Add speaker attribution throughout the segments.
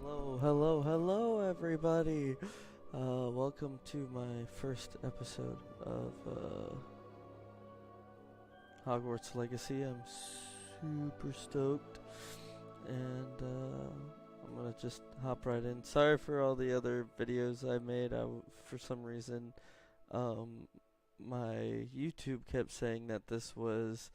Speaker 1: Hello, everybody. Welcome to my first episode of Hogwarts Legacy. I'm super stoked, and I'm gonna just hop right in. Sorry for all the other videos I made. For some reason, my YouTube kept saying that this was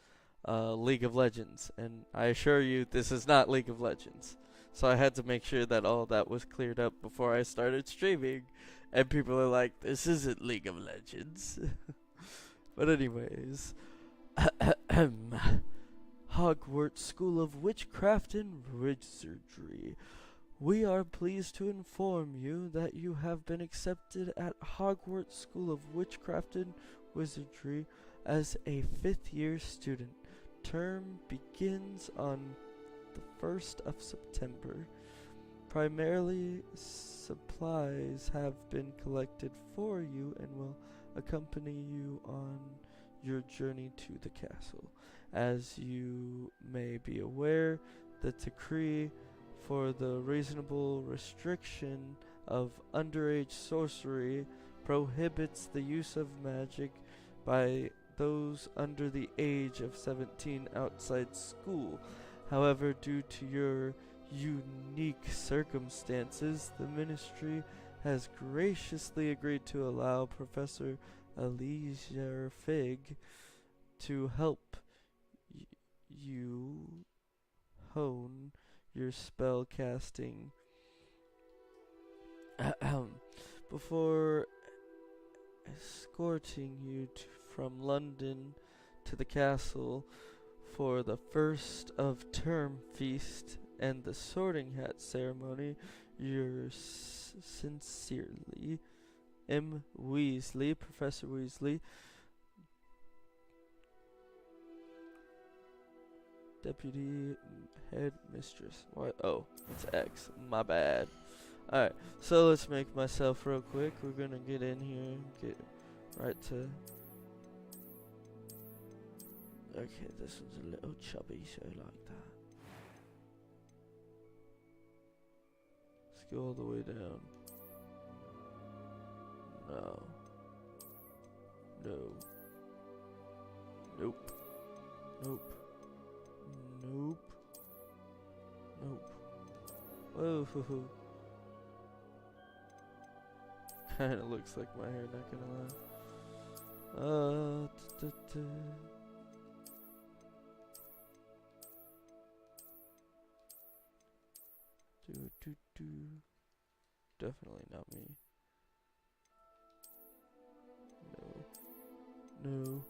Speaker 1: League of Legends, and I assure you, this is not League of Legends. So I had to make sure that all that was cleared up before I started streaming. And people are like, this isn't League of Legends. But anyways. Hogwarts School of Witchcraft and Wizardry. We are pleased to inform you that you have been accepted at Hogwarts School of Witchcraft and Wizardry as a 5th year student. Term begins on the 1st of September. Primarily, supplies have been collected for you and will accompany you on your journey to the castle. As you may be aware, the decree for the reasonable restriction of underage sorcery prohibits the use of magic by those under the age of 17 outside school. However, due to your unique circumstances, the ministry has graciously agreed to allow Professor Elijah Fig to help you hone your spell casting. Before escorting you from London to the castle for the first of term feast and the sorting hat ceremony, yours sincerely, M. Weasley, Professor Weasley, Deputy Headmistress. What? Oh, it's X. My bad. Alright, so let's make myself real quick. We're gonna get in here and get right to... Okay, this one's a little chubby, so like that. Let's go all the way down. No. No. Nope. Nope. Nope. Nope. Whoa. Kinda looks like my hair, not gonna lie. Definitely not me. No.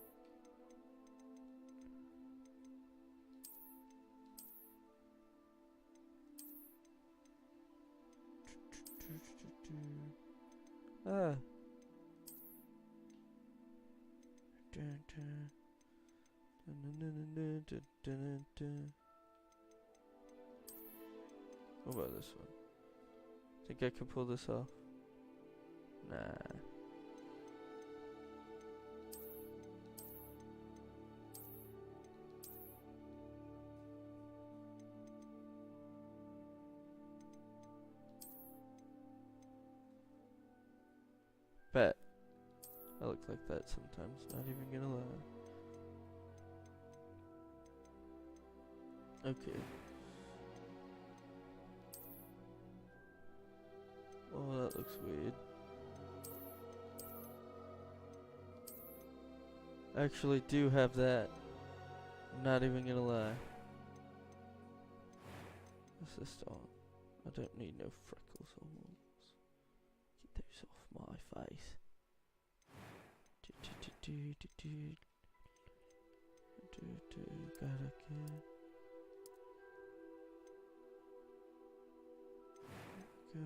Speaker 1: Ah. What about this one? Think I can pull this off? Nah. Bet. I look like that sometimes, not even gonna lie. Okay. Oh, that looks weird. I actually do have that. I'm not even gonna lie. What's this on? I don't need no freckles almost. Get those off my face. Gotta get. Go.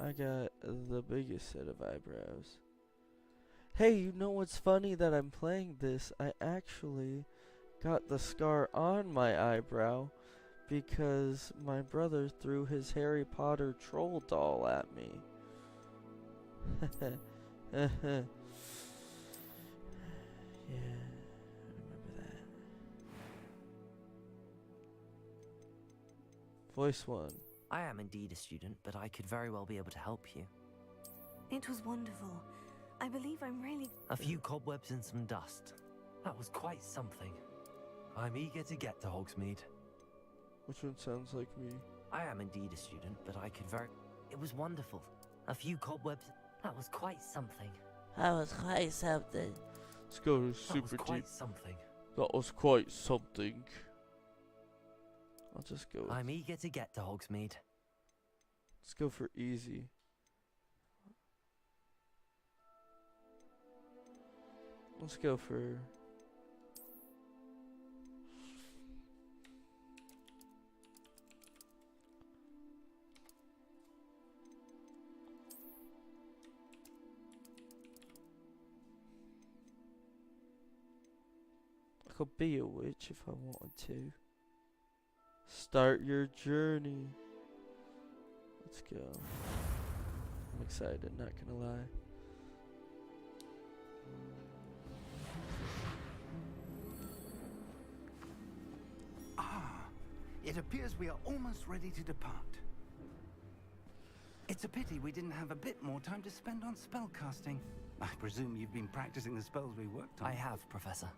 Speaker 1: I got the biggest set of eyebrows. Hey, you know what's funny that I'm playing this? I actually got the scar on my eyebrow because my brother threw his Harry Potter troll doll at me. Yeah. Voice 1.
Speaker 2: I am indeed a student, but I could very well be able to help you.
Speaker 3: It was wonderful. I believe I'm really...
Speaker 2: A few cobwebs and some dust. That was quite something. I'm eager to get to Hogsmeade.
Speaker 1: Which one sounds like me?
Speaker 2: I am indeed a student, but I could very... It was wonderful. A few cobwebs... That was quite something.
Speaker 4: That was quite something.
Speaker 1: Let's go
Speaker 2: That was
Speaker 1: super deep.
Speaker 2: quite something.
Speaker 1: That was quite something. I'll just go.
Speaker 2: I'm eager to get to Hogsmeade.
Speaker 1: Let's go for easy. Let's go for... I could be a witch if I wanted to. Start your journey. Let's go. I'm excited, not gonna lie.
Speaker 5: It appears we are almost ready to depart. It's a pity we didn't have a bit more time to spend on spellcasting. I presume you've been practicing the spells we worked on.
Speaker 2: I have, Professor.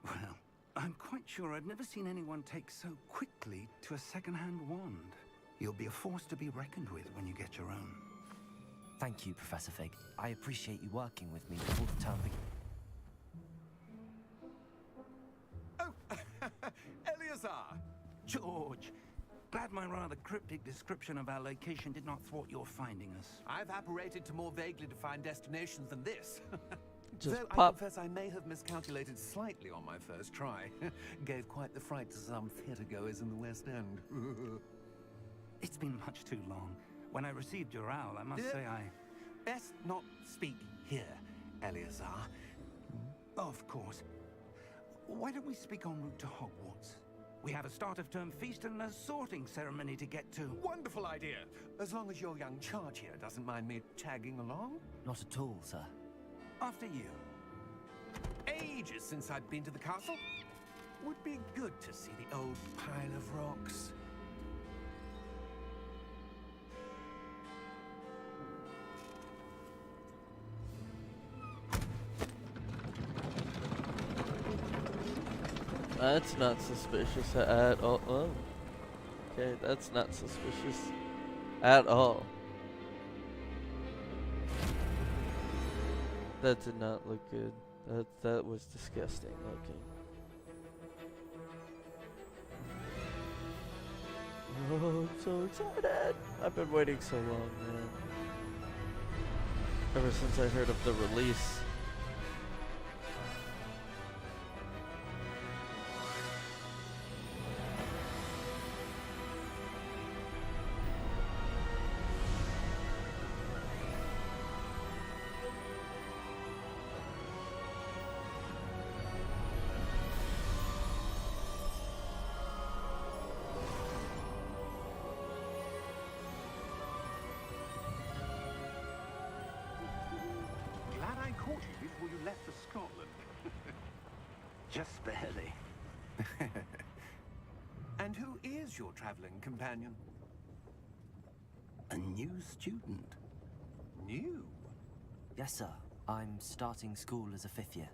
Speaker 5: Well, I'm quite sure I've never seen anyone take so quickly to a second-hand wand. You'll be a force to be reckoned with when you get your own.
Speaker 2: Thank you, Professor Fig. I appreciate you working with me before the term begins.
Speaker 5: Oh, Eleazar! George! Glad my rather cryptic description of our location did not thwart your finding us.
Speaker 6: I've apparated to more vaguely defined destinations than this.
Speaker 1: Just
Speaker 6: Though I
Speaker 1: pop.
Speaker 6: confess I may have miscalculated slightly on my first try. Gave quite the fright to some theatre goers in the West End.
Speaker 5: It's been much too long. When I received your owl, I must say I...
Speaker 6: Best not speak here, Eleazar.
Speaker 5: Of course. Why don't we speak en route to Hogwarts? We have a start-of-term feast and a sorting ceremony to get to.
Speaker 6: Wonderful idea! As long as your young charge here doesn't mind me tagging along.
Speaker 2: Not at all, sir.
Speaker 5: After you.
Speaker 6: Ages since I'd been to the castle. Would be good to see the old pile of rocks.
Speaker 1: That's not suspicious at all. Oh. Okay, that's not suspicious at all. That did not look good. That was disgusting looking. Oh, I'm so excited! I've been waiting so long, man. Ever since I heard of the release.
Speaker 5: Glad I caught you before you left for Scotland. Just barely.
Speaker 6: And who is your traveling companion?
Speaker 5: A new student.
Speaker 6: New?
Speaker 2: Yes, sir. I'm starting school as a 5th year.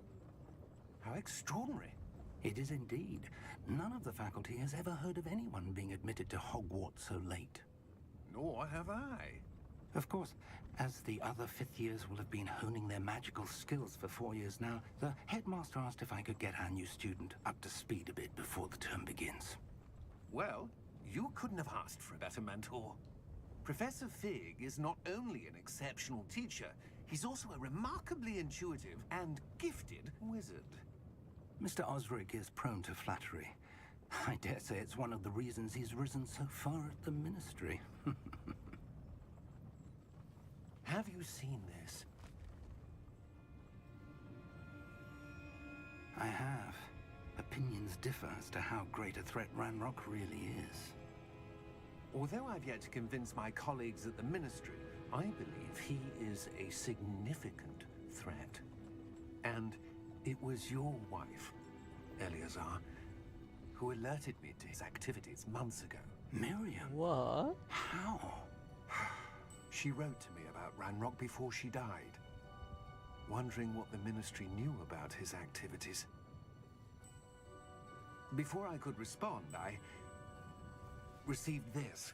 Speaker 6: How extraordinary.
Speaker 5: It is indeed. None of the faculty has ever heard of anyone being admitted to Hogwarts so late.
Speaker 6: Nor have I.
Speaker 5: Of course, as the other 5th years will have been honing their magical skills for 4 years now, the headmaster asked if I could get our new student up to speed a bit before the term begins.
Speaker 6: Well, you couldn't have asked for a better mentor. Professor Fig is not only an exceptional teacher, he's also a remarkably intuitive and gifted wizard.
Speaker 5: Mr. Osric is prone to flattery. I dare say it's one of the reasons he's risen so far at the ministry.
Speaker 6: Have you seen this?
Speaker 5: I have. Opinions differ as to how great a threat Ranrock really is.
Speaker 6: Although I've yet to convince my colleagues at the Ministry, I believe he is a significant threat. And it was your wife, Eleazar, who alerted me to his activities months ago.
Speaker 5: Miriam?
Speaker 1: What?
Speaker 5: How?
Speaker 6: She wrote to me about Ranrock before she died, wondering what the Ministry knew about his activities. Before I could respond, I received this.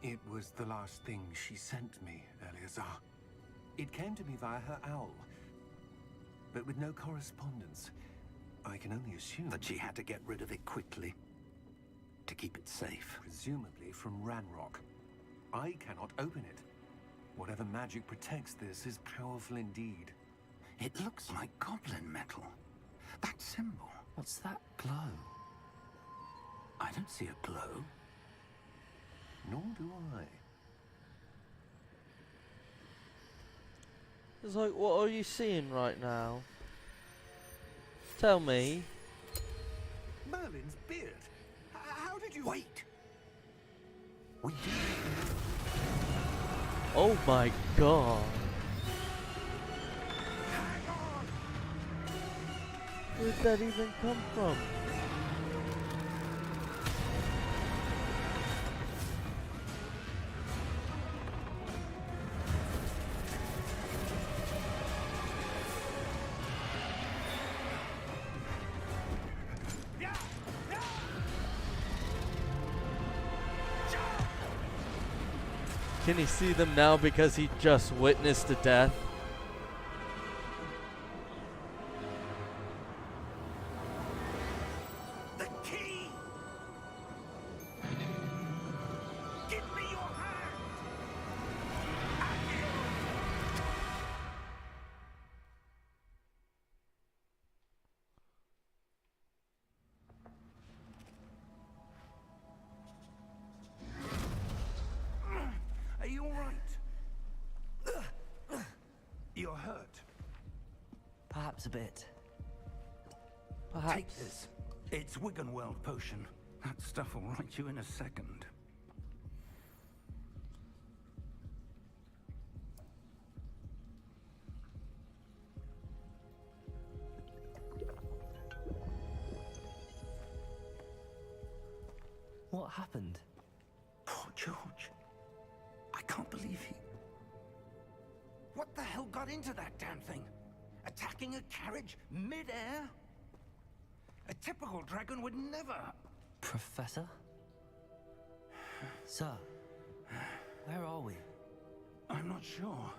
Speaker 6: It was the last thing she sent me, Eleazar. It came to me via her owl, but with no correspondence. I can only assume
Speaker 5: That she had to get rid of it quickly to keep it safe.
Speaker 6: presumably from Ranrock. I cannot open it. Whatever magic protects this is powerful indeed.
Speaker 5: It looks like goblin metal. That symbol.
Speaker 2: What's that glow?
Speaker 5: I don't see a glow.
Speaker 6: Nor do I.
Speaker 1: It's like, what are you seeing right now? Tell me.
Speaker 6: Merlin's beard. How did you...
Speaker 5: Wait! We did.
Speaker 1: Oh my god. Where'd that even come from? Can he see them now because he just witnessed a death?
Speaker 5: The key! Give me your hand! Are you all right? You're hurt.
Speaker 2: Perhaps a bit.
Speaker 1: Perhaps.
Speaker 5: Take this. It's Wiggenweld potion. That stuff will right you in a second.
Speaker 2: What happened?
Speaker 5: Poor George. I can't believe he... What the hell got into that damn thing? Attacking a carriage mid-air? A typical dragon would never...
Speaker 2: Professor? Sir, where are we?
Speaker 5: I'm not sure.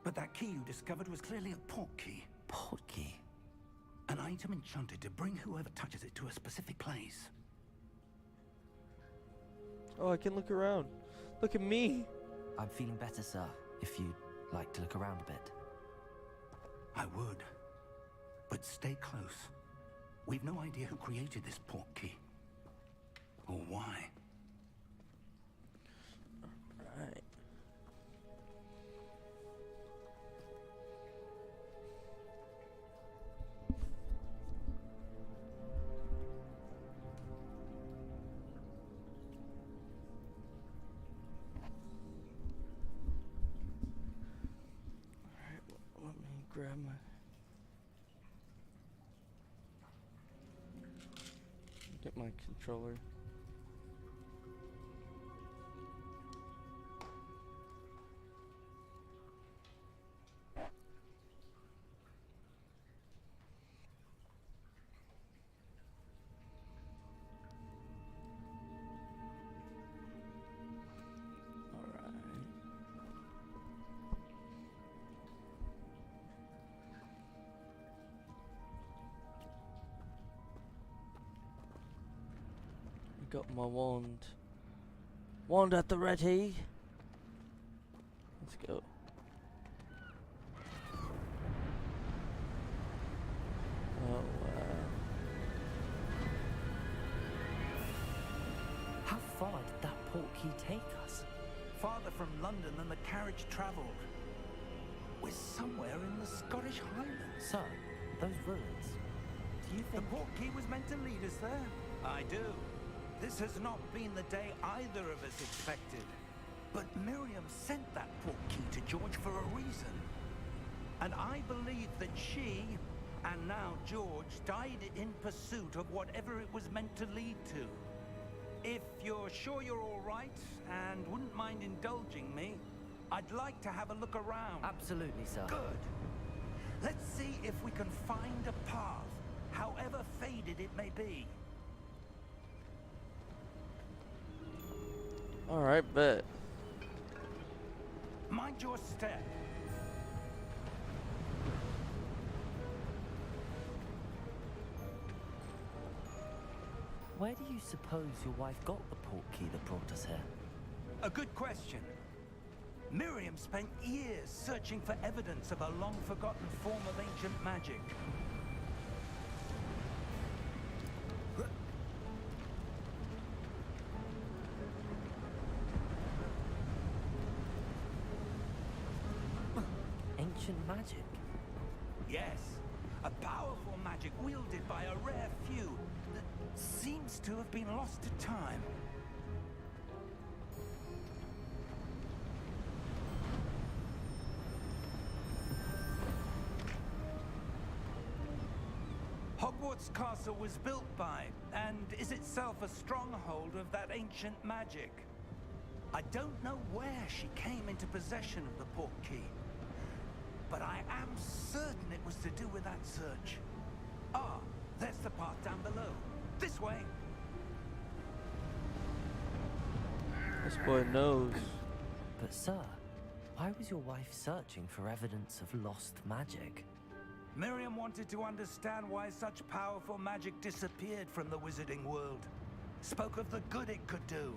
Speaker 5: But that key you discovered was clearly a port key.
Speaker 2: Portkey.
Speaker 5: An item enchanted to bring whoever touches it to a specific place.
Speaker 1: Oh, I can look around. Look at me.
Speaker 2: I'm feeling better, sir, if you'd like to look around a bit.
Speaker 5: I would. But stay close. We've no idea who created this port key. Or why.
Speaker 1: Right. Let me grab my... Get my controller. Got my wand. Wand at the ready. Let's go. Oh,
Speaker 2: How far did that portkey take us?
Speaker 5: Farther from London than the carriage travelled. We're somewhere in the Scottish Highlands.
Speaker 2: Sir, those ruins. Do you
Speaker 5: The
Speaker 2: think...
Speaker 5: port key was meant to lead us there. I do. This has not been the day either of us expected. But Miriam sent that port key to George for a reason. And I believe that she And now George died in pursuit of whatever it was meant to lead to. If you're sure you're all right and wouldn't mind indulging me, I'd like to have a look around.
Speaker 2: Absolutely, sir.
Speaker 5: Good. Let's see if we can find a path, however faded it may be.
Speaker 1: Alright, bet.
Speaker 5: Mind your step.
Speaker 2: Where do you suppose your wife got the portkey that brought us here?
Speaker 5: A good question. Miriam spent years searching for evidence of a long-forgotten form of ancient magic.
Speaker 2: Ancient magic?
Speaker 5: Yes, a powerful magic wielded by a rare few that seems to have been lost to time. Hogwarts Castle was built by, and is itself a stronghold of that ancient magic. I don't know where she came into possession of the portkey, but I am certain it was to do with that search. Ah, there's the path down below. This way.
Speaker 1: This boy knows.
Speaker 2: But sir, why was your wife searching for evidence of lost magic?
Speaker 5: Miriam wanted to understand why such powerful magic disappeared from the wizarding world. Spoke of the good it could do.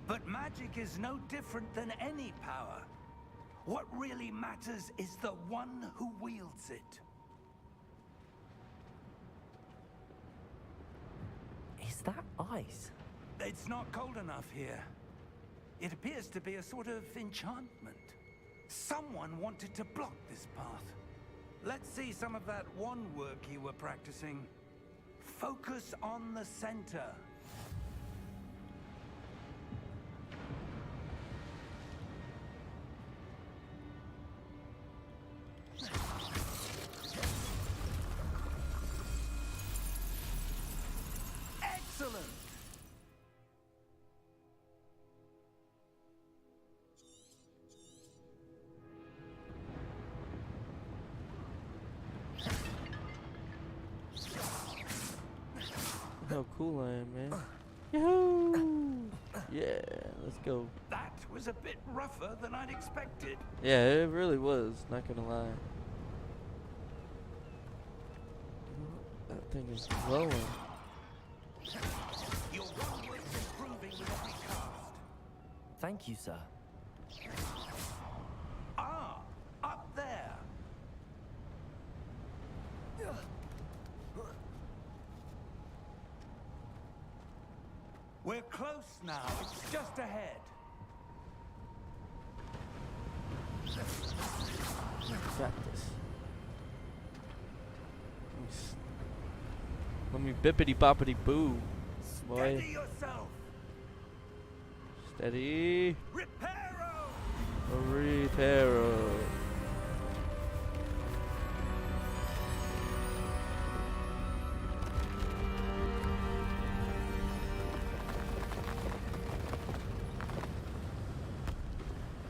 Speaker 5: But magic is no different than any power. What really matters is the one who wields it.
Speaker 2: Is that ice?
Speaker 5: It's not cold enough here. It appears to be a sort of enchantment. Someone wanted to block this path. Let's see some of that wand work you were practicing. Focus on the center. Excellent!
Speaker 1: How cool I am, man. Yahoo! Yeah, let's go.
Speaker 5: That was a bit rougher than I'd expected.
Speaker 1: Yeah, it really was, not gonna lie. That thing is glowing.
Speaker 5: Your wand work's improving with every cast.
Speaker 2: Thank you, sir.
Speaker 5: Ah, up there. We're close now. It's just ahead.
Speaker 1: Got this. Let me bippity boppity boo, boy.
Speaker 5: Steady yourself.
Speaker 1: Steady.
Speaker 5: Reparo.
Speaker 1: Reparo.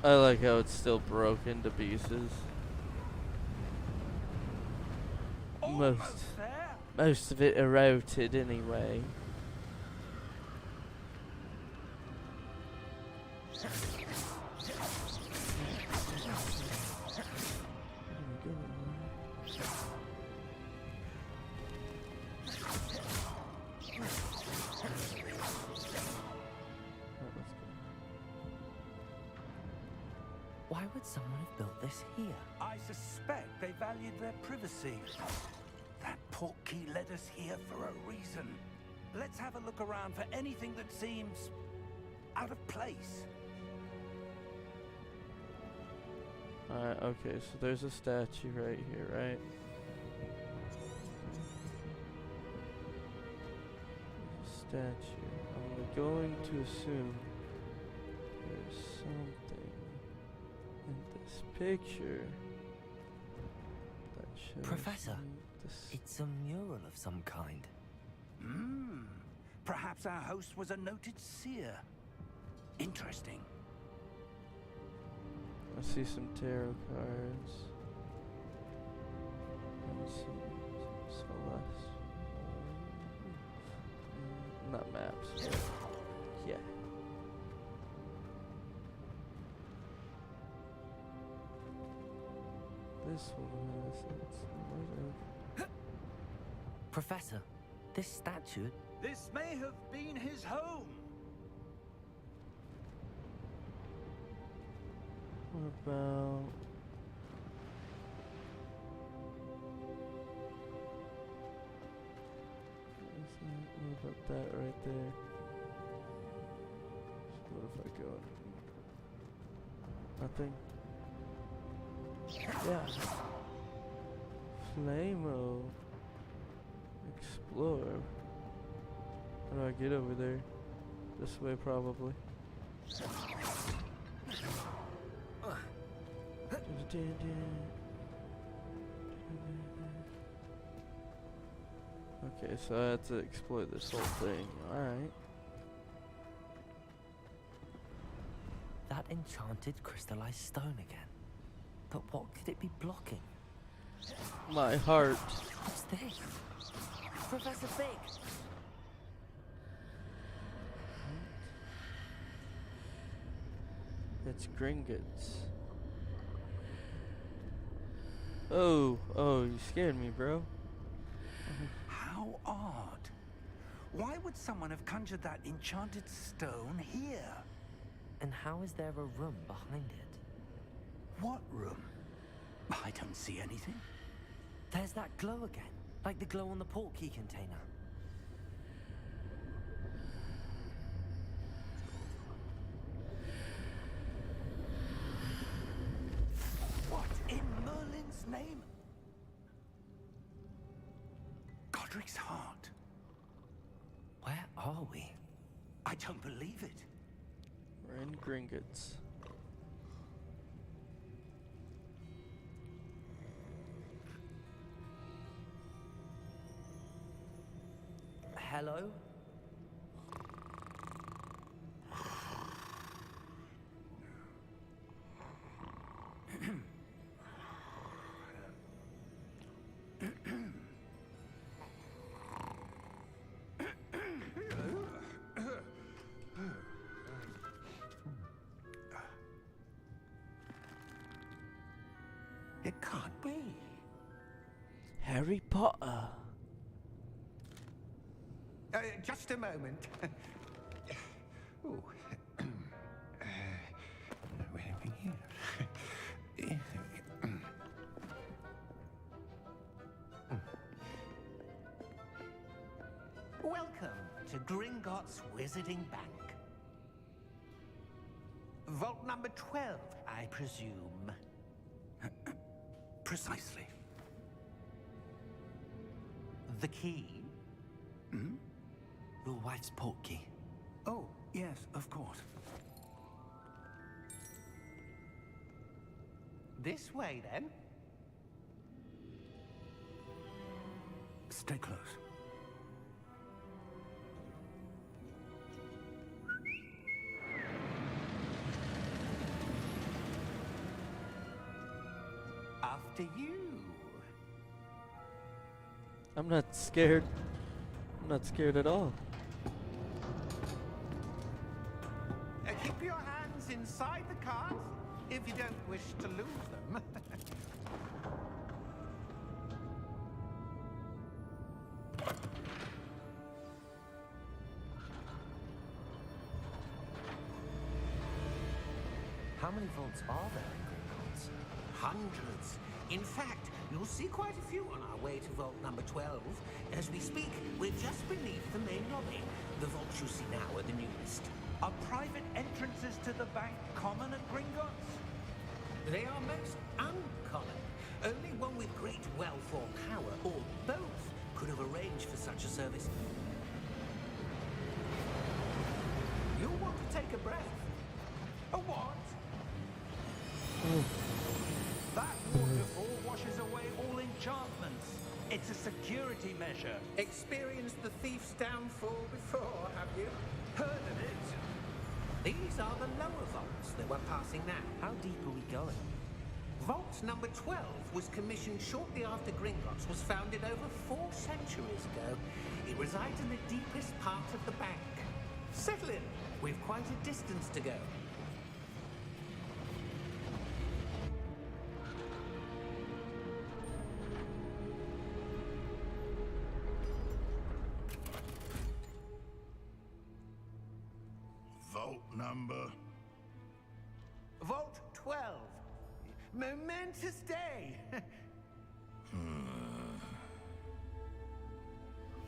Speaker 1: I like how it's still broken to pieces.
Speaker 5: Almost there.
Speaker 1: Most of it eroded anyway.
Speaker 2: Why would someone have built this here?
Speaker 5: I suspect they valued their privacy. That portkey led us here for a reason. Let's have a look around for anything that seems out of place.
Speaker 1: Alright, okay, so there's a statue right here, right? Statue. I'm going to assume there's something in this picture that shows
Speaker 2: Professor,
Speaker 1: me- This.
Speaker 2: It's a mural of some kind.
Speaker 5: Hmm. Perhaps our host was a noted seer. Interesting.
Speaker 1: I see some tarot cards. And some Celeste. Not maps. But yeah. This one has
Speaker 2: Professor, this statue.
Speaker 5: This may have been his home.
Speaker 1: What about what about that right there? So what if I go nothing? Yeah. Flamo. Explore. How do I get over there? This way probably. Okay, so I have to explore this whole thing. Alright.
Speaker 2: That enchanted crystallized stone again. But what could it be blocking?
Speaker 1: My heart.
Speaker 2: What's this? Professor Fig!
Speaker 1: It's Gringotts. Oh, you scared me, bro.
Speaker 5: How odd. Why would someone have conjured that enchanted stone here?
Speaker 2: And how is there a room behind it?
Speaker 5: What room? I don't see anything.
Speaker 2: There's that glow again, like the glow on the portkey container.
Speaker 5: What in Merlin's name? Godric's heart.
Speaker 2: Where are we?
Speaker 5: I don't believe it.
Speaker 1: We're in Gringotts.
Speaker 2: Hello?
Speaker 5: It can't be.
Speaker 1: Harry Potter.
Speaker 5: Just a moment. Ooh. Where have we here? Welcome to Gringotts Wizarding Bank. Vault number 12, I presume. Precisely. The key? Hmm?
Speaker 2: Your wife's portkey.
Speaker 5: Oh, yes, of course. This way, then. Stay close. After you.
Speaker 1: I'm not scared. I'm not scared at all.
Speaker 5: Keep your hands inside the cart if you don't wish to lose them.
Speaker 2: How many vaults are there in Gringotts?
Speaker 7: Hundreds. In fact, you'll see quite a few on our way to vault number 12. As we speak, we're just beneath the main lobby. The vaults you see now are the newest.
Speaker 5: Are private entrances to the bank common at Gringotts?
Speaker 7: They are most uncommon. Only one with great wealth or power, or both, could have arranged for such a service.
Speaker 5: You'll want to take a breath. A what? That waterfall washes away all enchantments. It's It's a security measure.
Speaker 7: Experienced the thief's downfall before, have you? Heard of it? These are the lower vaults that we're passing now.
Speaker 2: How deep are we going?
Speaker 7: Vault number 12 was commissioned shortly after Gringotts was founded over 4 centuries ago. It resides in the deepest part of the bank. Settle in. We've quite a distance to go.
Speaker 5: Vault number?
Speaker 7: Vault 12. Momentous day.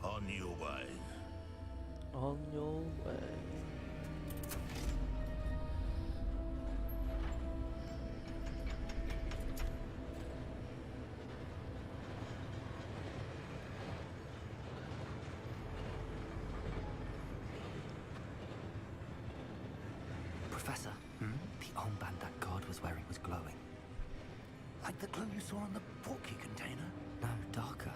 Speaker 5: On your way.
Speaker 1: On your way.
Speaker 2: Professor, the armband that guard was wearing was glowing.
Speaker 5: Like the glue you saw on the porky container?
Speaker 2: No, darker.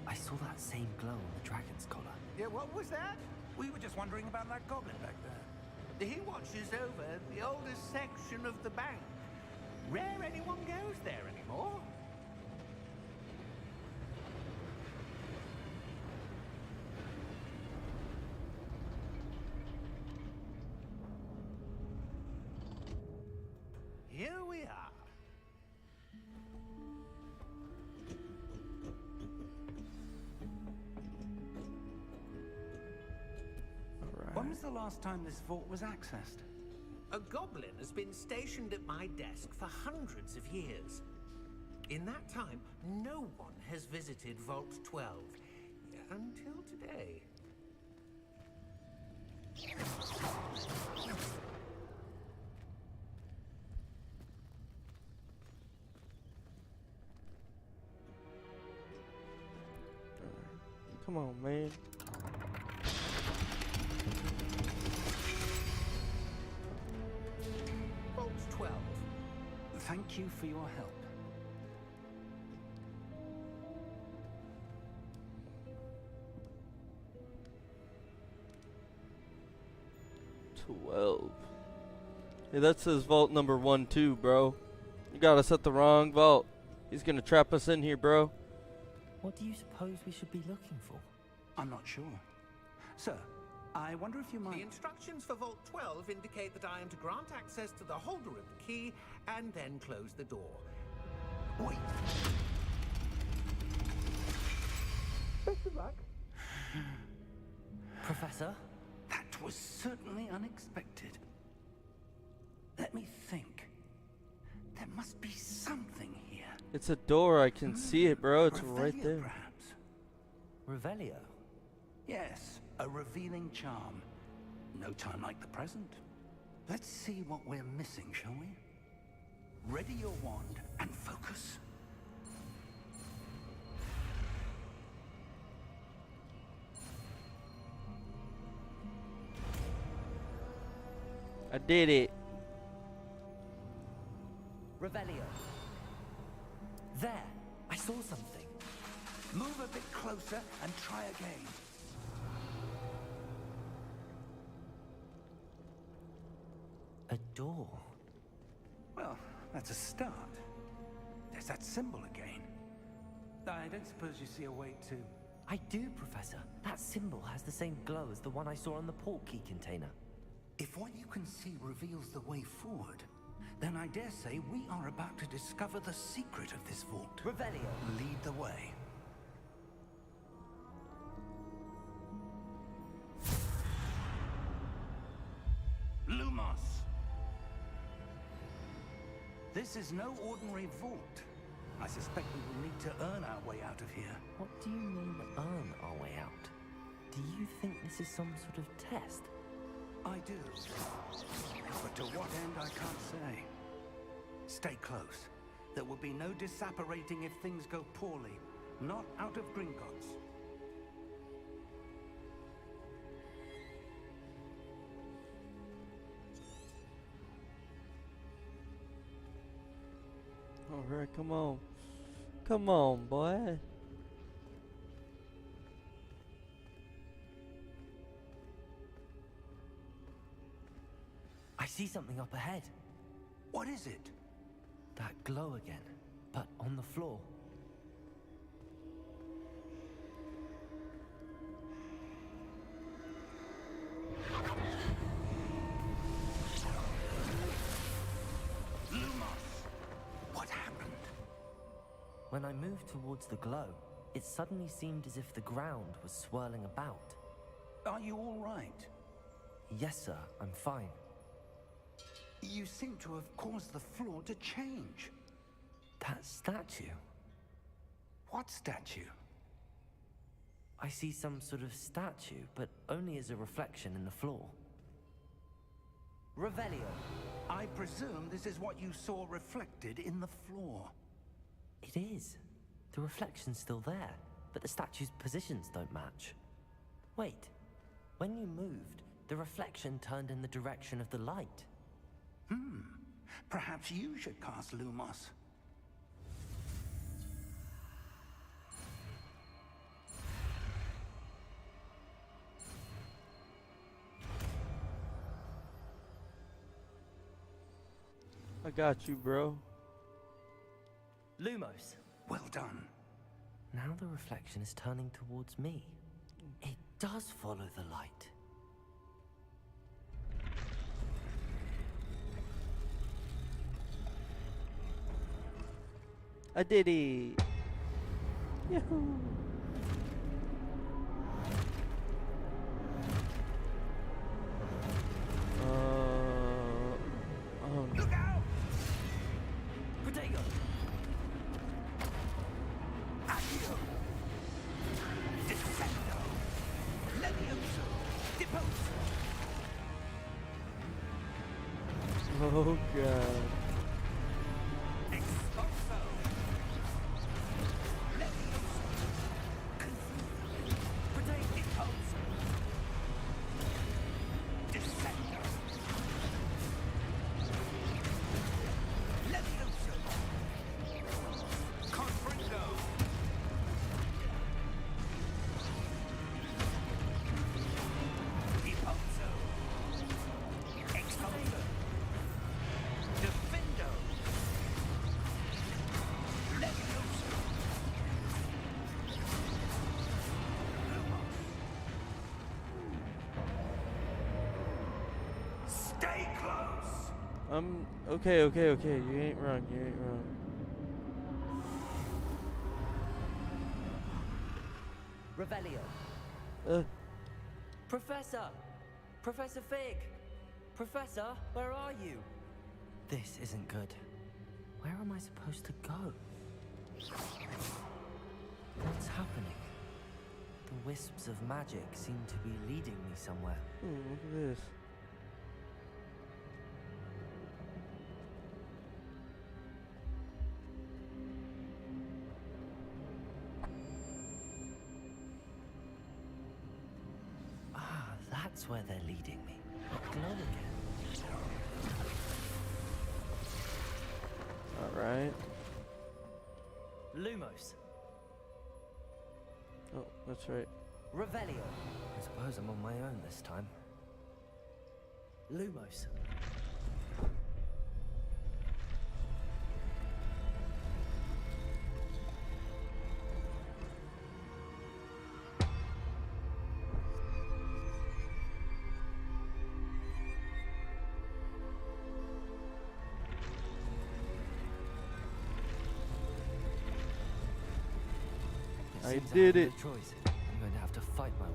Speaker 2: I saw that same glow on the dragon's collar.
Speaker 7: Yeah, what was that?
Speaker 5: We were just wondering about that goblin back there.
Speaker 7: He watches over the oldest section of the bank. Rare anyone goes there anymore. Here we are.
Speaker 5: When was the last time this vault was accessed?
Speaker 7: A goblin has been stationed at my desk for hundreds of years. In that time, no one has visited Vault 12. Until today.
Speaker 1: Come on, man.
Speaker 7: Vault 12.
Speaker 5: Thank you for your help.
Speaker 1: Hey, that says vault number 1, 2, bro. You got us at the wrong vault. He's gonna trap us in here, bro.
Speaker 2: What do you suppose we should be looking for?
Speaker 5: I'm not sure. Sir, I wonder if you
Speaker 7: The
Speaker 5: might...
Speaker 7: instructions for Vault 12 indicate that I am to grant access to the holder of the key and then close the door.
Speaker 5: Wait.
Speaker 7: Best of luck.
Speaker 2: Professor?
Speaker 5: That was certainly unexpected. Let me think. There must be something here.
Speaker 1: It's a door. I can see it, bro. It's right
Speaker 5: Revelio,
Speaker 1: there.
Speaker 5: perhaps?
Speaker 2: Revelio?
Speaker 5: Yes, a revealing charm. No time like the present. Let's see what we're missing, shall we? Ready your wand and focus.
Speaker 1: I did it.
Speaker 2: Revelio. There! I saw something.
Speaker 5: Move a bit closer and try again.
Speaker 2: A door.
Speaker 5: Well, that's a start. There's that symbol again. I don't suppose you see a way to...
Speaker 2: I do, Professor. That symbol has the same glow as the one I saw on the port key container.
Speaker 5: If what you can see reveals the way forward, then I dare say we are about to discover the secret of this vault.
Speaker 2: Revelio.
Speaker 5: Lead the way. Lumos! This is no ordinary vault. I suspect we will need to earn our way out of here.
Speaker 2: What do you mean, earn our way out? Do you think this is some sort of test?
Speaker 5: I do. But to what end, I can't say. Stay close. There will be no disapparating if things go poorly. Not out of Gringotts.
Speaker 1: Alright, come on. Come on, boy.
Speaker 2: see something up ahead.
Speaker 5: What is it?
Speaker 2: That glow again, but on the floor.
Speaker 5: What happened?
Speaker 2: When I moved towards the glow, it suddenly seemed as if the ground was swirling about.
Speaker 5: Are you all right?
Speaker 2: Yes, sir, I'm fine.
Speaker 5: You seem to have caused the floor to change.
Speaker 2: That statue.
Speaker 5: What statue?
Speaker 2: I see some sort of statue, but only as a reflection in the floor. Revelio.
Speaker 5: I presume this is what you saw reflected in the floor.
Speaker 2: It is. The reflection's still there, but the statue's positions don't match. Wait. When you moved, the reflection turned in the direction of the light.
Speaker 5: Perhaps you should cast Lumos.
Speaker 1: I got you, bro.
Speaker 2: Lumos.
Speaker 5: Well done.
Speaker 2: Now the reflection is turning towards me. It does follow the light.
Speaker 1: I did it. Yahoo. Oh no.
Speaker 5: Look out!
Speaker 2: Protego!
Speaker 5: Accio! Defendo! Levioso! Deposo!
Speaker 1: Oh god.
Speaker 5: Expulso! Levioso! Confuso!
Speaker 2: Protego!
Speaker 5: Deposo! Defendo! Levioso! Confringo! Deposo! Expulso! Defendo! Levioso! Stay close!
Speaker 1: Okay, okay, okay. You ain't wrong, you ain't wrong.
Speaker 2: Revelio. Professor! Professor Fig! Professor, where are you? This isn't good. Where am I supposed to go? What's happening? The wisps of magic seem to be leading me somewhere.
Speaker 1: Look at this.
Speaker 2: Ah, that's where they're leading me. That glow again.
Speaker 1: Alright.
Speaker 2: Lumos.
Speaker 1: Oh, that's right.
Speaker 2: Revelio. I suppose I'm on my own this time. Lumos.
Speaker 1: I
Speaker 2: Seems
Speaker 1: did
Speaker 2: have
Speaker 1: it.
Speaker 2: no choice. I'm going to have to fight my way.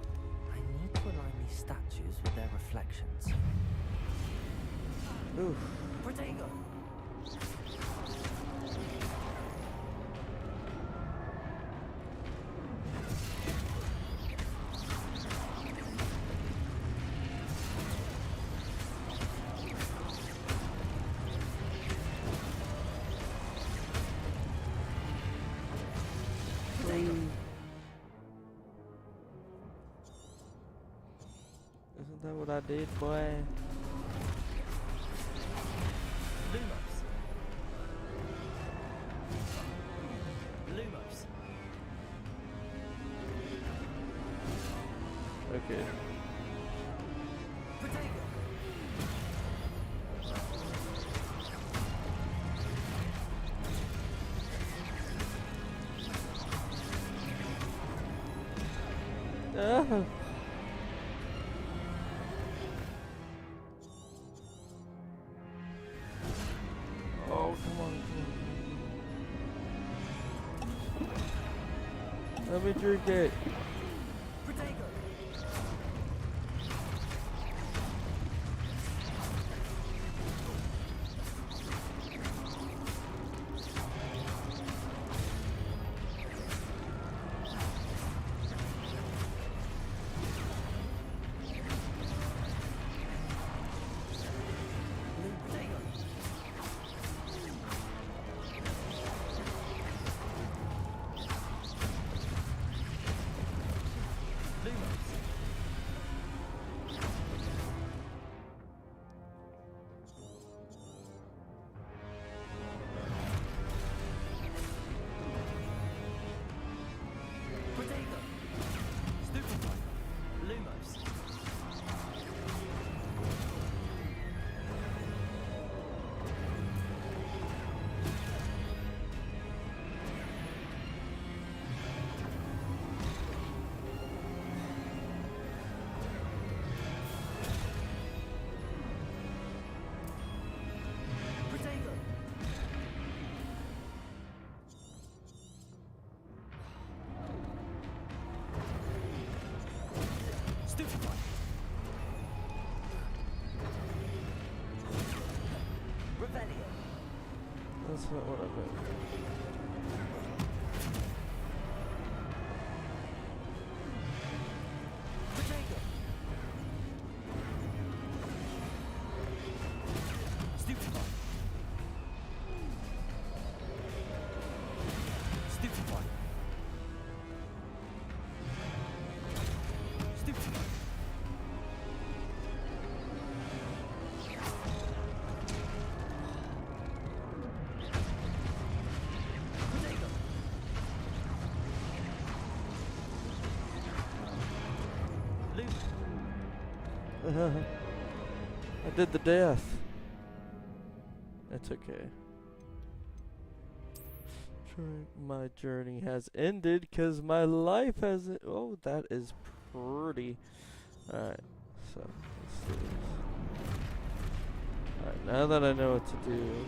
Speaker 2: I need to align these statues with their reflections.
Speaker 1: Oof.
Speaker 2: Protego!
Speaker 1: Isn't that what I did, boy?
Speaker 2: Lumos. Lumos.
Speaker 1: Okay.
Speaker 2: Protego!
Speaker 1: Ah. Oh, come on. Let me drink it. That's not what I meant. I did the death. It's okay. My journey has ended because my life hasn't. Oh, that is pretty. Alright, so let's do this. Alright, now that I know what to do.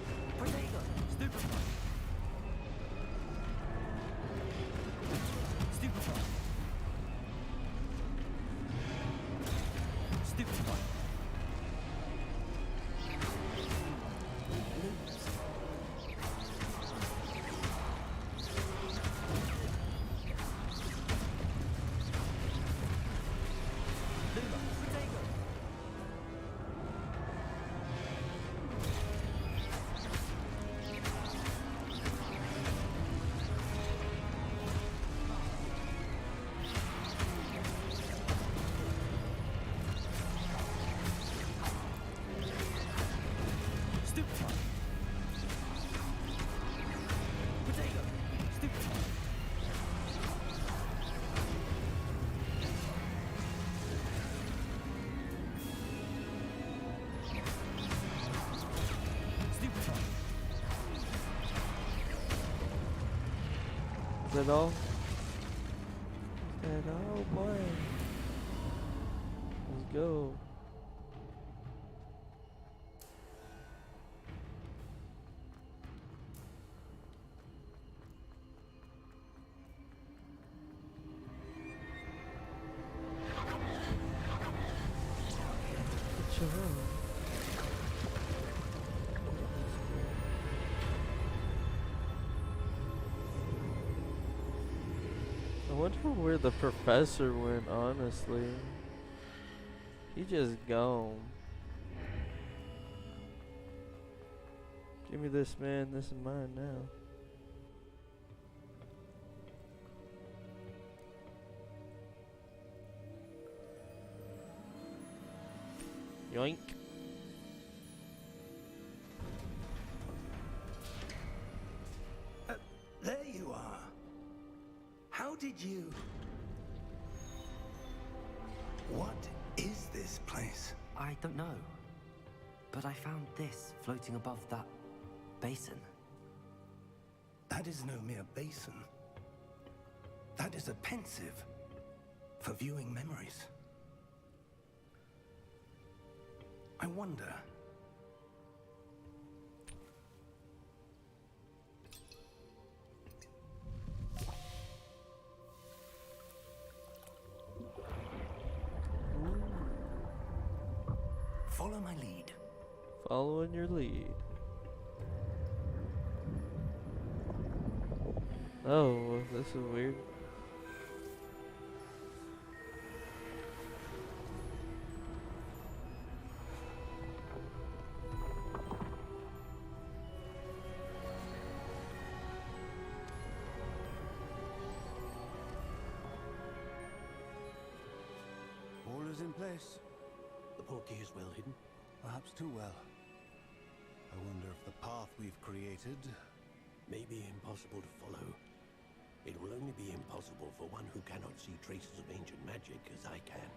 Speaker 1: Is that all? Is that all, boy? Let's go. Good job. I wonder where the professor went, honestly. He just gone. Give me this, man. This is mine now. Yoink.
Speaker 5: There you are. How did you... What is this place?
Speaker 2: I don't know. But I found this floating above that basin.
Speaker 5: That is no mere basin. That is a pensive. for viewing memories. I wonder. Follow my lead.
Speaker 1: Following your lead. Oh, this is weird.
Speaker 8: All is in place.
Speaker 7: The portkey is well hidden.
Speaker 8: Perhaps too well. I wonder if the path we've created...
Speaker 7: May be impossible to follow. It will only be impossible for one who cannot see traces of ancient magic as I can.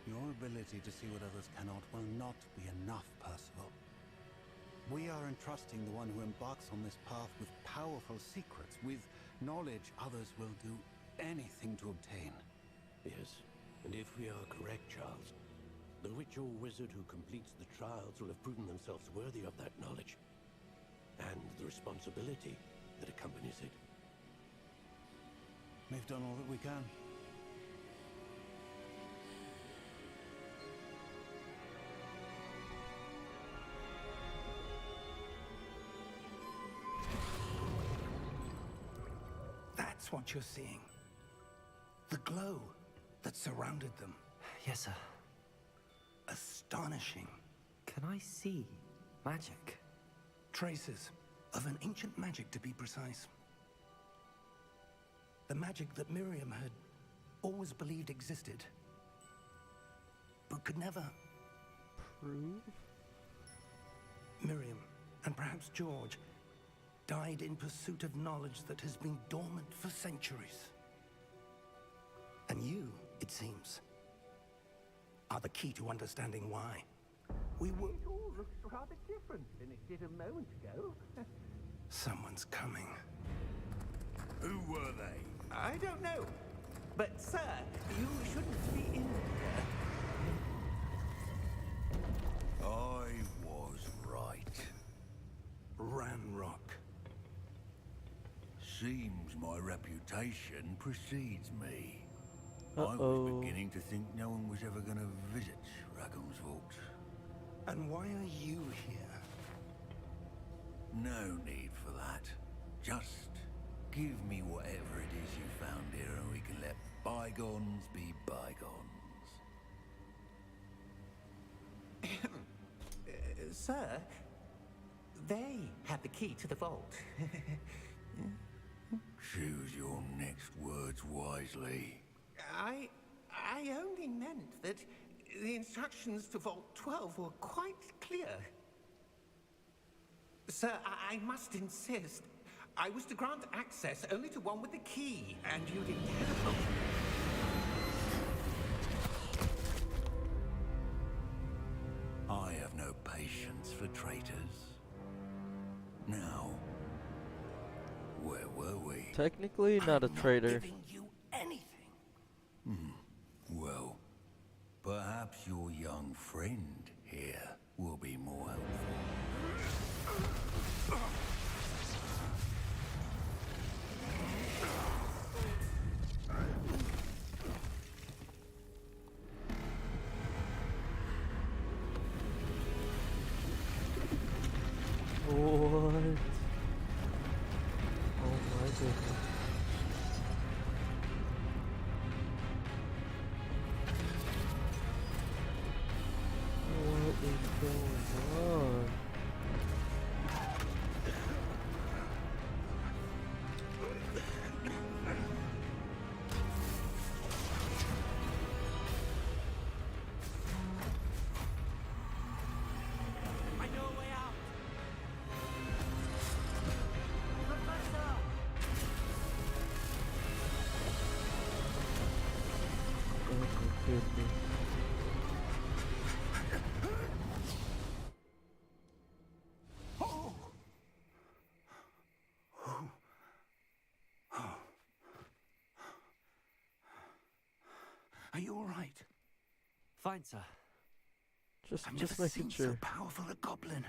Speaker 8: Your ability to see what others cannot will not be enough, Percival. We are entrusting the one who embarks on this path with powerful secrets, with knowledge others will do anything to obtain.
Speaker 7: Yes, and if we are correct, Charles, the witch or wizard who completes the trials will have proven themselves worthy of that knowledge, and the responsibility that accompanies it.
Speaker 8: We've done all that we can.
Speaker 5: That's what you're seeing. The glow that surrounded them.
Speaker 2: Yes, sir.
Speaker 5: Astonishing.
Speaker 2: Can I see magic?
Speaker 5: Traces of an ancient magic, to be precise. The magic that Miriam had always believed existed, but could never
Speaker 1: Prove?
Speaker 5: Miriam, and perhaps George, died in pursuit of knowledge that has been dormant for centuries. And you, it seems, are the key to understanding why. We were...
Speaker 7: It all looks rather different than it did a moment ago.
Speaker 5: Someone's coming.
Speaker 6: Who were they?
Speaker 7: I don't know. But, sir, you shouldn't be in here.
Speaker 6: I was right.
Speaker 5: Ranrock.
Speaker 6: Seems my reputation precedes me. I
Speaker 1: Uh-oh.
Speaker 6: was beginning to think no one was ever going to visit Rackham's Vault.
Speaker 5: And why are you here?
Speaker 6: No need for that. Just give me whatever it is you found here and we can let bygones be bygones.
Speaker 7: Sir, they have the key to the vault.
Speaker 6: Choose your next words wisely.
Speaker 7: I only meant that the instructions to Vault 12 were quite clear. Sir, I must insist. I was to grant access only to one with the key, and you didn't have.
Speaker 6: I have no patience for traitors. Now, where were we?
Speaker 1: Technically not a
Speaker 5: I'm not
Speaker 1: traitor.
Speaker 5: giving you anything.
Speaker 6: Well, perhaps your young friend here will be more helpful.
Speaker 1: What? Oh my goodness. What is going on?
Speaker 7: I know a way out.
Speaker 2: Fine, sir.
Speaker 5: I've
Speaker 1: Just
Speaker 5: never
Speaker 1: making
Speaker 5: seen
Speaker 1: sure.
Speaker 5: so powerful a goblin.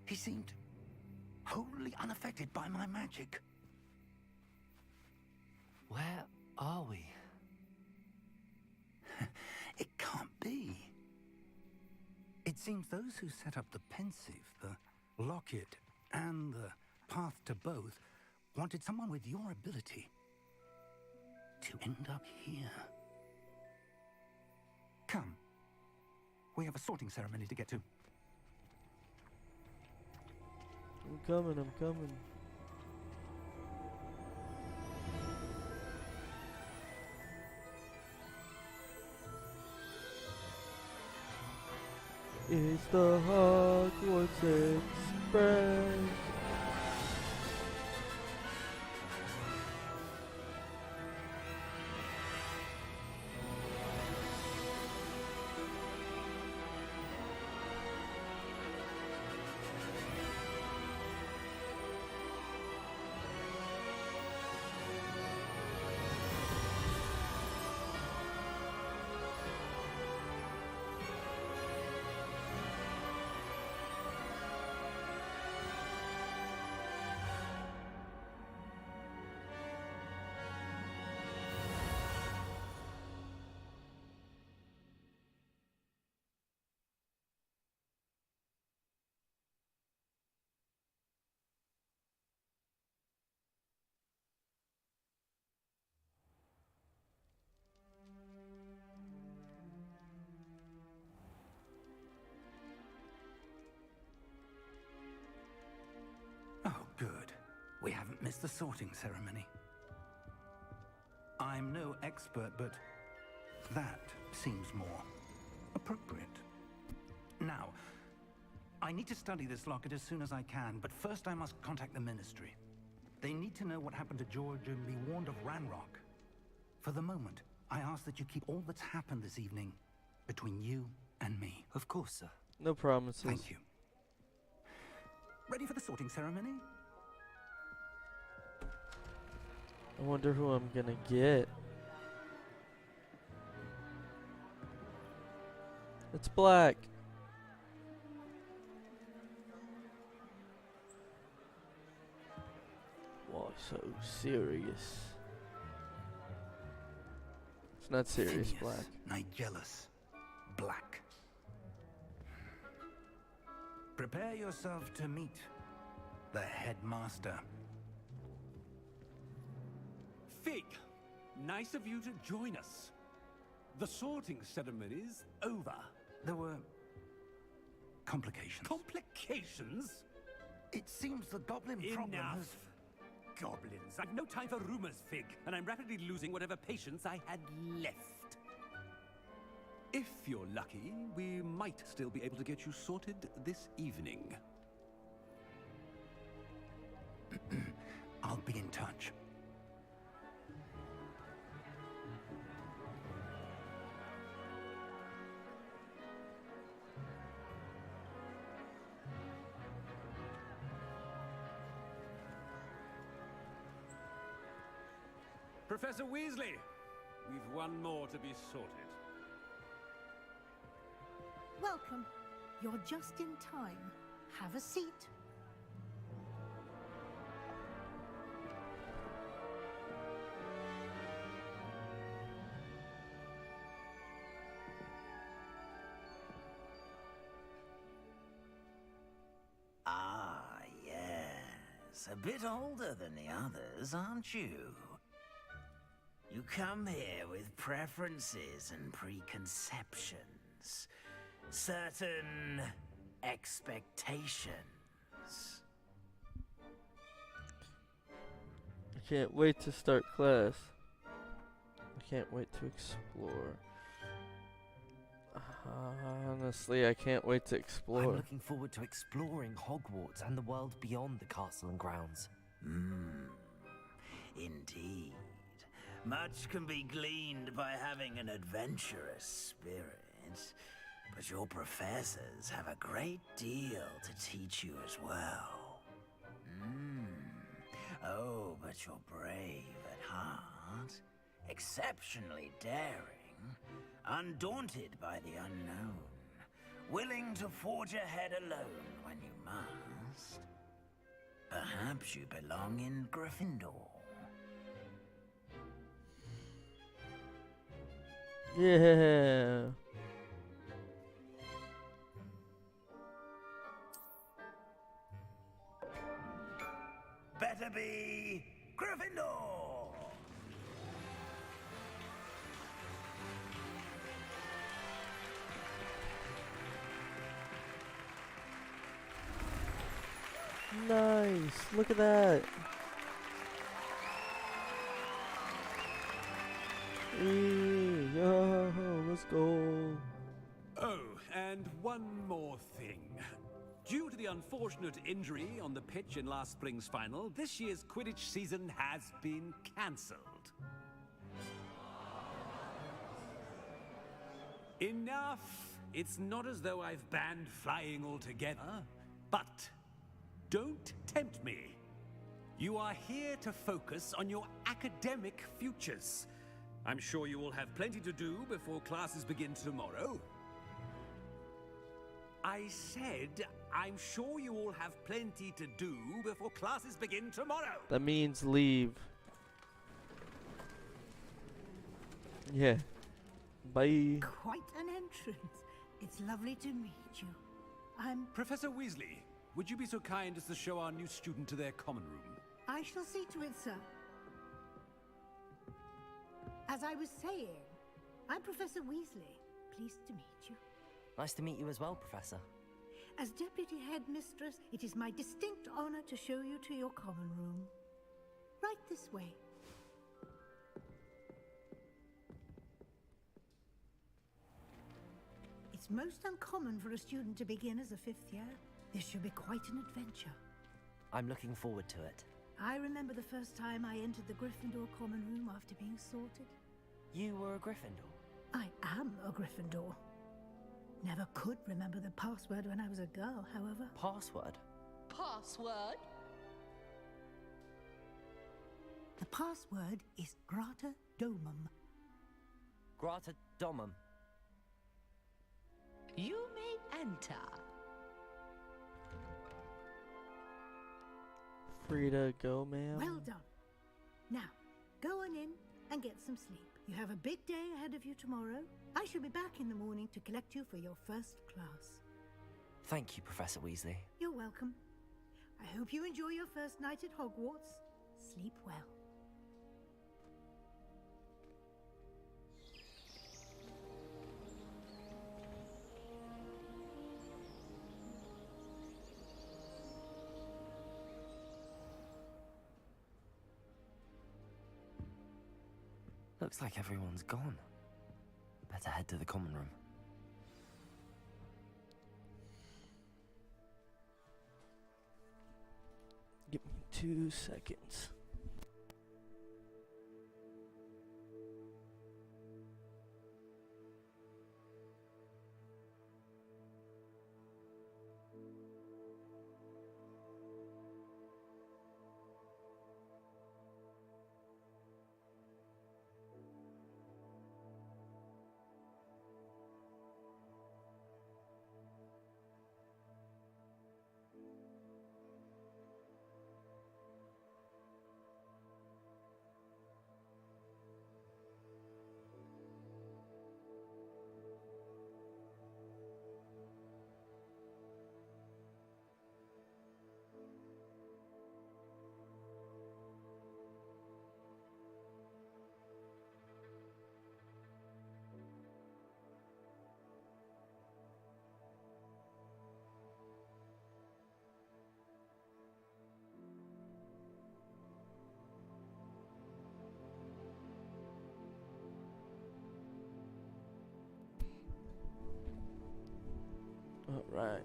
Speaker 5: He seemed wholly unaffected by my magic.
Speaker 2: Where are we?
Speaker 5: It can't be. It seems those who set up the pensive, the locket, and the path to both wanted someone with your ability to end up here. Come. We have a sorting ceremony to get to.
Speaker 1: I'm coming, I'm coming. It's the Hogwarts Express.
Speaker 5: Oh, good. We haven't missed the sorting ceremony. I'm no expert, but that seems more appropriate. Now, I need to study this locket as soon as I can, but first I must contact the Ministry. They need to know what happened to George and be warned of Ranrock. For the moment, I ask that you keep all that's happened this evening between you and me.
Speaker 2: Of course, sir.
Speaker 1: No promises.
Speaker 5: Thank you. Ready for the sorting ceremony?
Speaker 1: I wonder who I'm gonna get. It's Black. Why so serious? It's not serious,
Speaker 5: Phineas,
Speaker 1: Black.
Speaker 5: Nigellus, Black. Prepare yourself to meet the headmaster.
Speaker 9: Fig, nice of you to join us. The sorting ceremony's over.
Speaker 5: There were complications.
Speaker 9: Complications?
Speaker 5: It seems the goblin problem
Speaker 9: Enough.
Speaker 5: has...
Speaker 9: Goblins. I've no time for rumors, Fig, and I'm rapidly losing whatever patience I had left. If you're lucky, we might still be able to get you sorted this evening.
Speaker 5: I'll be in touch.
Speaker 9: Professor Weasley, we've one more to be sorted.
Speaker 10: Welcome. You're just in time. Have a seat.
Speaker 11: Ah, yes. A bit older than the others, aren't you? You come here with preferences and preconceptions. Certain expectations.
Speaker 1: I can't wait to start class. I can't wait to explore. Honestly, I can't wait to explore.
Speaker 2: I'm looking forward to exploring Hogwarts and the world beyond the castle and grounds.
Speaker 11: Indeed. Much can be gleaned by having an adventurous spirit. But your professors have a great deal to teach you as well. Oh, but you're brave at heart, exceptionally daring, undaunted by the unknown, willing to forge ahead alone when you must. Perhaps you belong in Gryffindor.
Speaker 1: Yeah.
Speaker 11: Better be Gryffindor!
Speaker 1: Nice. Look at that. Yo, let's go.
Speaker 9: Oh, and one more thing. Due to the unfortunate injury on the pitch in last spring's final, this year's Quidditch season has been cancelled. Enough! It's not as though I've banned flying altogether, but don't tempt me. You are here to focus on your academic futures. I'm sure you will have plenty to do before classes begin tomorrow. I said, I'm sure you all have plenty to do before classes begin tomorrow.
Speaker 1: That means leave. Yeah. Bye.
Speaker 10: Quite an entrance. It's lovely to meet you. I'm...
Speaker 9: Professor Weasley, would you be so kind as to show our new student to their common room?
Speaker 10: I shall see to it, sir. As I was saying, I'm Professor Weasley. Pleased to meet you.
Speaker 2: Nice to meet you as well, Professor.
Speaker 10: As Deputy Headmistress, it is my distinct honor to show you to your common room. Right this way. It's most uncommon for a student to begin as a fifth year. This should be quite an adventure.
Speaker 2: I'm looking forward to it.
Speaker 10: I remember the first time I entered the Gryffindor common room after being sorted.
Speaker 2: You were a Gryffindor?
Speaker 10: I am a Gryffindor. Never could remember the password when I was a girl, however.
Speaker 2: Password?
Speaker 12: Password?
Speaker 10: The password is Grata Domum.
Speaker 2: Grata Domum.
Speaker 12: You may enter.
Speaker 1: Free to go, ma'am.
Speaker 10: Well done. Now, go on in and get some sleep. You have a big day ahead of you tomorrow. I shall be back in the morning to collect you for your first class.
Speaker 2: Thank you, Professor Weasley.
Speaker 10: You're welcome. I hope you enjoy your first night at Hogwarts. Sleep well.
Speaker 2: Looks like everyone's gone. Better head to the common room.
Speaker 1: Give me 2 seconds. All right.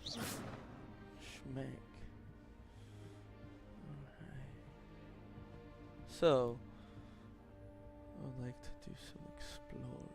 Speaker 1: Schmack. Alright. So, I'd like to do some exploring.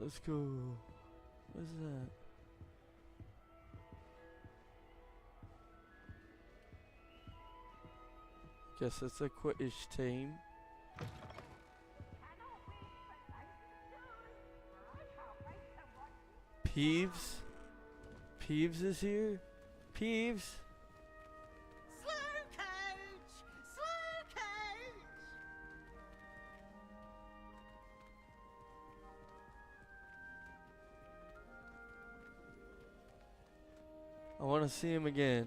Speaker 1: Let's go. What is that? Guess it's a Quidditch team. Peeves? Peeves is here? Peeves?
Speaker 12: Slow coach! Slow coach!
Speaker 1: I want to see him again.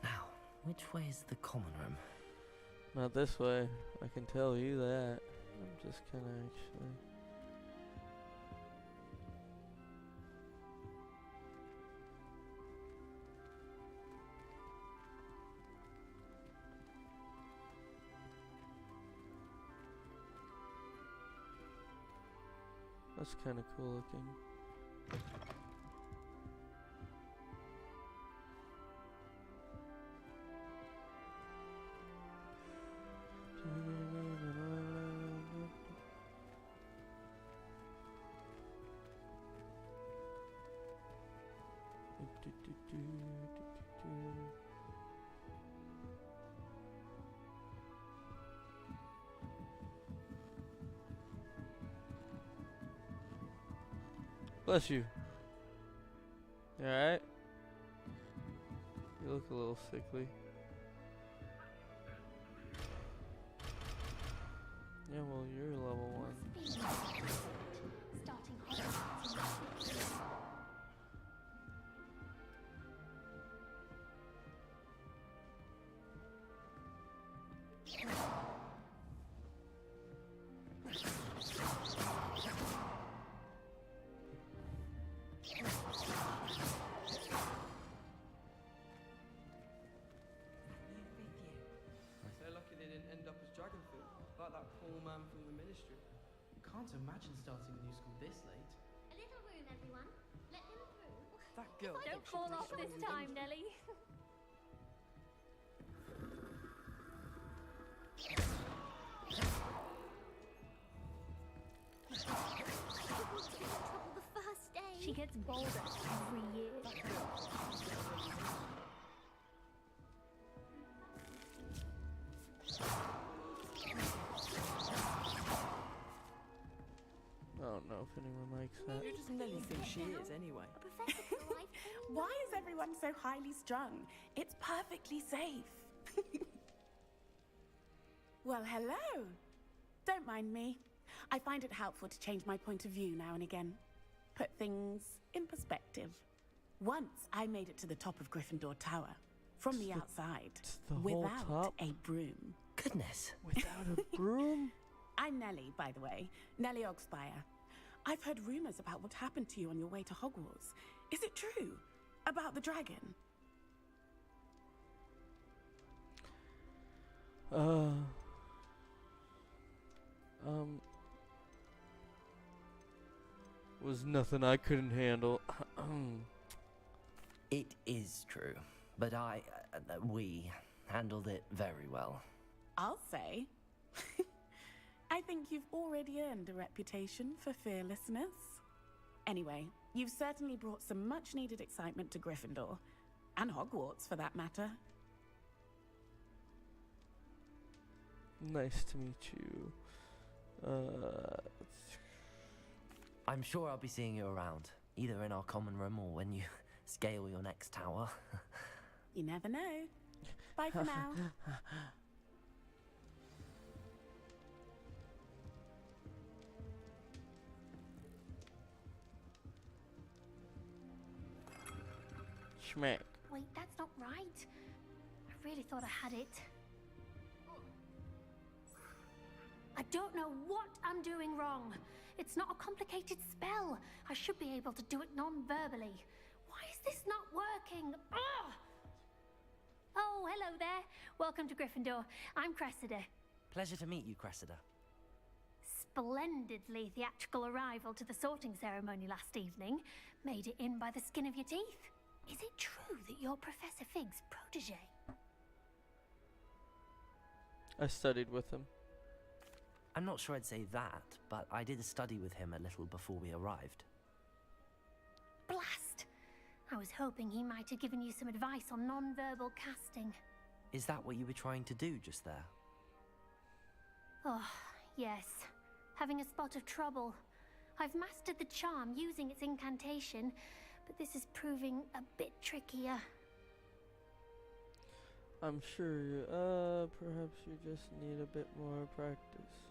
Speaker 2: Now, which way is the common room?
Speaker 1: Not this way. I can tell you that. I'm just gonna actually. That's kind of cool looking. Bless you. You alright? You look a little sickly. Yeah, well, you're level 1.
Speaker 13: They're lucky they didn't end up as dragon food, like that poor man from the ministry. Can't imagine starting a new school this late.
Speaker 14: A little room, everyone. Let them through.
Speaker 13: That girl.
Speaker 14: Don't fall off this time, Nelly. She gets bolder every year.
Speaker 1: I don't know if anyone likes that.
Speaker 15: Who does Nelly think she is, anyway? Why is everyone so highly strung? It's perfectly safe. Well, hello. Don't mind me. I find it helpful to change my point of view now and again. Put things in perspective. Once I made it to the top of Gryffindor Tower, from the outside,
Speaker 1: the whole
Speaker 15: without
Speaker 1: top?
Speaker 15: a broom.
Speaker 2: Goodness.
Speaker 1: Without a broom?
Speaker 15: I'm Nelly, by the way. Nelly Ogspire. I've heard rumors about what happened to you on your way to Hogwarts. Is it true? About the dragon?
Speaker 1: Was nothing I couldn't handle.
Speaker 2: It is true, but we handled it very well.
Speaker 15: I'll say. I think you've already earned a reputation for fearlessness. Anyway, you've certainly brought some much-needed excitement to Gryffindor. And Hogwarts, for that matter.
Speaker 1: Nice to meet you.
Speaker 2: I'm sure I'll be seeing you around, either in our common room or when you scale your next tower.
Speaker 15: You never know. Bye for now.
Speaker 1: Schmack.
Speaker 14: Wait, that's not right. I really thought I had it. I don't know what I'm doing wrong. It's not a complicated spell. I should be able to do it non-verbally. Why is this not working? Ugh! Oh, hello there. Welcome to Gryffindor. I'm Cressida.
Speaker 2: Pleasure to meet you, Cressida.
Speaker 14: Splendidly theatrical arrival to the sorting ceremony last evening. Made it in by the skin of your teeth. Is it true that you're Professor Fig's protege?
Speaker 1: I studied with him.
Speaker 2: I'm not sure I'd say that, but I did study with him a little before we arrived.
Speaker 14: Blast! I was hoping he might have given you some advice on non-verbal casting.
Speaker 2: Is that what you were trying to do just there?
Speaker 14: Oh, yes. Having a spot of trouble. I've mastered the charm using its incantation, but this is proving a bit trickier.
Speaker 1: I'm sure perhaps you just need a bit more practice.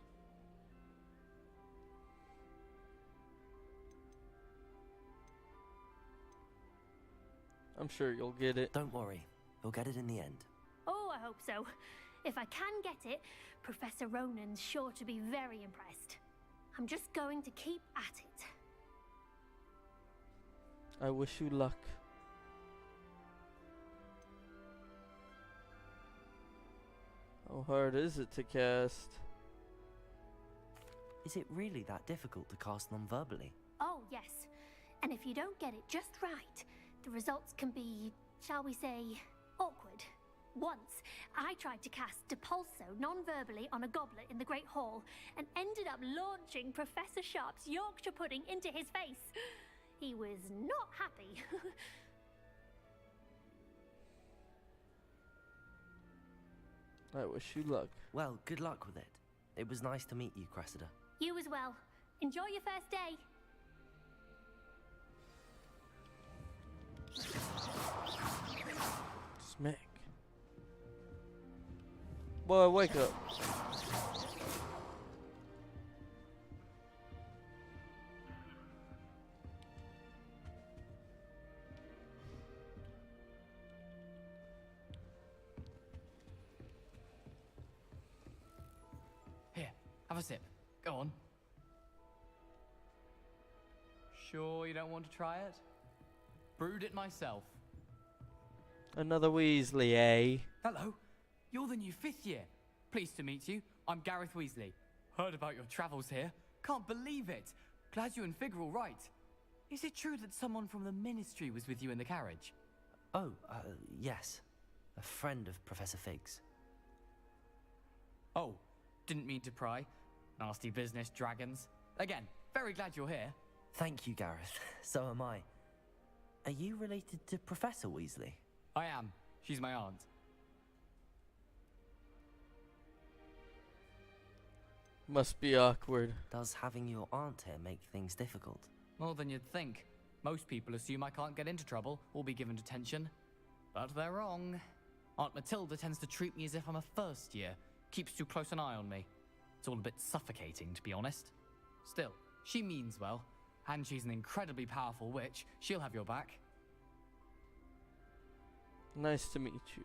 Speaker 1: I'm sure you'll get it.
Speaker 2: Don't worry, you'll get it in the end.
Speaker 14: Oh, I hope so. If I can get it, Professor Ronan's sure to be very impressed. I'm just going to keep at it.
Speaker 1: I wish you luck. How hard is it to cast?
Speaker 2: Is it really that difficult to cast non-verbally?
Speaker 14: Oh, yes. And if you don't get it just right, the results can be, shall we say, awkward. Once, I tried to cast Depulso non-verbally on a goblet in the Great Hall and ended up launching Professor Sharp's Yorkshire pudding into his face. He was not happy.
Speaker 1: I wish you luck.
Speaker 2: Well, good luck with it. It was nice to meet you, Cressida.
Speaker 14: You as well. Enjoy your first day.
Speaker 1: Smack. Boy, wake up.
Speaker 16: Here, have a sip. Go on. Sure you don't want to try it? Brewed it myself.
Speaker 1: Another Weasley, eh?
Speaker 16: Hello, you're the new 5th year. Pleased to meet you. I'm Gareth Weasley. Heard about your travels here. Can't believe it. Glad you and Fig are all right. Is it true that someone from the Ministry was with you in the carriage?
Speaker 2: Oh, yes. A friend of Professor Fig's.
Speaker 16: Oh, didn't mean to pry. Nasty business, dragons. Again, very glad you're here.
Speaker 2: Thank you, Gareth. So am I. Are you related to Professor Weasley?
Speaker 16: I am. She's my aunt.
Speaker 1: Must be awkward.
Speaker 2: Does having your aunt here make things difficult?
Speaker 16: More than you'd think. Most people assume I can't get into trouble or be given detention. But they're wrong. Aunt Matilda tends to treat me as if I'm a first year. Keeps too close an eye on me. It's all a bit suffocating, to be honest. Still, she means well. And she's an incredibly powerful witch. She'll have your back.
Speaker 1: Nice to meet you.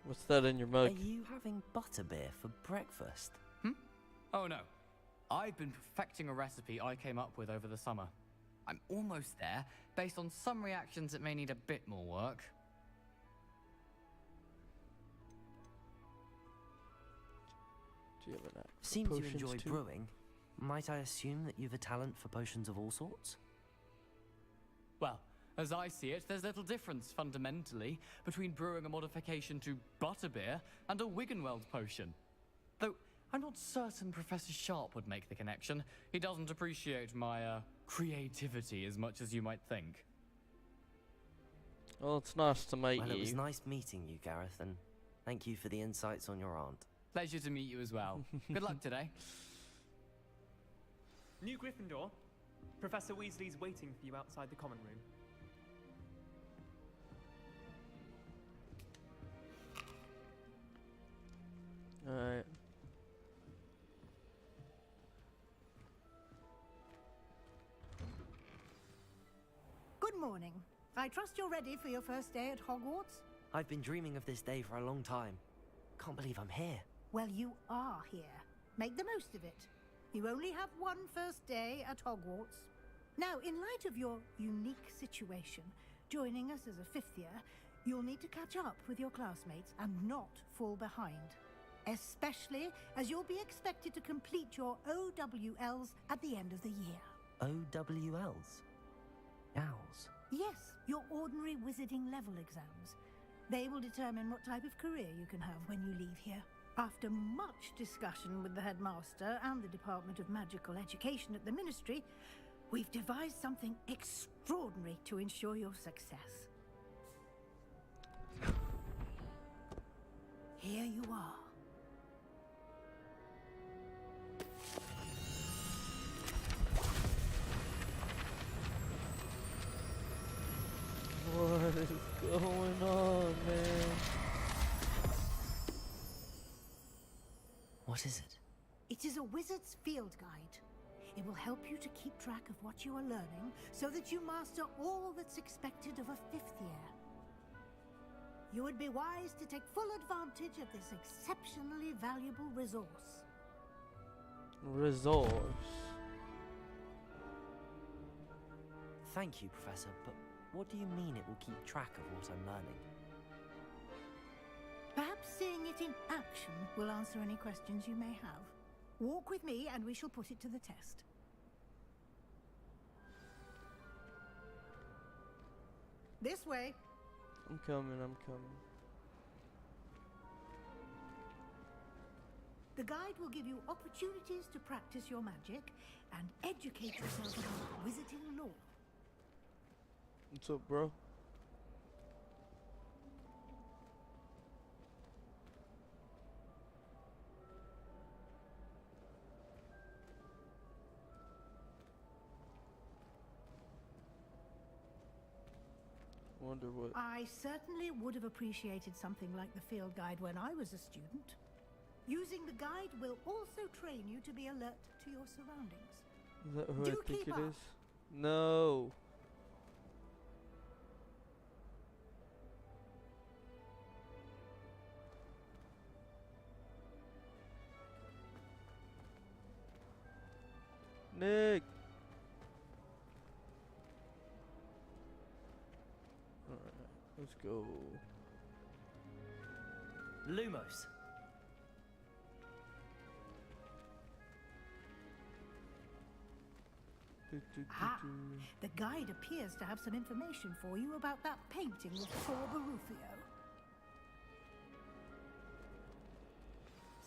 Speaker 1: What's that in your mug?
Speaker 2: Are you having butterbeer for breakfast?
Speaker 16: Oh no. I've been perfecting a recipe I came up with over the summer. I'm almost there. Based on some reactions, it may need a bit more work.
Speaker 1: Do you have an app for
Speaker 2: Seems you
Speaker 1: potions
Speaker 2: enjoy
Speaker 1: too?
Speaker 2: brewing. Might I assume that you've a talent for potions of all sorts?
Speaker 16: Well, as I see it, there's little difference, fundamentally, between brewing a modification to butterbeer and a Wiggenweld potion. Though, I'm not certain Professor Sharp would make the connection. He doesn't appreciate my, creativity as much as you might think.
Speaker 1: Well, it's nice to meet
Speaker 2: Well,
Speaker 1: you.
Speaker 2: it was nice meeting you, Gareth, and thank you for the insights on your aunt.
Speaker 16: Pleasure to meet you as well. Good luck today.
Speaker 17: New Gryffindor. Professor Weasley's waiting for you outside the common room.
Speaker 1: Alright.
Speaker 10: Good morning. I trust you're ready for your first day at Hogwarts?
Speaker 2: I've been dreaming of this day for a long time. Can't believe I'm here.
Speaker 10: Well, you are here. Make the most of it. You only have one first day at Hogwarts. Now, in light of your unique situation, joining us as a 5th year, you'll need to catch up with your classmates and not fall behind. Especially as you'll be expected to complete your OWLs at the end of the year.
Speaker 2: OWLs? Owls?
Speaker 10: Yes, your ordinary wizarding level exams. They will determine what type of career you can have when you leave here. After much discussion with the headmaster and the Department of Magical Education at the Ministry, we've devised something extraordinary to ensure your success. Here you are.
Speaker 1: What is going on, man?
Speaker 2: What is it?
Speaker 10: It is a wizard's field guide. It will help you to keep track of what you are learning so that you master all that's expected of a 5th year. You would be wise to take full advantage of this exceptionally valuable resource.
Speaker 1: Resource.
Speaker 2: Thank you, Professor, but what do you mean it will keep track of what I'm learning?
Speaker 10: Perhaps seeing it in action will answer any questions you may have. Walk with me and we shall put it to the test. This way.
Speaker 1: I'm coming, I'm coming.
Speaker 10: The guide will give you opportunities to practice your magic and educate yourself about wizarding lore.
Speaker 1: What's up, bro? Wonder what.
Speaker 10: I certainly would have appreciated something like the field guide when I was a student. Using the guide will also train you to be alert to your surroundings.
Speaker 1: Is that who
Speaker 10: Do
Speaker 1: I think
Speaker 10: keep
Speaker 1: it
Speaker 10: up.
Speaker 1: is? No. Nick. Alright, let's go.
Speaker 2: Lumos.
Speaker 10: Ah, the guide appears to have some information for you about that painting of poor Barufio.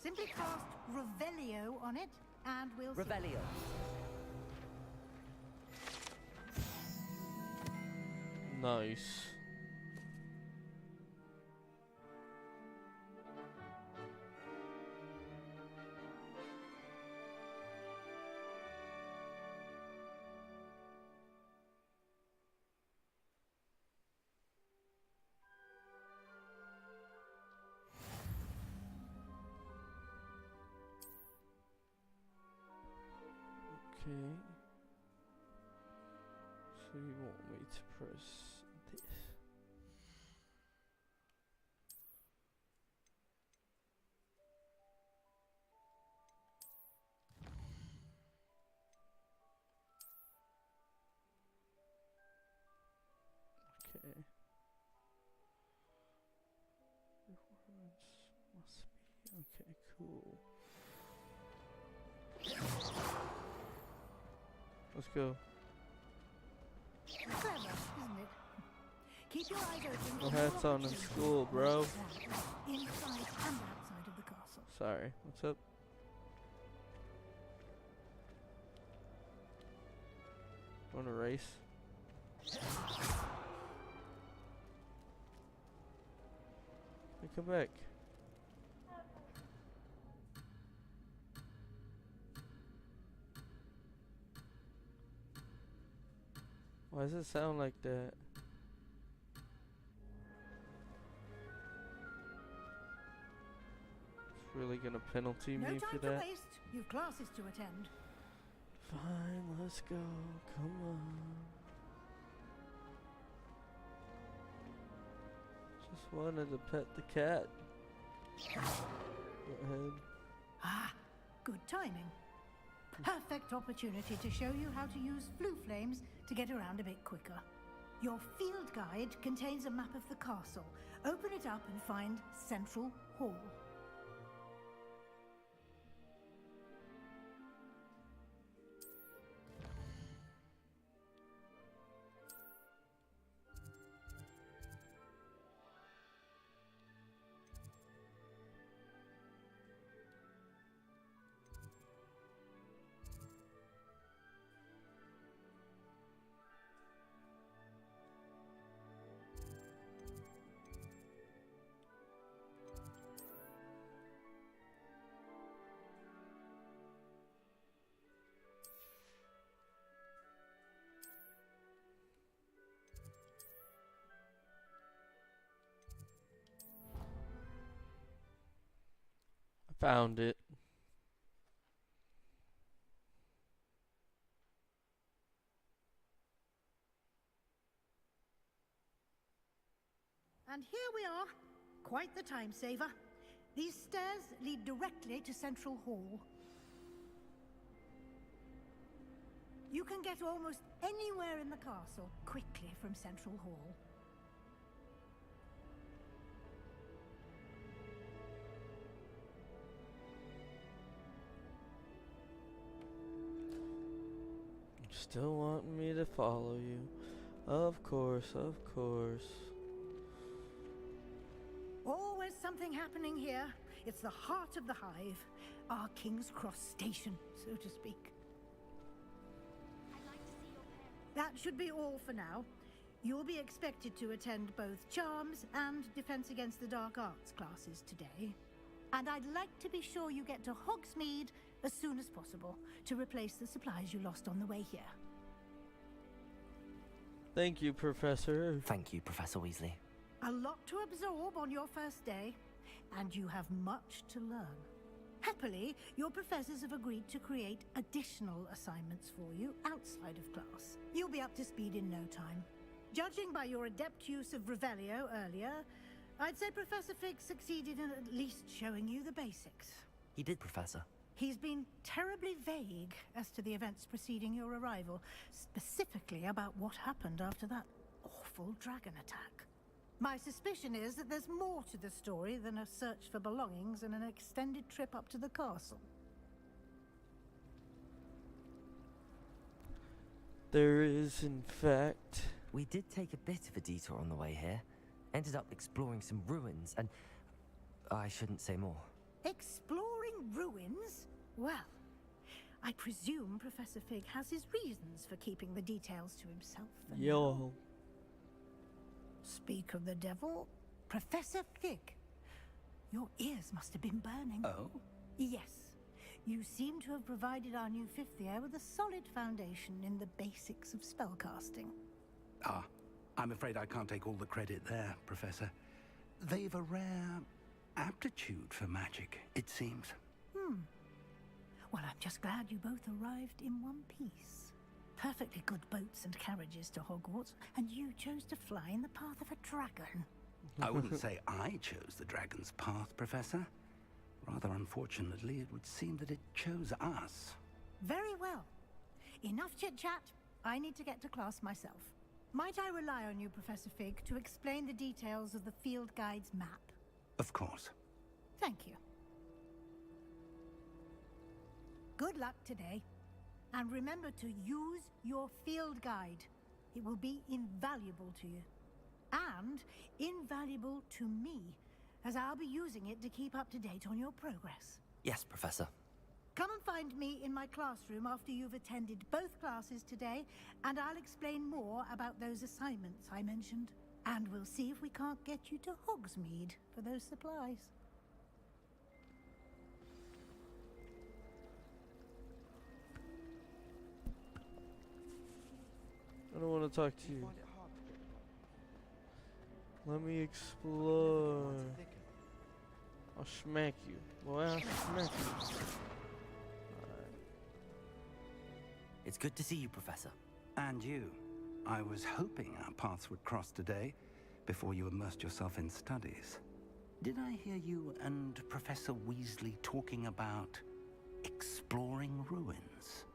Speaker 10: Simply cast Revelio on it, and we'll see.
Speaker 2: Revelio.
Speaker 1: Nice. Okay. So you want me to press this? Okay. Rewards must be okay. Cool. Let's go.
Speaker 10: Clever, isn't it? Keep your eyes open.
Speaker 1: No
Speaker 10: for
Speaker 1: hats
Speaker 10: more
Speaker 1: on in
Speaker 10: opportunities
Speaker 1: school,
Speaker 10: to
Speaker 1: bro.
Speaker 10: learn inside and outside of the castle.
Speaker 1: Sorry. What's up? Want to race? Hey, come back. Why does it sound like that? It's really gonna penalty
Speaker 10: No
Speaker 1: me
Speaker 10: time
Speaker 1: for
Speaker 10: to
Speaker 1: that?
Speaker 10: waste. You've classes to attend.
Speaker 1: Fine, let's go. Come on. Just wanted to pet the cat. Go ahead.
Speaker 10: Ah, good timing. Perfect opportunity to show you how to use blue flames to get around a bit quicker. Your field guide contains a map of the castle. Open it up and find Central Hall.
Speaker 1: Found it.
Speaker 10: And here we are. Quite the time saver. These stairs lead directly to Central Hall. You can get almost anywhere in the castle quickly from Central Hall.
Speaker 1: You still want me to follow you? Of course, of course.
Speaker 10: Always something happening here. It's the heart of the hive. Our King's Cross station, so to speak. That should be all for now. You'll be expected to attend both Charms and Defense Against the Dark Arts classes today. And I'd like to be sure you get to Hogsmeade as soon as possible to replace the supplies you lost on the way here.
Speaker 1: Thank you, Professor.
Speaker 2: Thank you, Professor Weasley.
Speaker 10: A lot to absorb on your first day, and you have much to learn. Happily, your professors have agreed to create additional assignments for you outside of class. You'll be up to speed in no time. Judging by your adept use of Revelio earlier, I'd say Professor Fig succeeded in at least showing you the basics.
Speaker 2: He did, Professor.
Speaker 10: He's been terribly vague as to the events preceding your arrival, specifically about what happened after that awful dragon attack. My suspicion is that there's more to the story than a search for belongings and an extended trip up to the castle.
Speaker 1: There is, in fact...
Speaker 2: We did take a bit of a detour on the way here. Ended up exploring some ruins and... I shouldn't say more.
Speaker 10: Exploring ruins? Well, I presume Professor Fig has his reasons for keeping the details to himself.
Speaker 1: Yo.
Speaker 10: Speak of the devil, Professor Fig. Your ears must have been burning.
Speaker 8: Oh?
Speaker 10: Yes. You seem to have provided our new fifth year with a solid foundation in the basics of spellcasting.
Speaker 8: Ah, I'm afraid I can't take all the credit there, Professor. They've a rare aptitude for magic, it seems.
Speaker 10: Well, I'm just glad you both arrived in one piece. Perfectly good boats and carriages to Hogwarts, and you chose to fly in the path of a dragon.
Speaker 8: I wouldn't say I chose the dragon's path, Professor. Rather unfortunately, it would seem that it chose us.
Speaker 10: Very well. Enough chit-chat. I need to get to class myself. Might I rely on you, Professor Fig, to explain the details of the field guide's map?
Speaker 8: Of course.
Speaker 10: Thank you. Good luck today. And remember to use your field guide. It will be invaluable to you. And invaluable to me, as I'll be using it to keep up to date on your progress.
Speaker 2: Yes, Professor.
Speaker 10: Come and find me in my classroom after you've attended both classes today, and I'll explain more about those assignments I mentioned. And we'll see if we can't get you to Hogsmeade for those supplies.
Speaker 1: I don't want to talk to you. Let me explore. I'll smack you. Boy, I'll smack you.
Speaker 2: It's good to see you, Professor.
Speaker 8: And you. I was hoping our paths would cross today, before you immersed yourself in studies. Did I hear you and Professor Weasley talking about exploring ruins?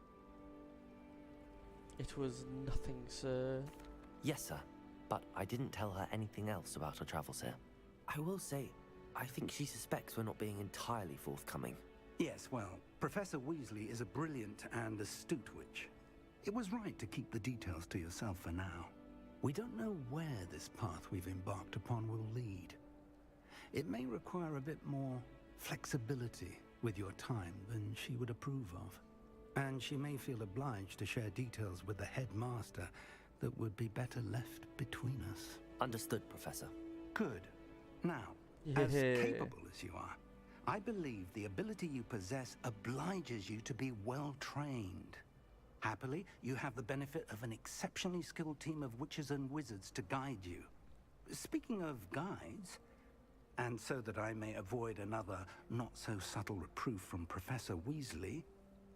Speaker 1: It was nothing, sir.
Speaker 2: Yes, sir. But I didn't tell her anything else about our travels here. I will say, I think she suspects we're not being entirely forthcoming.
Speaker 8: Yes, well, Professor Weasley is a brilliant and astute witch. It was right to keep the details to yourself for now. We don't know where this path we've embarked upon will lead. It may require a bit more flexibility with your time than she would approve of. And she may feel obliged to share details with the headmaster that would be better left between us.
Speaker 2: Understood, Professor.
Speaker 8: Good. Now, as capable as you are, I believe the ability you possess obliges you to be well trained. Happily, you have the benefit of an exceptionally skilled team of witches and wizards to guide you. Speaking of guides,
Speaker 5: And so that I may avoid another not-so-subtle reproof from Professor Weasley,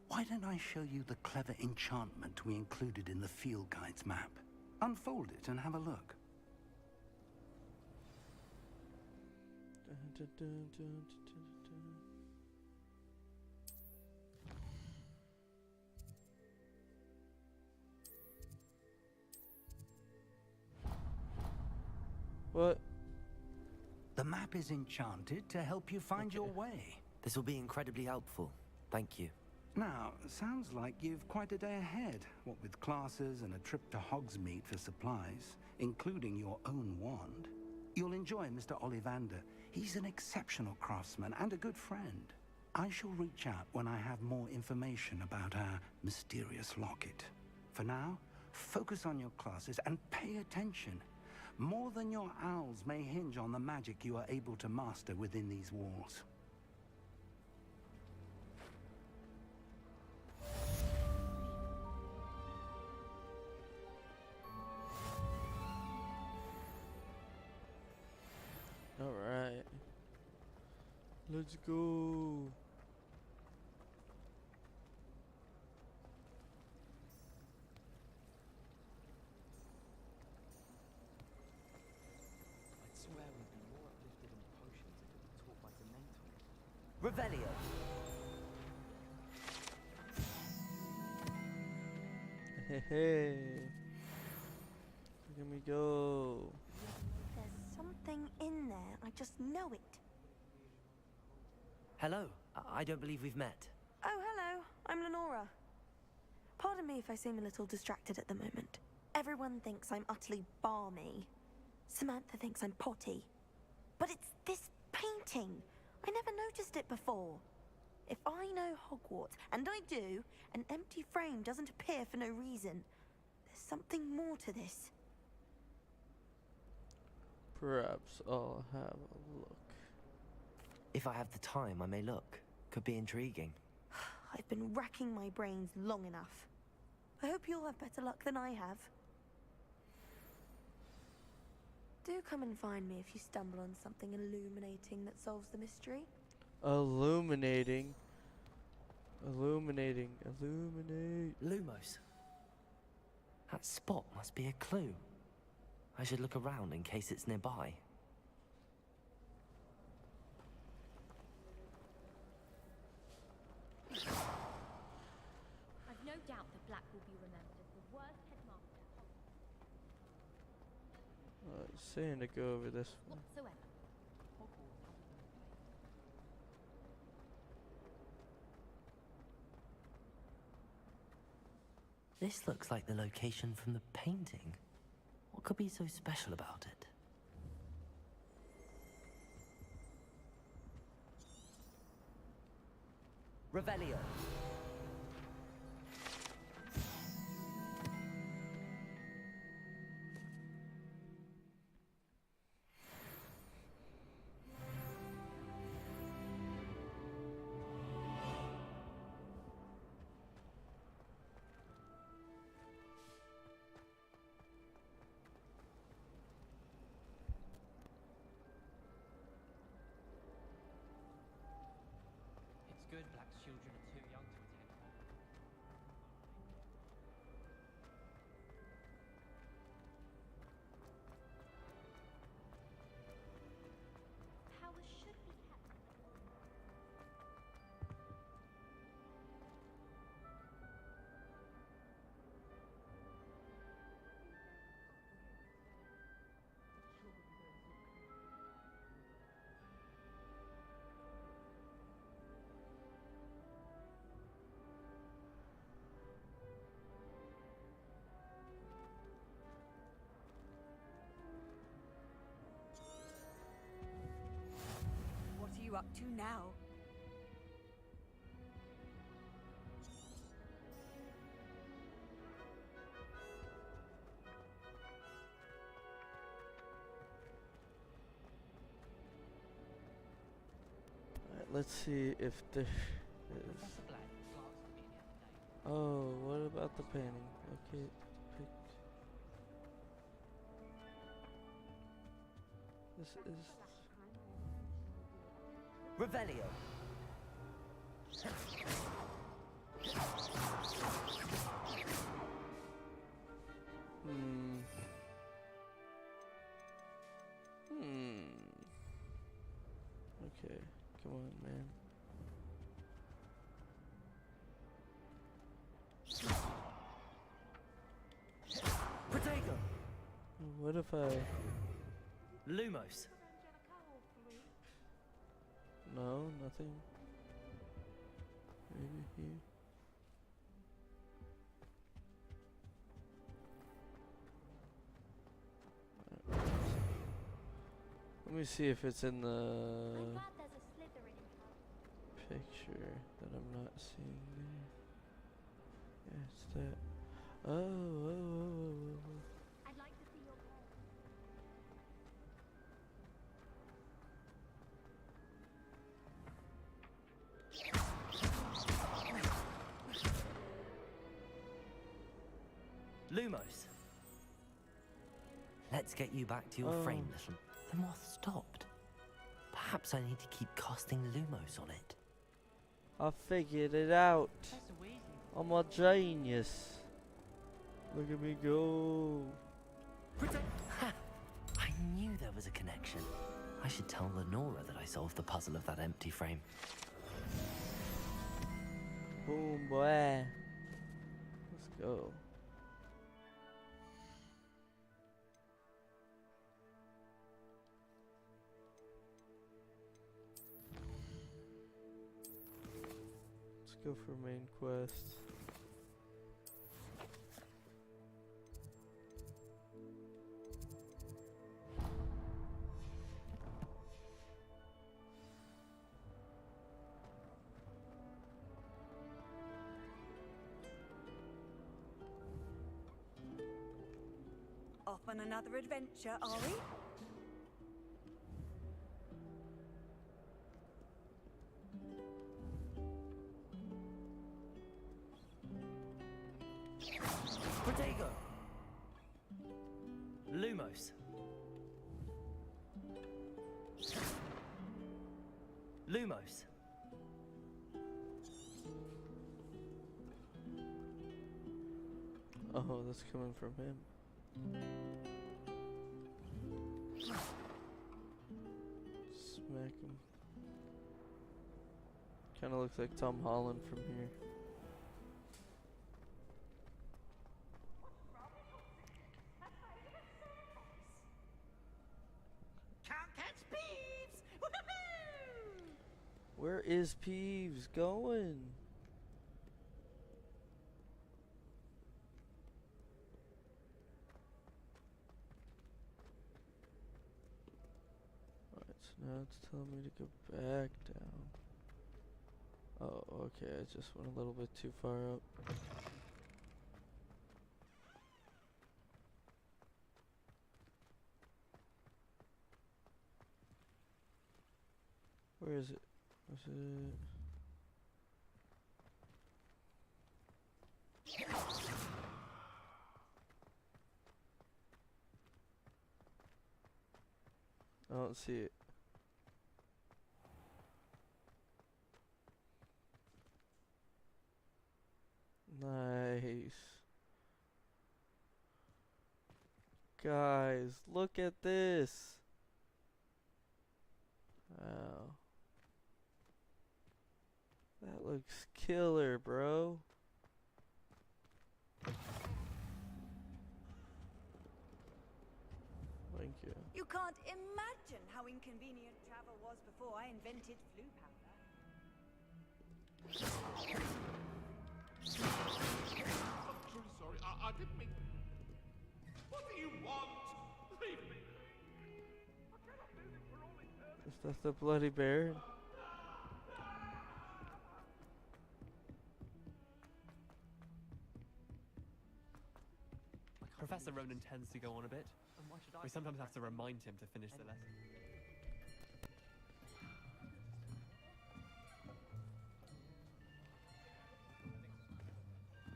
Speaker 5: why don't I show you the clever enchantment we included in the field guide's map? Unfold it and have a look.
Speaker 1: What?
Speaker 5: The map is enchanted to help you find your way.
Speaker 2: This will be incredibly helpful. Thank you.
Speaker 5: Now, sounds like you've quite a day ahead, what with classes and a trip to Hogsmeade for supplies, including your own wand. You'll enjoy Mr. Ollivander. He's an exceptional craftsman and a good friend. I shall reach out when I have more information about our mysterious locket. For now, focus on your classes and pay attention. More than your owls may hinge on the magic you are able to master within these walls.
Speaker 1: Alright. Let's go.
Speaker 13: I'd swear we'd be more uplifted in potions if it were taught by Dementor.
Speaker 2: Revelio.
Speaker 1: Hey, hey. Look at me go.
Speaker 3: There's something in there. I just know it.
Speaker 2: Hello. I don't believe we've met.
Speaker 3: Oh, hello. I'm Lenora. Pardon me if I seem a little distracted at the moment. Everyone thinks I'm utterly balmy. Samantha thinks I'm potty. But it's this painting. I never noticed it before. If I know Hogwarts, and I do, an empty frame doesn't appear for no reason. There's something more to this.
Speaker 1: Perhaps I'll have a look.
Speaker 2: If I have the time, I may look. Could be intriguing.
Speaker 3: I've been racking my brains long enough. I hope you'll have better luck than I have. Do come and find me if you stumble on something illuminating that solves the mystery.
Speaker 1: Illuminating. Illuminating. Illuminate.
Speaker 2: Lumos. That spot must be a clue. I should look around in case it's nearby.
Speaker 14: I've no doubt that Black will be remembered as the worst headmaster
Speaker 1: Saying to go over this one.
Speaker 14: whatsoever.
Speaker 2: This looks like the location from the painting. What could be so special about it? Revelio.
Speaker 16: It's good Black's children are too young to attend Hogwarts.
Speaker 14: Powers should be kept.
Speaker 3: What are you up to now?
Speaker 1: Alright, let's see if there is.
Speaker 16: Professor Black glanced at me the other day.
Speaker 1: Oh, what about the painting? Okay, picked. This is.
Speaker 2: Revelio.
Speaker 1: Okay, come on, man.
Speaker 2: Protego.
Speaker 1: What if I...
Speaker 2: Lumos.
Speaker 1: No, nothing. Maybe here. Let me see if it's in the picture that I'm not seeing there. Yeah, it's that. Oh.
Speaker 14: I'd like to see your
Speaker 2: Lumos. Let's get you back to your frame, little. The moth stopped. Perhaps I need to keep casting Lumos on it.
Speaker 1: I figured it out. I'm a genius. Look at me go.
Speaker 2: Ha! I knew there was a connection. I should tell Lenora that I solved the puzzle of that empty frame.
Speaker 1: Boom, boy. Let's go. Let's go for main quest.
Speaker 18: Off on another adventure, are we?
Speaker 2: Protego. Lumos. Lumos.
Speaker 1: Oh, that's coming from him. Smack him. Kind of looks like Tom Holland from here.
Speaker 12: Can't catch Peeves! Woohoo!
Speaker 1: Where is Peeves going? Alright, so now it's telling me to go back down. Oh, okay, I just went a little bit too far up. Where is it? Is it? I don't see it. Nice. Guys, look at this. Wow. That looks killer, bro. Thank you.
Speaker 18: You can't imagine how inconvenient travel was before I invented flu powder.
Speaker 19: I'm truly sorry. I didn't mean... What do you want? Leave me. I cannot do this for all eternity.
Speaker 1: Is that the bloody bear?
Speaker 17: Professor Ronan tends to go on a bit. We sometimes have to remind him to finish the lesson.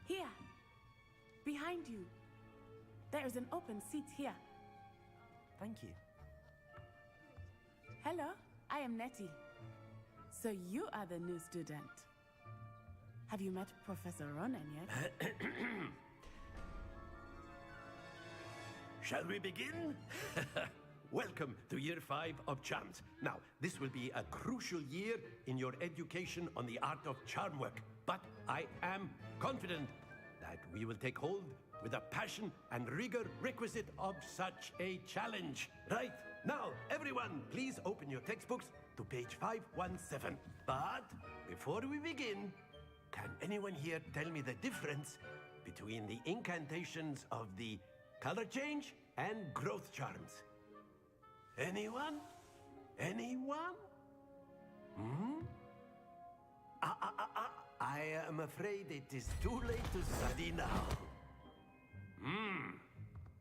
Speaker 15: Here. Behind you. There is an open seat here.
Speaker 2: Thank you.
Speaker 15: Hello, I am Nettie. So you are the new student. Have you met Professor Ronen yet?
Speaker 20: Shall we begin? Welcome to Year 5 of Charms. Now, this will be a crucial year in your education on the art of charm work. But I am confident that we will take hold with the passion and rigor requisite of such a challenge. Right, now, everyone, please open your textbooks to page 517. But before we begin, can anyone here tell me the difference between the incantations of the color change and growth charms? Anyone? Anyone? Hmm? I am afraid it is too late to study now.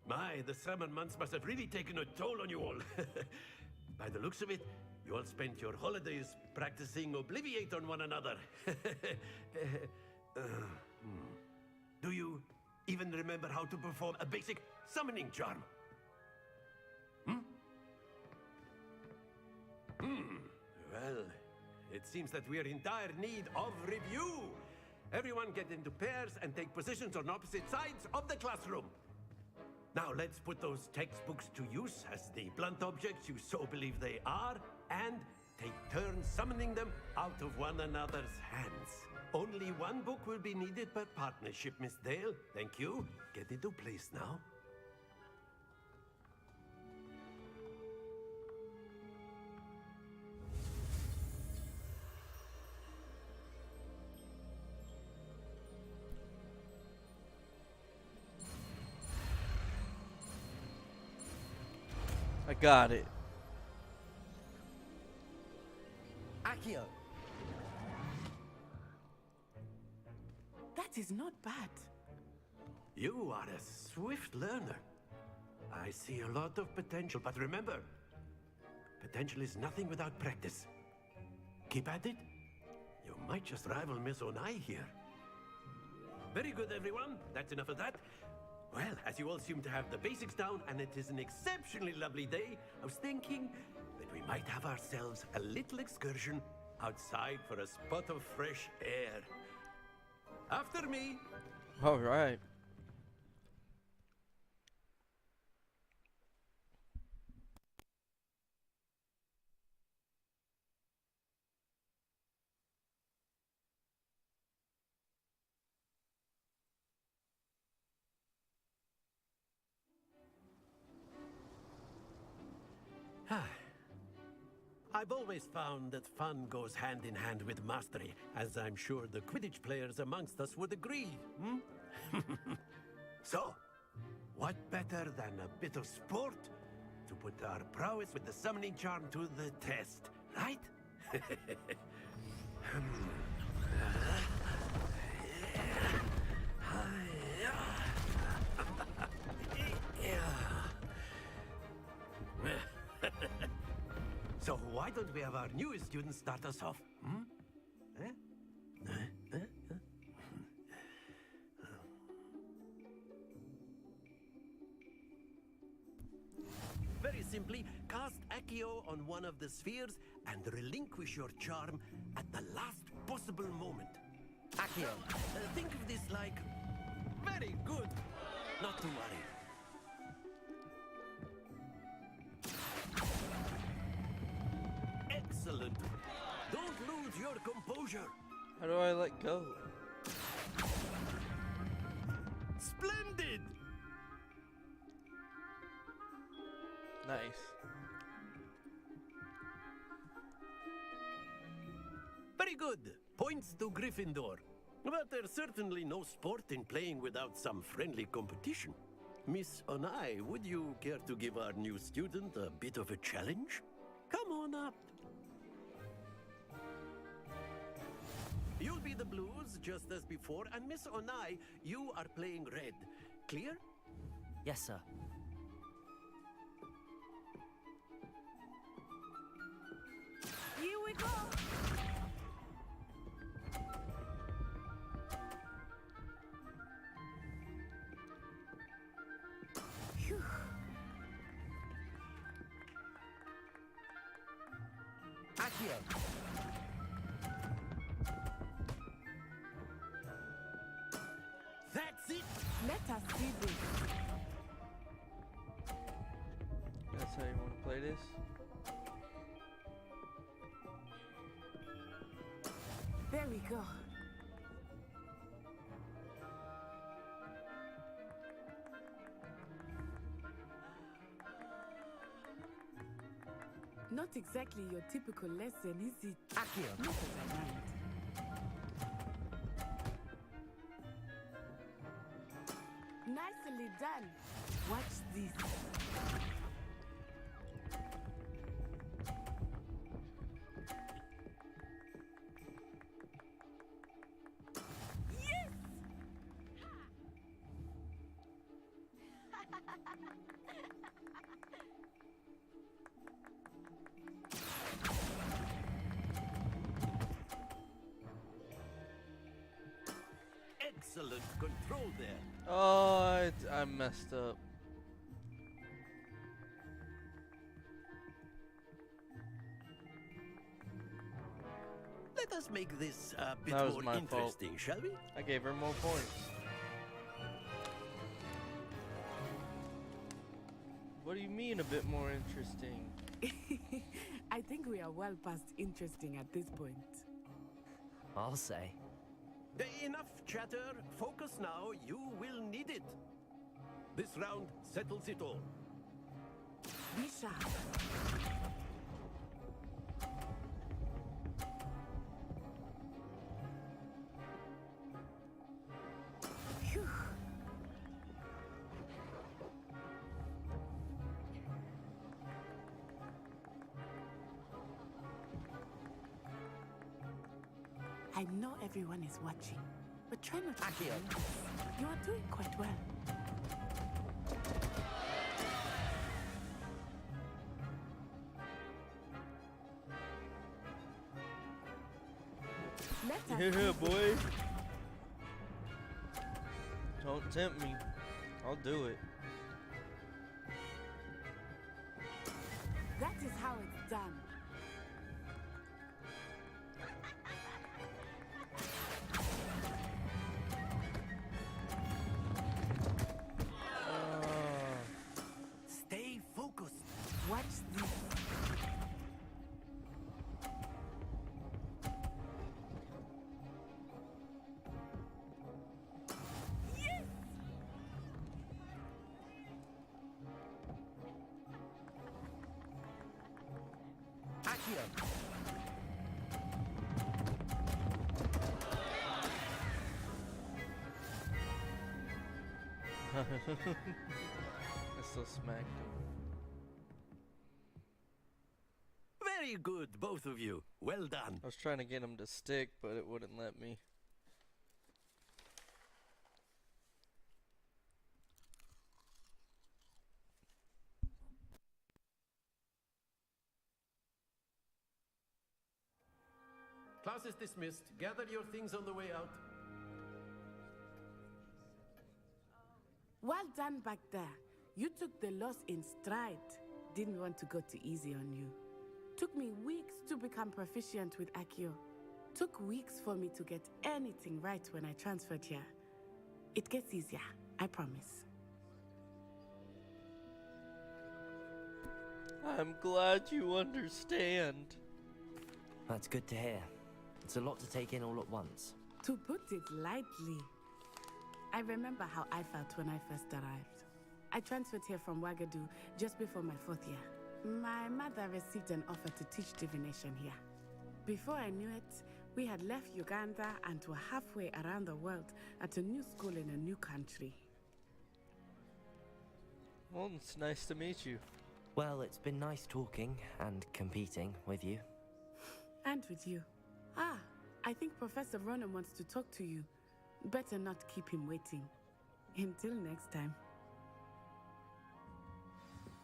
Speaker 20: My, the summer months must have really taken a toll on you all. By the looks of it, you all spent your holidays practicing Obliviate on one another. Do you even remember how to perform a basic summoning charm? Well, it seems that we are in dire need of review. Everyone get into pairs and take positions on opposite sides of the classroom. Now let's put those textbooks to use as the blunt objects you so believe they are, and take turns summoning them out of one another's hands. Only one book will be needed per partnership, Miss Dale. Thank you. Get into place now.
Speaker 1: I got it.
Speaker 20: Accio.
Speaker 15: That is not bad.
Speaker 20: You are a swift learner. I see a lot of potential, but remember, potential is nothing without practice. Keep at it. You might just rival Miss Onai here. Very good, everyone. That's enough of that. Well, as you all seem to have the basics down, and it is an exceptionally lovely day, I was thinking that we might have ourselves a little excursion outside for a spot of fresh air. After me.
Speaker 1: All right.
Speaker 20: I've always found that fun goes hand in hand with mastery, as I'm sure the Quidditch players amongst us would agree. So, what better than a bit of sport to put our prowess with the summoning charm to the test, right? So why don't we have our newest student start us off? Very simply, cast Accio on one of the spheres and relinquish your charm at the last possible moment. Accio. Think of this like... Very good. Not to worry. Excellent. Don't lose your composure.
Speaker 1: How do I let go?
Speaker 20: Splendid!
Speaker 1: Nice.
Speaker 20: Very good. Points to Gryffindor. But there's certainly no sport in playing without some friendly competition. Miss Onai, would you care to give our new student a bit of a challenge? Come on up. You'll be the blues, just as before, and Miss Onai, you are playing red. Clear?
Speaker 2: Yes, sir.
Speaker 10: Here we go! Phew.
Speaker 20: Accio.
Speaker 15: us see this.
Speaker 1: That's how you want to play this?
Speaker 15: There we go. Not exactly your typical lesson, is it?
Speaker 2: Akio.
Speaker 15: Not that I mind. Nicely done. Watch this. Yes!
Speaker 20: Excellent control there.
Speaker 1: Oh, I messed up.
Speaker 20: Let us make this a bit
Speaker 1: That was
Speaker 20: more
Speaker 1: my
Speaker 20: interesting,
Speaker 1: fault.
Speaker 20: shall we?
Speaker 1: I gave her more points. What do you mean a bit more interesting?
Speaker 15: I think we are well past interesting at this point.
Speaker 2: I'll say.
Speaker 20: Enough chatter. Focus now. You will need it. This round settles it all.
Speaker 15: Be sharp. Phew. I know everyone is watching, but try not to.
Speaker 2: Akio.
Speaker 15: You are doing quite well. Let us
Speaker 1: Yeah,
Speaker 15: see
Speaker 1: boy. Don't tempt me. I'll do it.
Speaker 15: That is how it's done.
Speaker 20: Stay focused.
Speaker 15: Watch this. Yes!
Speaker 2: Akio.
Speaker 1: I still smacked him.
Speaker 20: Very good, both of you. Well done.
Speaker 1: I was trying to get him to stick, but it wouldn't let me.
Speaker 20: Class is dismissed. Gather your things on the way out.
Speaker 15: Well done back there. You took the loss in stride. Didn't want to go too easy on you. Took me weeks to become proficient with Akio. Took weeks for me to get anything right when I transferred here. It gets easier, I promise.
Speaker 1: I'm glad you understand.
Speaker 2: That's good to hear. It's a lot to take in all at once.
Speaker 15: To put it lightly, I remember how I felt when I first arrived. I transferred here from Wagadu just before my 4th year. My mother received an offer to teach divination here. Before I knew it, we had left Uganda and were halfway around the world at a new school in a new country.
Speaker 1: Well, it's nice to meet you.
Speaker 2: Well, it's been nice talking and competing with you.
Speaker 15: And with you. Ah, I think Professor Ronan wants to talk to you. Better not keep him waiting. Until next time.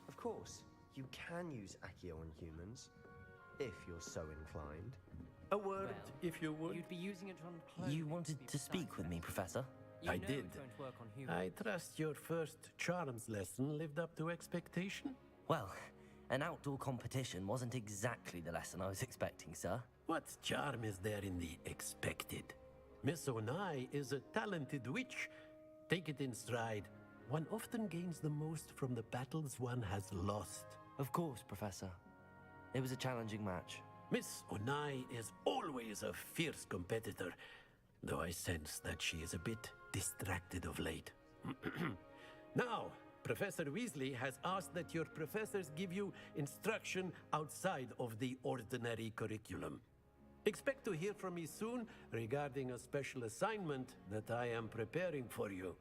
Speaker 21: Of course, you can use Akio on humans, if you're so inclined.
Speaker 20: A word, if you would.
Speaker 13: You'd be using it on clones.
Speaker 2: You wanted to speak with me, Professor?
Speaker 13: You
Speaker 20: I
Speaker 13: know
Speaker 20: did.
Speaker 13: it won't work on humans.
Speaker 20: I trust your first charms lesson lived up to expectation?
Speaker 2: Well, an outdoor competition wasn't exactly the lesson I was expecting, sir.
Speaker 20: What charm is there in the expected? Miss Onai is a talented witch, Take it in stride. One often gains the most from the battles one has lost.
Speaker 2: Of course, Professor. It was a challenging match.
Speaker 20: Miss Onai is always a fierce competitor, though I sense that she is a bit distracted of late. Now, Professor Weasley has asked that your professors give you instruction outside of the ordinary curriculum. Expect to hear from me soon regarding a special assignment that I am preparing for you.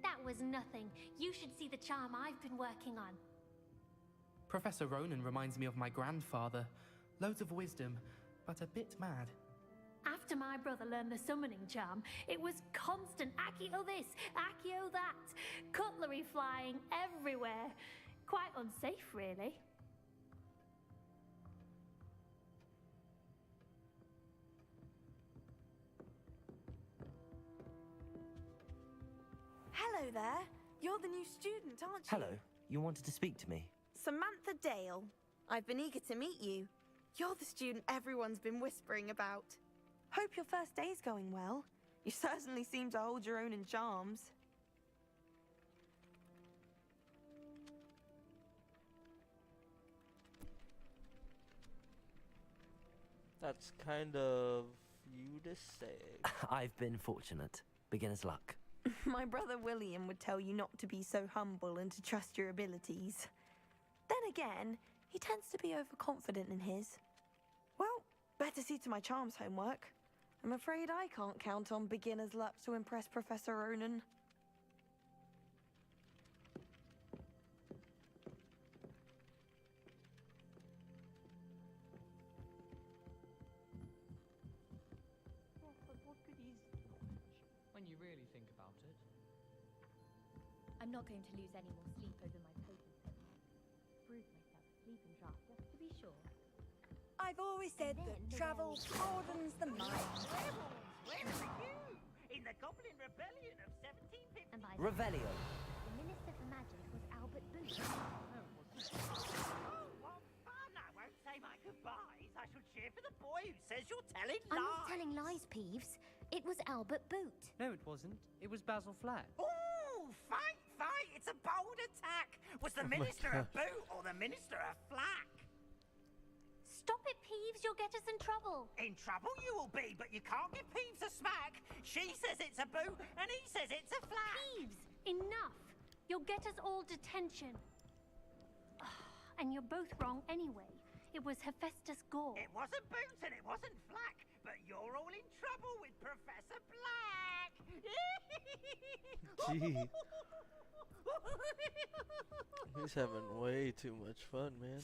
Speaker 14: That was nothing. You should see the charm I've been working on.
Speaker 13: Professor Ronan reminds me of my grandfather. Loads of wisdom, but a bit mad.
Speaker 14: After my brother learned the summoning charm, it was constant Accio this, Accio that. Cutlery flying everywhere. Quite unsafe, really.
Speaker 3: Hello there. You're the new student, aren't you?
Speaker 2: Hello. You wanted to speak to me?
Speaker 3: Samantha Dale. I've been eager to meet you. You're the student everyone's been whispering about. Hope your first day's going well. You certainly seem to hold your own in charms.
Speaker 1: That's kind of you to say.
Speaker 2: I've been fortunate. Beginner's luck.
Speaker 3: My brother William would tell you not to be so humble and to trust your abilities. Then again, he tends to be overconfident in his. Well, better see to my charms homework. I'm afraid I can't count on beginner's luck to impress Professor Ronan.
Speaker 16: But what good is knowledge when you really think about it?
Speaker 4: I'm not going to lose any more sleep over my potent prove myself sleep and draft just to be sure.
Speaker 18: I've always said that travel broadens the mind.
Speaker 12: Where are you? In the Goblin Rebellion of 1750.
Speaker 4: And by
Speaker 2: Revelio.
Speaker 4: the Minister for Magic was Albert Booth.
Speaker 12: Oh, what fun! I won't say my goodbyes. I shall cheer for the boy who says you're telling lies.
Speaker 14: I'm not telling lies, Peeves. It was Albert Boot.
Speaker 22: No, it wasn't. It was Basil Flack.
Speaker 12: Ooh, fight! It's a bold attack. Was the Minister a boot or the Minister a flack?
Speaker 14: Stop it, Peeves. You'll get us in trouble.
Speaker 12: In trouble you will be, but you can't give Peeves a smack. She says it's a boot, and he says it's a flack.
Speaker 14: Peeves, enough. You'll get us all detention. And you're both wrong anyway. It was Hephaestus Gore.
Speaker 12: It wasn't boot and it wasn't flack, but you're all in trouble with Professor Black.
Speaker 1: Gee. He's having way too much fun, man.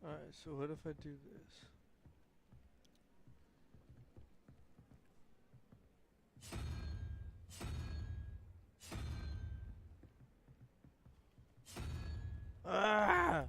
Speaker 1: Alright, so what if I do this? Ah!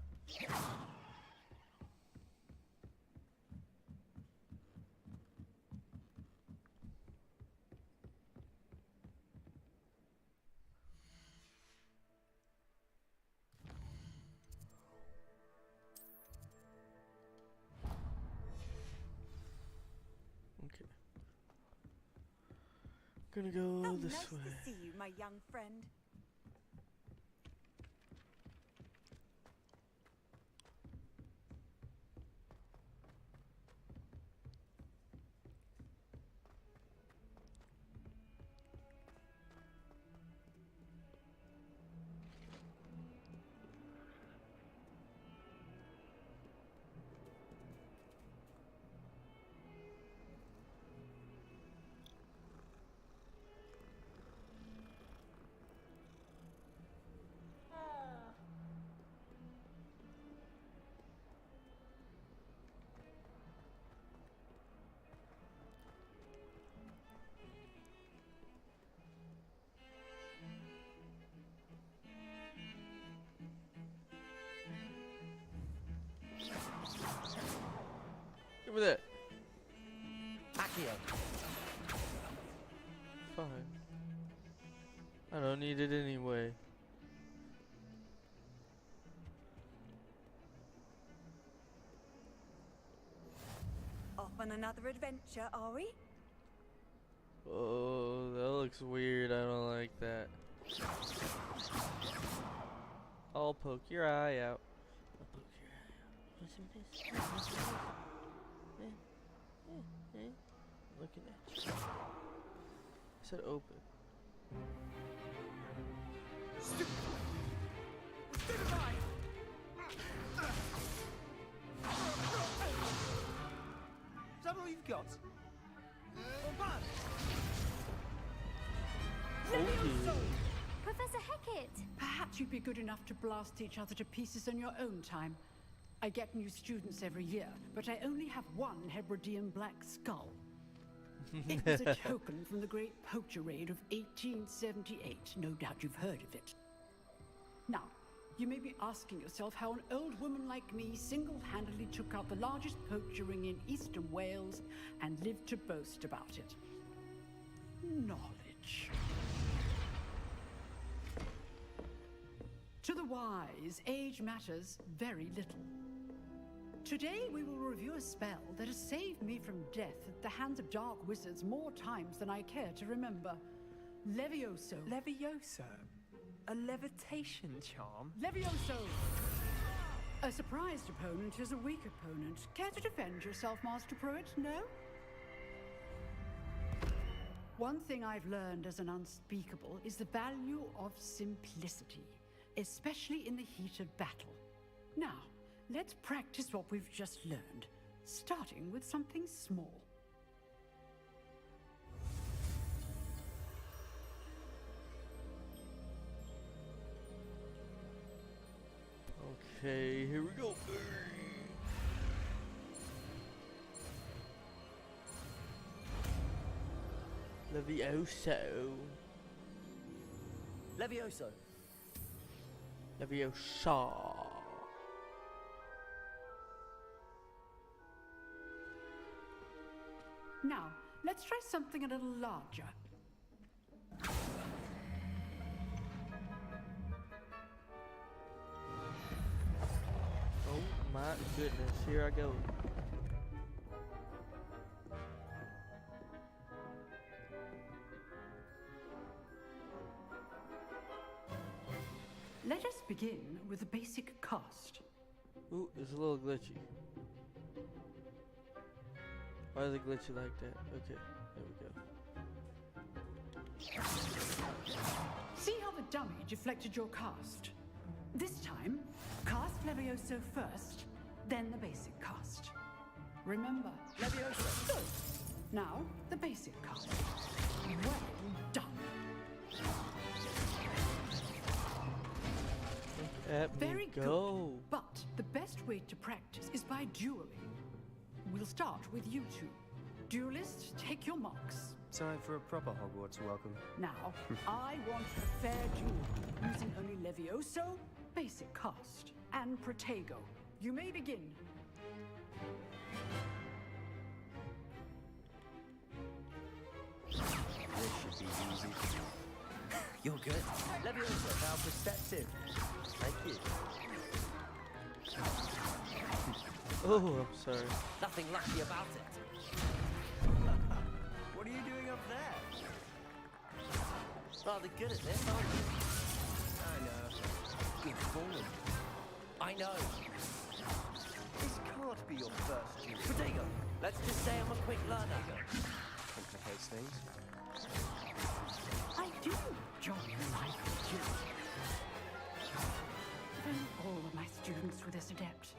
Speaker 1: Gonna go
Speaker 18: How
Speaker 1: this
Speaker 18: nice
Speaker 1: way.
Speaker 18: to see you, my young friend.
Speaker 1: Give me that.
Speaker 2: Accio.
Speaker 1: Fine. I don't need it anyway.
Speaker 18: Off on another adventure, are we?
Speaker 1: Oh, that looks weird. I don't like that. I'll poke your eye out. I'll poke your eye out. What's in this? Looking at you. I said open.
Speaker 12: Is that all you've got?
Speaker 14: Professor Hecat!
Speaker 6: Perhaps you'd be good enough to blast each other to pieces in your own time. I get new students every year, but I only have one Hebridean black skull. It was a token from the Great Poacher Raid of 1878. No doubt you've heard of it. Now, you may be asking yourself how an old woman like me single-handedly took out the largest poacher ring in eastern Wales and lived to boast about it. Knowledge. To the wise, age matters very little. Today we will review a spell that has saved me from death at the hands of dark wizards more times than I care to remember. Levioso.
Speaker 17: Levioso? A levitation charm?
Speaker 6: Levioso! A surprised opponent is a weak opponent. Care to defend yourself, Master Pruitt? No? One thing I've learned as an unspeakable is the value of simplicity, especially in the heat of battle. Now, let's practice what we've just learned, starting with something small.
Speaker 1: Okay, here we go. Levioso.
Speaker 2: Levioso.
Speaker 1: Leviosa.
Speaker 6: Now, let's try something a little larger.
Speaker 1: Oh my goodness, here I go.
Speaker 6: Let us begin with a basic cast.
Speaker 1: Ooh, it's a little glitchy. Why is it glitchy like that? Okay, there we go.
Speaker 6: See how the dummy deflected your cast? This time, cast Levioso first, then the basic cast. Remember, Levioso. Good. Now, the basic cast. Well done. Very
Speaker 1: go.
Speaker 6: good. But the best way to practice is by dueling. We'll start with you two. Duelists, take your marks.
Speaker 21: Time for a proper Hogwarts welcome.
Speaker 6: Now, I want a fair duel, using only Levioso, basic cast, and Protego. You may begin.
Speaker 21: This should be easy.
Speaker 2: You're good.
Speaker 21: Leviosa, now perceptive. Thank you.
Speaker 1: Oh, I'm sorry.
Speaker 2: Nothing lucky about it.
Speaker 21: What are you doing up there?
Speaker 2: Rather good at this, aren't you? I know. Good form. I know.
Speaker 21: This can't be your first duel.
Speaker 2: Protego, let's just say I'm a quick learner.
Speaker 21: Complicates things.
Speaker 6: I do enjoy life with you. Then all of my students were this adept.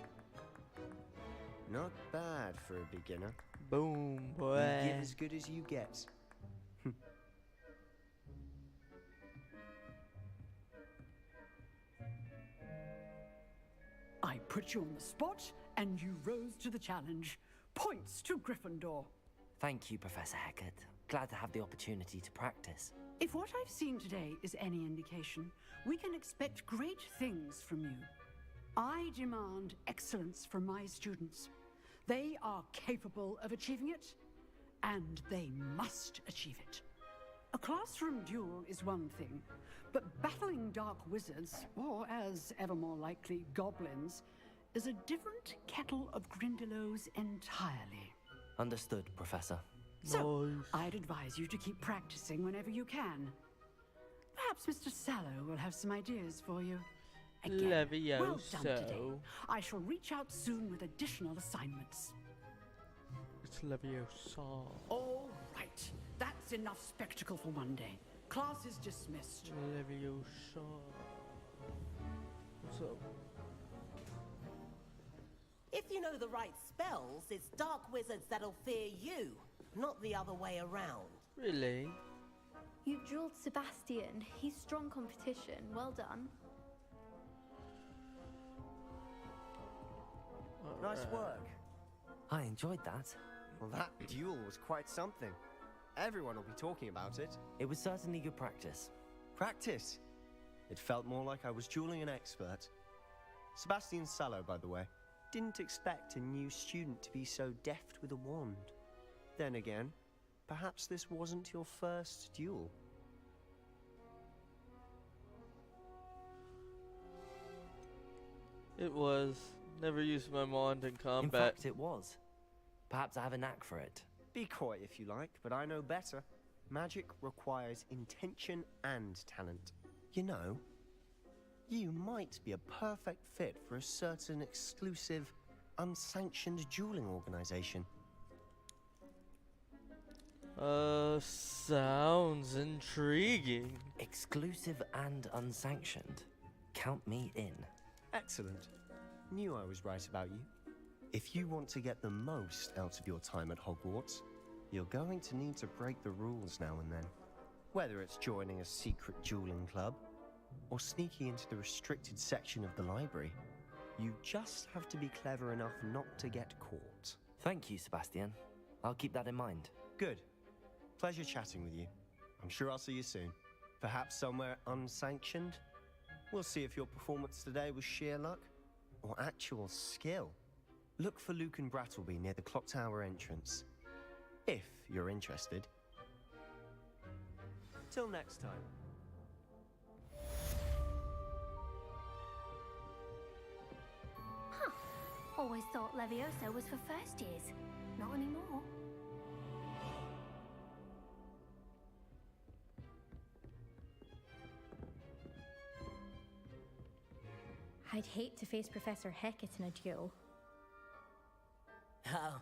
Speaker 21: Not bad for a beginner.
Speaker 1: Boom, boy.
Speaker 21: You give as good as you get.
Speaker 6: I put you on the spot, and you rose to the challenge. Points to Gryffindor.
Speaker 2: Thank you, Professor Hecat. Glad to have the opportunity to practice.
Speaker 6: If what I've seen today is any indication, we can expect great things from you. I demand excellence from my students. They are capable of achieving it, and they must achieve it. A classroom duel is one thing, but battling dark wizards, or as ever more likely, goblins, is a different kettle of Grindylows entirely.
Speaker 2: Understood, Professor.
Speaker 6: So, I'd advise you to keep practicing whenever you can. Perhaps Mr. Sallow will have some ideas for you. Again, well done today. I shall reach out soon with additional assignments.
Speaker 1: It's Leviosa.
Speaker 6: All right. That's enough spectacle for one day. Class is dismissed.
Speaker 1: Leviosa. What's up?
Speaker 7: If you know the right spells, it's dark wizards that'll fear you, not the other way around.
Speaker 1: Really?
Speaker 4: You've drilled Sebastian. He's strong competition. Well done.
Speaker 21: Nice work.
Speaker 2: I enjoyed that.
Speaker 21: Well, that duel was quite something. Everyone will be talking about it.
Speaker 2: It was certainly good practice.
Speaker 21: Practice? It felt more like I was dueling an expert. Sebastian Sallow, by the way. Didn't expect a new student to be so deft with a wand. Then again, perhaps this wasn't your first duel.
Speaker 1: It was. Never used my wand in combat.
Speaker 2: In fact, it was. Perhaps I have a knack for it.
Speaker 21: Be coy if you like, but I know better. Magic requires intention and talent. You know, you might be a perfect fit for a certain exclusive, unsanctioned dueling organization.
Speaker 1: Sounds intriguing.
Speaker 2: Exclusive and unsanctioned. Count me in.
Speaker 21: Excellent. Knew I was right about you. If you want to get the most out of your time at Hogwarts, you're going to need to break the rules now and then. Whether it's joining a secret dueling club, or sneaking into the restricted section of the library, you just have to be clever enough not to get caught.
Speaker 2: Thank you, Sebastian. I'll keep that in mind.
Speaker 21: Good. Pleasure chatting with you. I'm sure I'll see you soon. Perhaps somewhere unsanctioned? We'll see if your performance today was sheer luck or actual skill. Look for Luke and Brattleby near the clock tower entrance, if you're interested. Till next time.
Speaker 14: Huh. Always thought Leviosa was for first years. Not anymore.
Speaker 4: I'd hate to face Professor Hecat in a duel.
Speaker 7: Oh,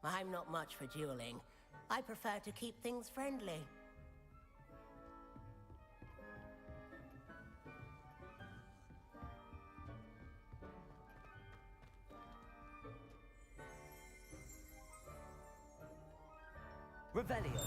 Speaker 7: I'm not much for dueling. I prefer to keep things friendly.
Speaker 2: Revelio.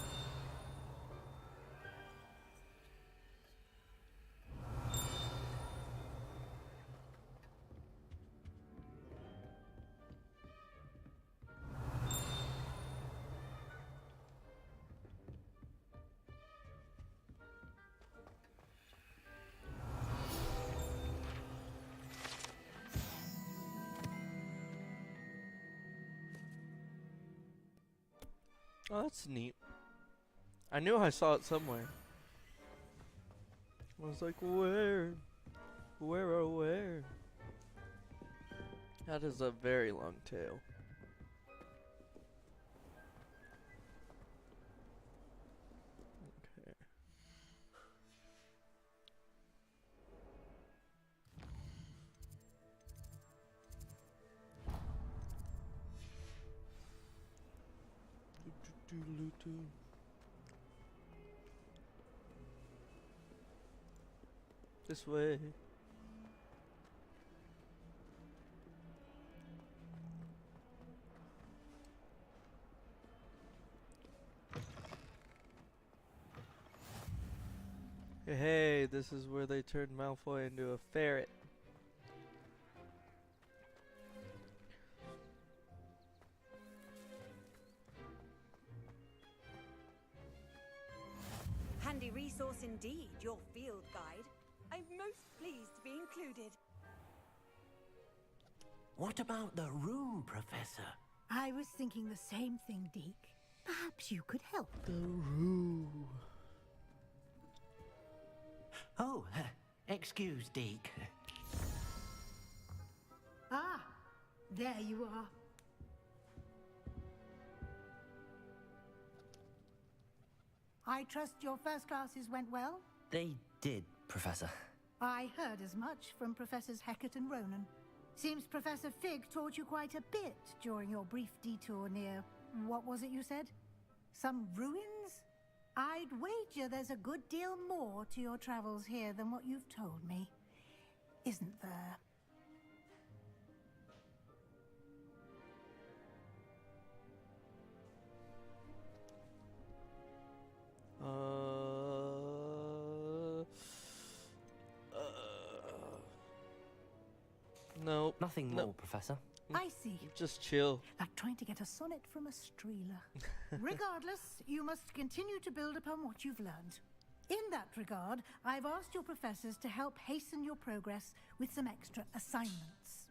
Speaker 1: Oh, that's neat. I knew I saw it somewhere. I was like, where? Where? That is a very long tail. Okay. Doodaloo-doo. This way. Hey, this is where they turned Malfoy into a ferret.
Speaker 18: Handy resource indeed, your field guide. I'm most pleased to be included.
Speaker 20: What about the room, Professor?
Speaker 10: I was thinking the same thing, Deke. Perhaps you could help.
Speaker 1: The room.
Speaker 20: Oh, excuse, Deke.
Speaker 10: Ah, there you are. I trust your first classes went well?
Speaker 2: They did, Professor.
Speaker 10: I heard as much from Professors Hecat and Ronan. Seems Professor Fig taught you quite a bit during your brief detour near... what was it you said? Some ruins? I'd wager there's a good deal more to your travels here than what you've told me. Isn't there?
Speaker 1: No.
Speaker 2: Nothing more, Professor.
Speaker 10: I see.
Speaker 1: Just chill.
Speaker 10: Like trying to get a sonnet from a streeler. Regardless, you must continue to build upon what you've learned. In that regard, I've asked your professors to help hasten your progress with some extra assignments.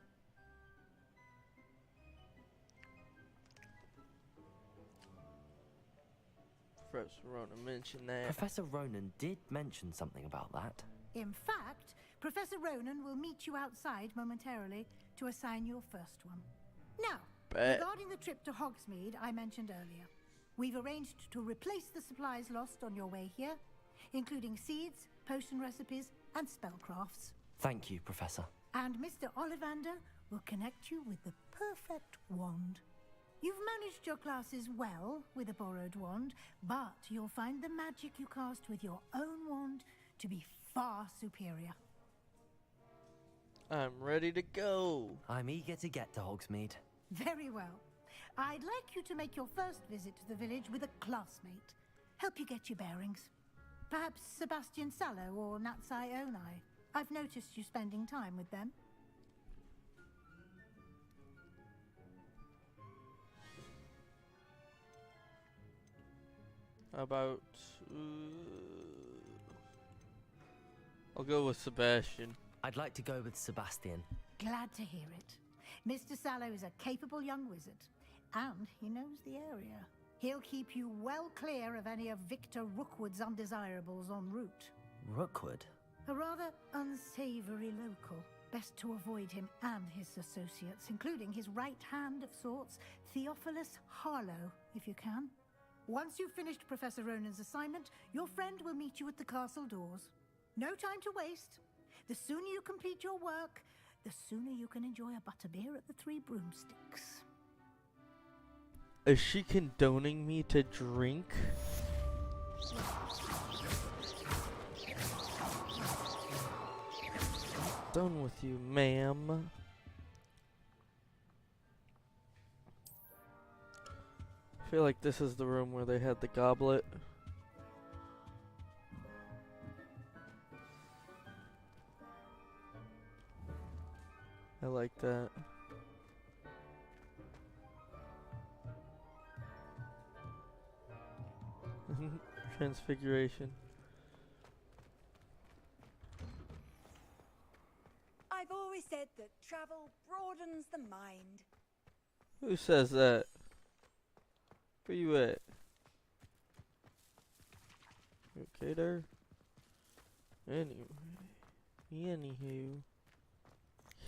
Speaker 1: Professor Ronan mentioned that.
Speaker 2: Professor Ronan did mention something about that.
Speaker 10: In fact, Professor Ronan will meet you outside momentarily to assign your first one. Now, regarding the trip to Hogsmeade I mentioned earlier, we've arranged to replace the supplies lost on your way here, including seeds, potion recipes, and spellcrafts.
Speaker 2: Thank you, Professor.
Speaker 10: And Mr. Ollivander will connect you with the perfect wand. You've managed your classes well with a borrowed wand, but you'll find the magic you cast with your own wand to be far superior.
Speaker 1: I'm ready to go.
Speaker 2: I'm eager to get to Hogsmeade.
Speaker 10: Very well. I'd like you to make your first visit to the village with a classmate. Help you get your bearings. Perhaps Sebastian Sallow or Natsai Onai. I've noticed you spending time with them.
Speaker 1: How about... I'll go with Sebastian.
Speaker 2: I'd like to go with Sebastian.
Speaker 10: Glad to hear it. Mr. Sallow is a capable young wizard, and he knows the area. He'll keep you well clear of any of Victor Rookwood's undesirables en route.
Speaker 2: Rookwood?
Speaker 10: A rather unsavory local. Best to avoid him and his associates, including his right hand of sorts, Theophilus Harlow, if you can. Once you've finished Professor Ronan's assignment, your friend will meet you at the castle doors. No time to waste. The sooner you complete your work, the sooner you can enjoy a butterbeer at the Three Broomsticks.
Speaker 1: Is she condoning me to drink? Done with you, ma'am. I feel like this is the room where they had the goblet. I like that. Transfiguration.
Speaker 18: I've always said that travel broadens the mind.
Speaker 1: Who says that? Where you at? Okay there? Anywho.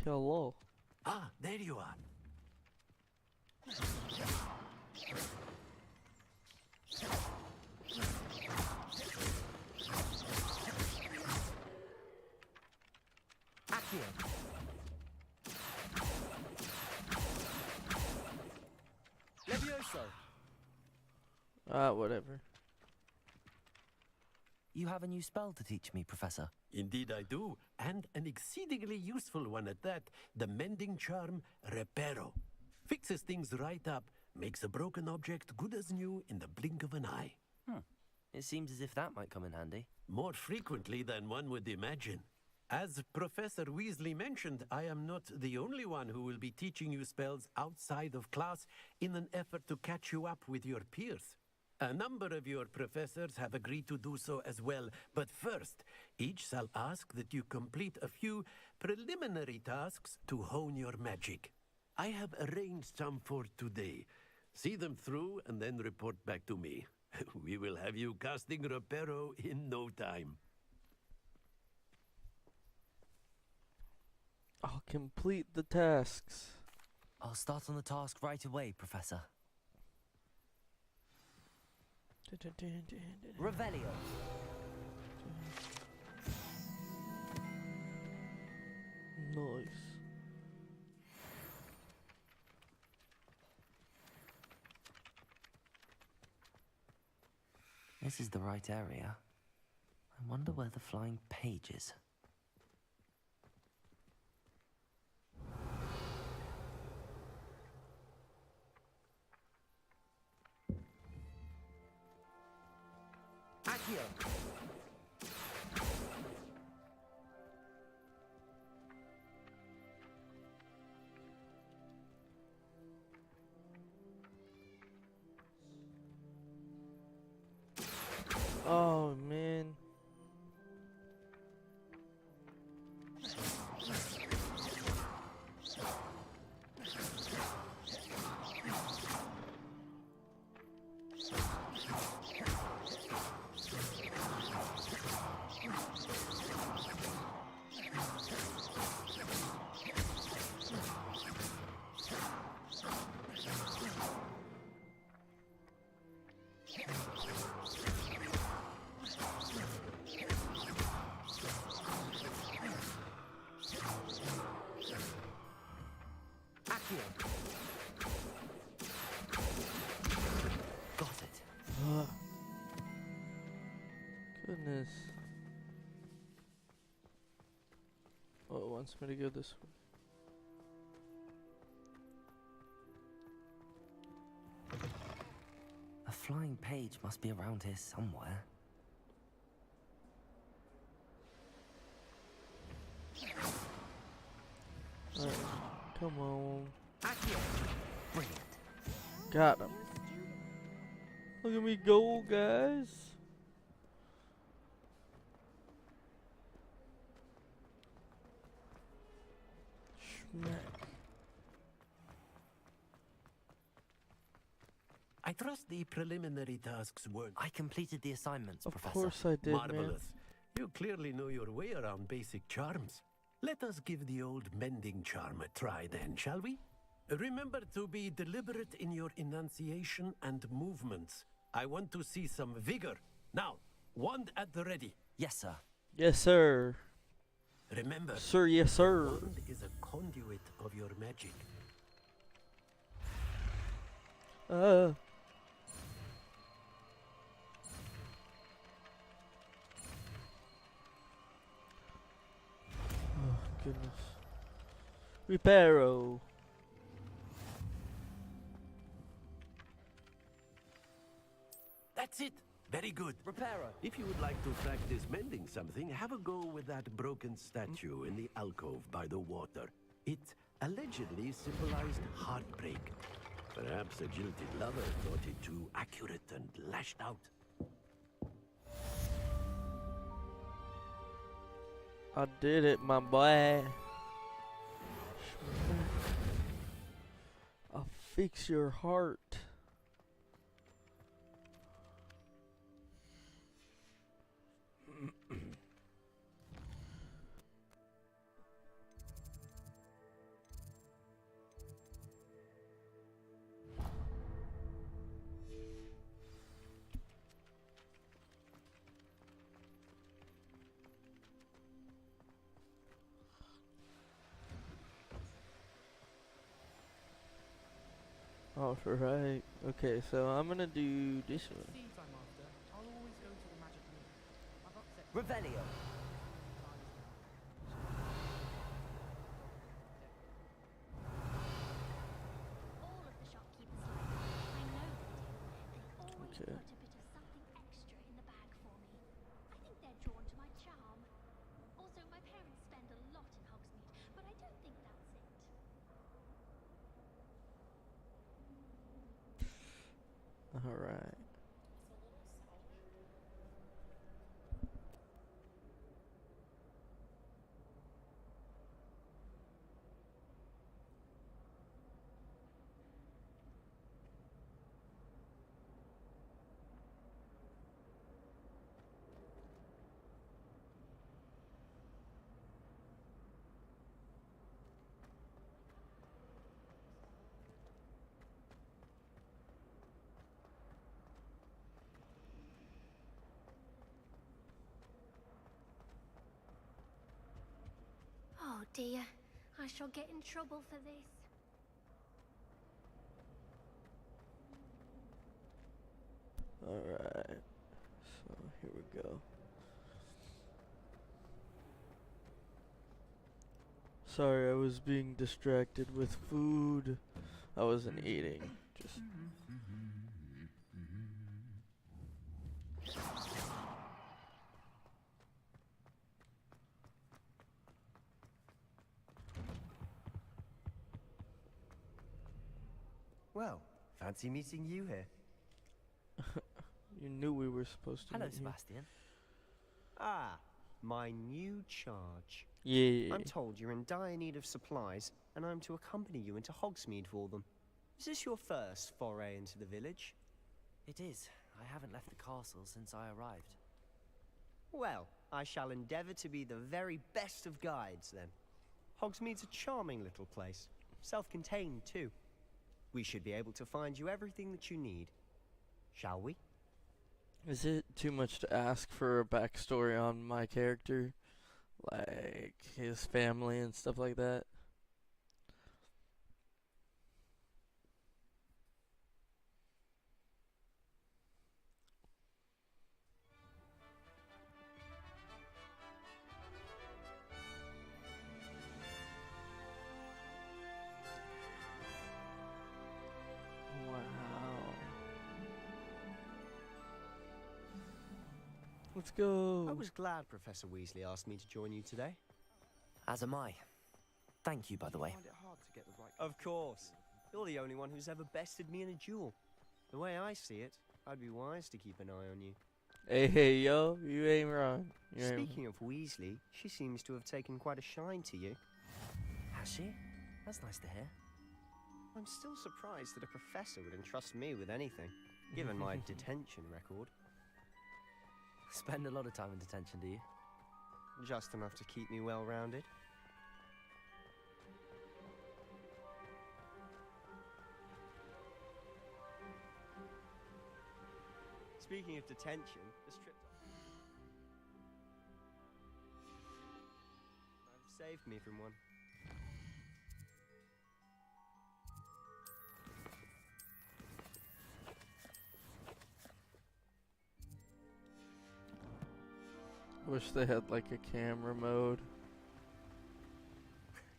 Speaker 1: Hello.
Speaker 20: Ah, there you are.
Speaker 2: Accio. Levioso.
Speaker 1: Whatever.
Speaker 2: You have a new spell to teach me, Professor.
Speaker 20: Indeed I do, and an exceedingly useful one at that. The mending charm, Reparo. Fixes things right up, makes a broken object good as new in the blink of an eye.
Speaker 2: It seems as if that might come in handy.
Speaker 20: More frequently than one would imagine. As Professor Weasley mentioned, I am not the only one who will be teaching you spells outside of class in an effort to catch you up with your peers. A number of your professors have agreed to do so as well, but first, each shall ask that you complete a few preliminary tasks to hone your magic. I have arranged some for today. See them through and then report back to me. We will have you casting Reparo in no time.
Speaker 1: I'll complete the tasks.
Speaker 2: I'll start on the task right away, Professor. Revelio.
Speaker 1: Nice.
Speaker 2: This is the right area. I wonder where the flying page is. Accio!
Speaker 1: Oh man.
Speaker 2: Got it.
Speaker 1: Goodness. Oh, it wants me to go this way.
Speaker 2: A flying page must be around here somewhere.
Speaker 1: Alright, come on.
Speaker 2: Brilliant.
Speaker 1: Got him. Look at me go, guys. Schmack.
Speaker 20: I trust the preliminary tasks weren't...
Speaker 2: I completed the assignments,
Speaker 1: Of
Speaker 2: Professor.
Speaker 1: course I did, man.
Speaker 20: Marvelous. You clearly know your way around basic charms. Let us give the old mending charm a try then, shall we? Remember to be deliberate in your enunciation and movements. I want to see some vigor. Now, wand at the ready.
Speaker 2: Yes, sir.
Speaker 1: Yes, sir.
Speaker 20: Remember,
Speaker 1: Sir, yes, sir.
Speaker 20: wand is a conduit of your magic.
Speaker 1: Oh, goodness. Reparo.
Speaker 20: That's it. Very good.
Speaker 2: Reparo.
Speaker 20: If you would like to practice mending something, have a go with that broken statue in the alcove by the water. It allegedly symbolized heartbreak. Perhaps a jilted lover thought it too accurate and lashed out.
Speaker 1: I did it, my boy. I'll fix your heart. All right. Okay, so I'm gonna do this one.
Speaker 17: Seeds I'm after. I'll always go to the magic room. I've upset
Speaker 2: Revelio.
Speaker 14: All of the shopkeepers like that. I know they do. They always
Speaker 1: Okay.
Speaker 14: put a bit of something extra in the bag for me. I think they're drawn to my charm. Also, my parents spend a lot in Hogsmeade, but I don't think that's it.
Speaker 1: All right.
Speaker 14: Oh dear, I shall get in trouble for this.
Speaker 1: All right. So here we go. Sorry, I was being distracted with food. I wasn't eating. Just.
Speaker 21: Well, fancy meeting you here.
Speaker 1: You knew we were supposed to.
Speaker 2: Hello,
Speaker 1: meet here.
Speaker 2: Sebastian.
Speaker 21: Ah, my new charge.
Speaker 1: Yeah.
Speaker 21: I'm told you're in dire need of supplies, and I'm to accompany you into Hogsmeade for them. Is this your first foray into the village?
Speaker 2: It is. I haven't left the castle since I arrived.
Speaker 21: Well, I shall endeavour to be the very best of guides, then. Hogsmeade's a charming little place. Self-contained, too. We should be able to find you everything that you need. Shall we?
Speaker 1: Is it too much to ask for a backstory on my character? Like his family and stuff like that? Wow. Let's go.
Speaker 21: I was glad Professor Weasley asked me to join you today.
Speaker 2: As am I. Thank you, by the way.
Speaker 21: Of course. You're the only one who's ever bested me in a duel. The way I see it, I'd be wise to keep an eye on you.
Speaker 1: Hey, yo, you ain't wrong. You ain't
Speaker 21: Speaking of Weasley, she seems to have taken quite a shine to you.
Speaker 2: Has she? That's nice to hear.
Speaker 21: I'm still surprised that a professor would entrust me with anything, given my detention record.
Speaker 2: Spend a lot of time in detention, do you?
Speaker 21: Just enough to keep me well-rounded. Speaking of detention, this trip might have saved me from one.
Speaker 1: Wish they had like a camera mode.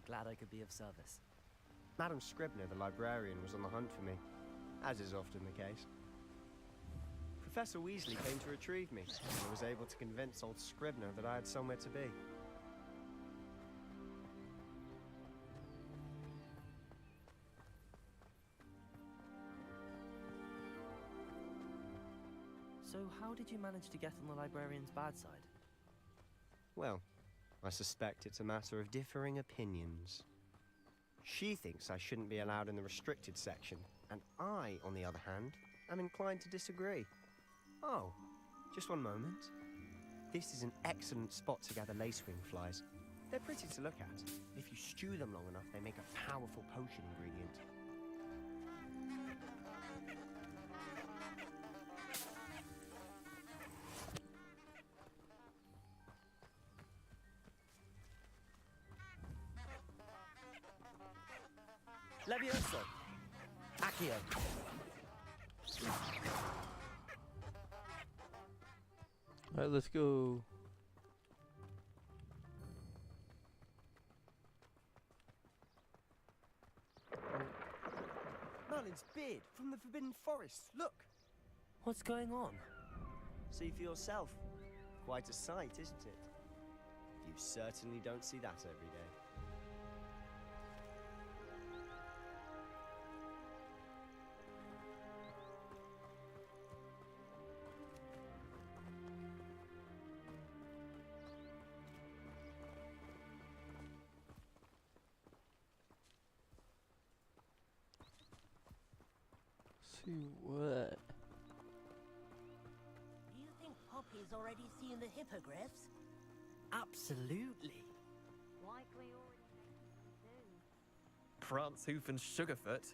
Speaker 2: Glad I could be of service.
Speaker 21: Madam Scribner, the librarian, was on the hunt for me, as is often the case. Professor Weasley came to retrieve me, and I was able to convince old Scribner that I had somewhere to be.
Speaker 2: So how did you manage to get on the librarian's bad side?
Speaker 21: Well, I suspect it's a matter of differing opinions. She thinks I shouldn't be allowed in the restricted section, and I, on the other hand, am inclined to disagree. Oh, just one moment. This is an excellent spot to gather lacewing flies. They're pretty to look at. If you stew them long enough, they make a powerful potion ingredient.
Speaker 2: Levioso! Accio!
Speaker 1: Alright, let's go.
Speaker 9: Merlin's beard from the Forbidden Forest. Look.
Speaker 2: What's going on?
Speaker 9: See for yourself. Quite a sight, isn't it? You certainly don't see that every day.
Speaker 1: See what?
Speaker 7: You think Poppy's already seen the hippogriffs?
Speaker 2: Absolutely.
Speaker 18: Like we already do.
Speaker 17: Prance, Hoof, and Sugarfoot.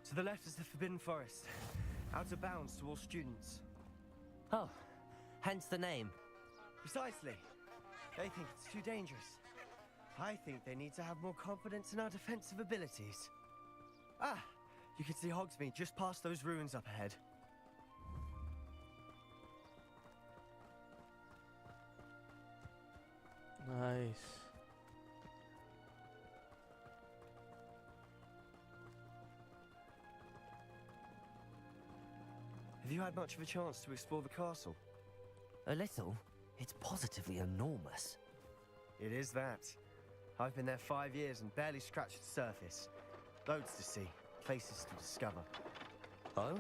Speaker 9: To the left is the Forbidden Forest. Out of bounds to all students.
Speaker 2: Oh, hence the name.
Speaker 9: Precisely. They think it's too dangerous. I think they need to have more confidence in our defensive abilities. Ah, you can see Hogsmeade just past those ruins up ahead.
Speaker 1: Nice.
Speaker 9: Have you had much of a chance to explore the castle?
Speaker 2: A little. It's positively enormous.
Speaker 9: It is that. I've been there 5 years and barely scratched the surface. Loads to see, places to discover.
Speaker 2: Oh?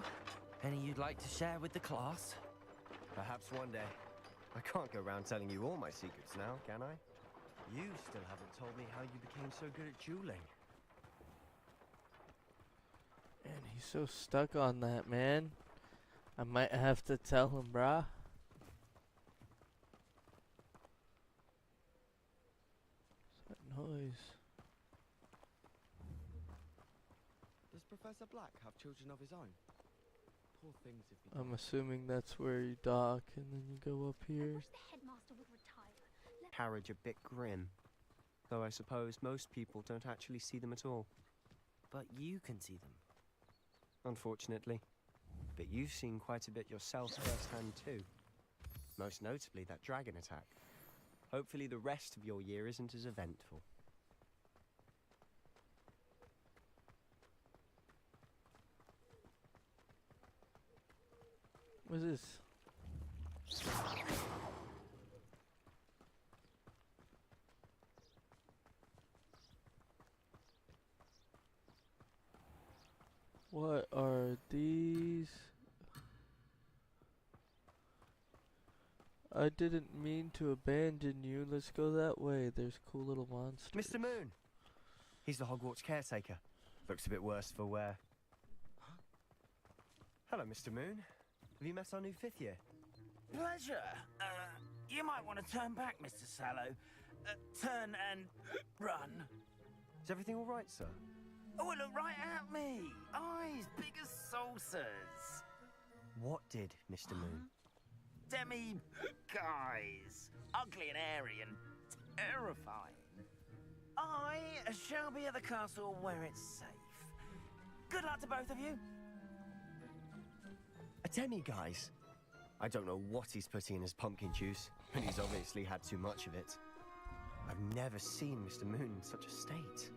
Speaker 2: Any you'd like to share with the class?
Speaker 9: Perhaps one day. I can't go around telling you all my secrets now, can I? You still haven't told me how you became so good at dueling.
Speaker 1: And he's so stuck on that, man. I might have to tell him, brah. What's that noise?
Speaker 11: Does Professor Black have children of his own? Poor things if he
Speaker 1: I'm assuming that's where you dock and then you go up
Speaker 14: I
Speaker 1: here.
Speaker 14: wish the headmaster would retire.
Speaker 9: Carriage a bit grim. Though I suppose most people don't actually see them at all.
Speaker 2: But you can see them.
Speaker 9: Unfortunately. But you've seen quite a bit yourself firsthand too. Most notably that dragon attack. Hopefully the rest of your year isn't as eventful.
Speaker 1: What's this? What are these? I didn't mean to abandon you. Let's go that way. There's cool little monsters.
Speaker 9: Mr. Moon! He's the Hogwarts caretaker. Looks a bit worse for wear. Hello, Mr. Moon. Have you met our new 5th year?
Speaker 12: Pleasure. You might want to turn back, Mr. Sallow. Turn and run.
Speaker 9: Is everything all right, sir?
Speaker 12: Oh, look right at me. Eyes big as saucers.
Speaker 9: What did, Mr. Moon?
Speaker 12: Demi guys. Ugly and airy and terrifying. I shall be at the castle where it's safe. Good luck to both of you.
Speaker 9: A demi-guise? I don't know what he's putting in his pumpkin juice, but he's obviously had too much of it. I've never seen Mr. Moon in such a state.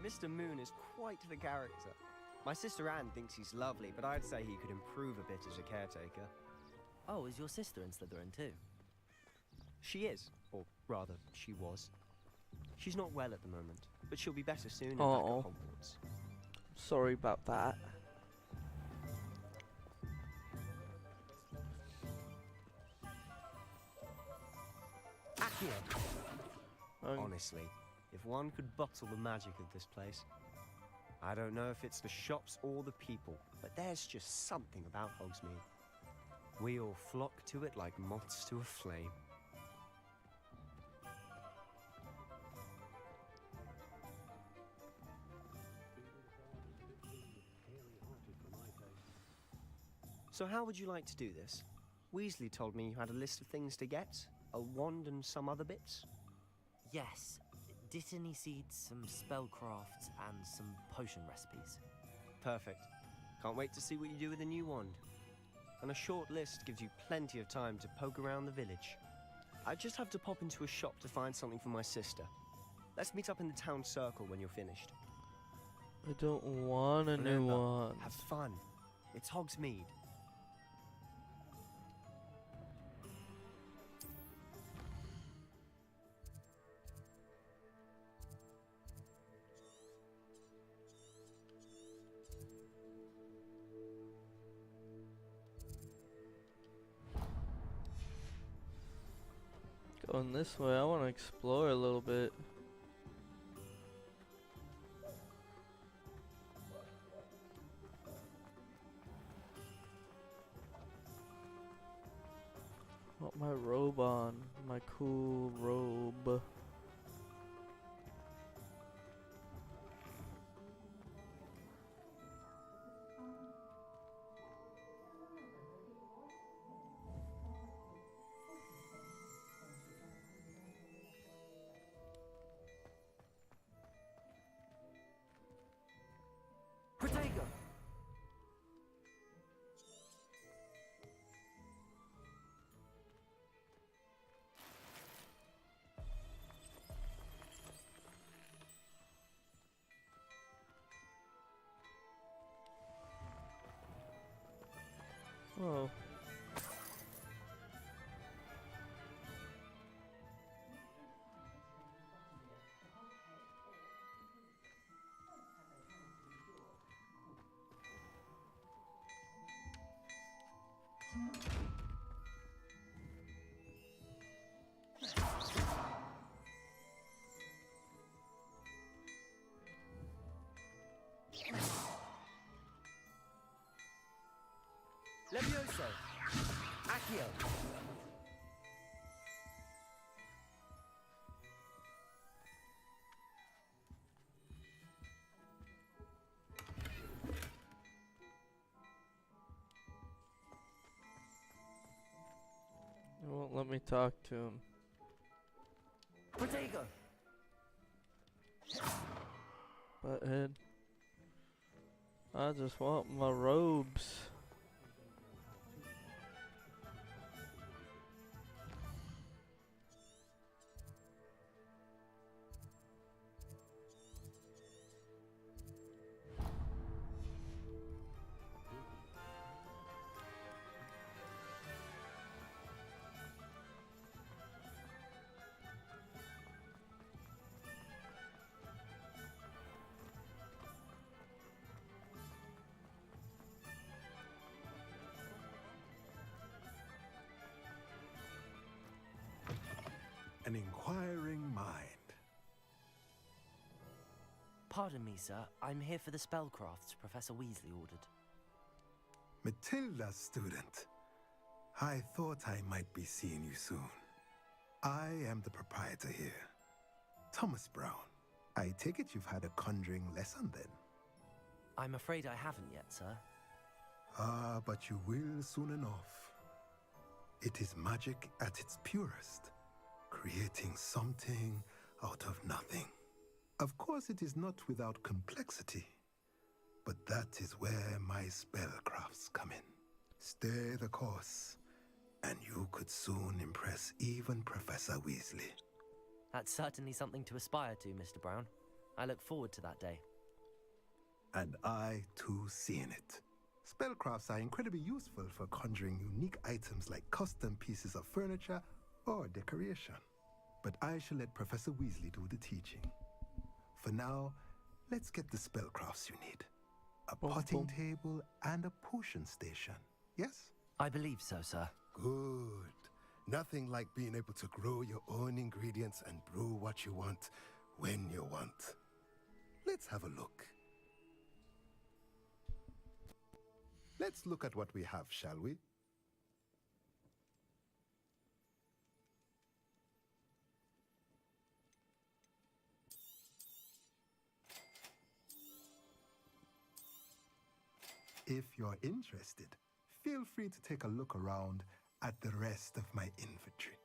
Speaker 9: Mr. Moon is quite the character. My sister Anne thinks he's lovely, but I'd say he could improve a bit as a caretaker.
Speaker 2: Oh, is your sister in Slytherin too?
Speaker 9: She is, or rather, she was. She's not well at the moment, but she'll be better soon and back
Speaker 1: Oh,
Speaker 9: at Hogwarts.
Speaker 1: sorry about that.
Speaker 9: Honestly, if one could bottle the magic of this place. I don't know if it's the shops or the people, but there's just something about Hogsmeade. We all flock to it like moths to a flame. So how would you like to do this? Weasley told me you had a list of things to get. A wand and some other bits?
Speaker 2: Yes. Dittany seeds, some spellcrafts, and some potion recipes.
Speaker 9: Perfect. Can't wait to see what you do with the new wand. And a short list gives you plenty of time to poke around the village. I just have to pop into a shop to find something for my sister. Let's meet up in the town circle when you're finished.
Speaker 1: I don't want a new one.
Speaker 9: Have fun. It's Hogsmeade.
Speaker 1: Going this way, I want to explore a little bit. Want my robe on, my cool robe.
Speaker 2: Protego!
Speaker 1: Oh.
Speaker 2: Levioso! Accio!
Speaker 1: It won't let me talk to him.
Speaker 2: Protego!
Speaker 1: Butthead. I just want my robes.
Speaker 5: An inquiring mind.
Speaker 2: Pardon me, sir. I'm here for the spellcrafts Professor Weasley ordered.
Speaker 5: Matilda, student. I thought I might be seeing you soon. I am the proprietor here, Thomas Brown. I take it you've had a conjuring lesson then?
Speaker 2: I'm afraid I haven't yet, sir.
Speaker 5: Ah, but you will soon enough. It is magic at its purest, creating something out of nothing. Of course, it is not without complexity, but that is where my spellcrafts come in. Stay the course, and you could soon impress even Professor Weasley.
Speaker 2: That's certainly something to aspire to, Mr. Brown. I look forward to that day.
Speaker 5: And I, too, seeing it. Spellcrafts are incredibly useful for conjuring unique items like custom pieces of furniture or decoration. But I shall let Professor Weasley do the teaching. For now, let's get the spellcrafts you need. A potting table and a potion station, yes?
Speaker 2: I believe so, sir.
Speaker 5: Good. Nothing like being able to grow your own ingredients and brew what you want when you want. Let's have a look. Let's look at what we have, shall we? If you're interested, feel free to take a look around at the rest of my inventory.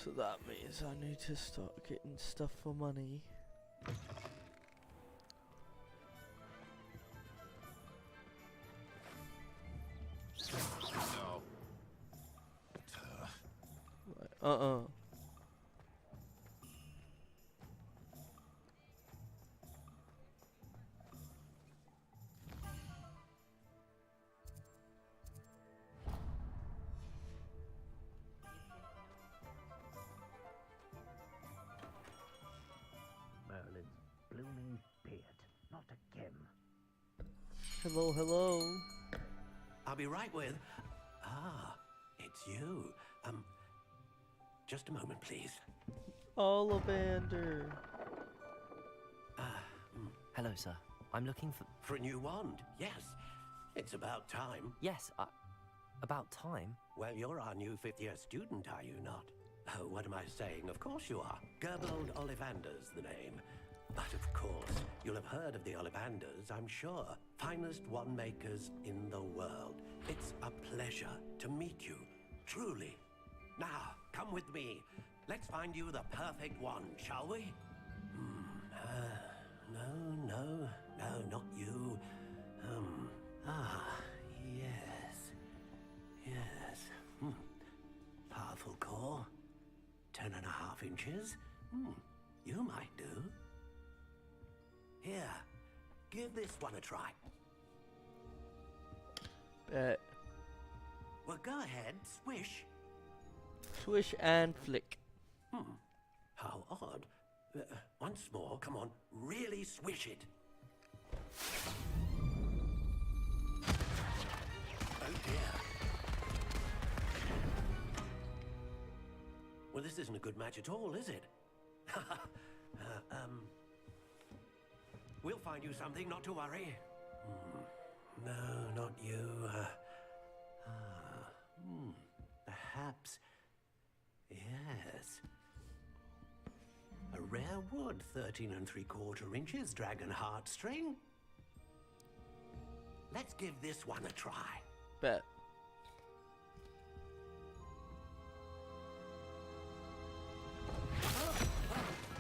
Speaker 1: So that means I need to start getting stuff for money.
Speaker 20: No.
Speaker 8: Merlin's blooming beard. Not again.
Speaker 1: Hello, hello.
Speaker 20: I'll be right with... Ah, it's you. Just a moment, please.
Speaker 1: Ollivander.
Speaker 2: Hello, sir. I'm looking for...
Speaker 20: For a new wand, yes. It's about time.
Speaker 2: Yes, about time?
Speaker 20: Well, you're our new fifth-year student, are you not? Oh, what am I saying? Of course you are. Gerbold Ollivander's the name. But of course, you'll have heard of the Ollivanders, I'm sure. Finest wand makers in the world. It's a pleasure to meet you, truly. Now, come with me. Let's find you the perfect wand, shall we? No, not you. Yes. Powerful core. 10.5 inches. You might do. Here, give this one a try.
Speaker 1: Bet.
Speaker 20: Well, go ahead, swish.
Speaker 1: Swish and flick.
Speaker 20: How odd. Once more, come on, really swish it. Oh dear. Well, this isn't a good match at all, is it? We'll find you something, not to worry. No, not you. Perhaps. Yes. A rare wood, 13 3/4 inches, dragon heartstring. Let's give this one a try.
Speaker 1: Bet.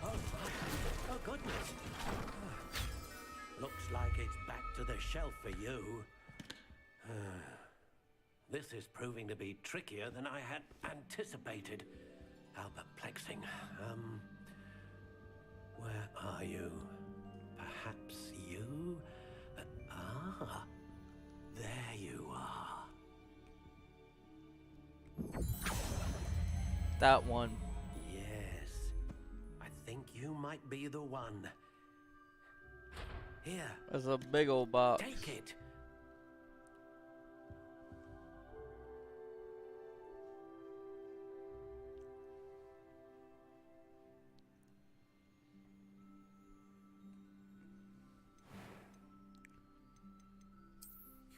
Speaker 20: Oh, goodness. Looks like it's back to the shelf for you. This is proving to be trickier than I had anticipated. How perplexing. Where are you? Perhaps you? There you are.
Speaker 1: That one.
Speaker 20: Yes. I think you might be the one. Here.
Speaker 1: There's a big old box.
Speaker 20: Take it.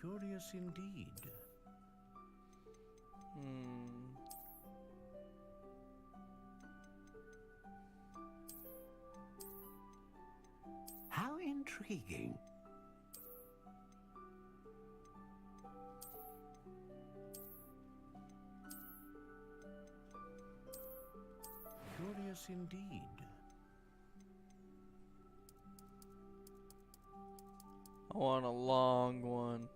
Speaker 8: Curious indeed.
Speaker 20: How intriguing.
Speaker 8: Curious indeed.
Speaker 1: I want a long one.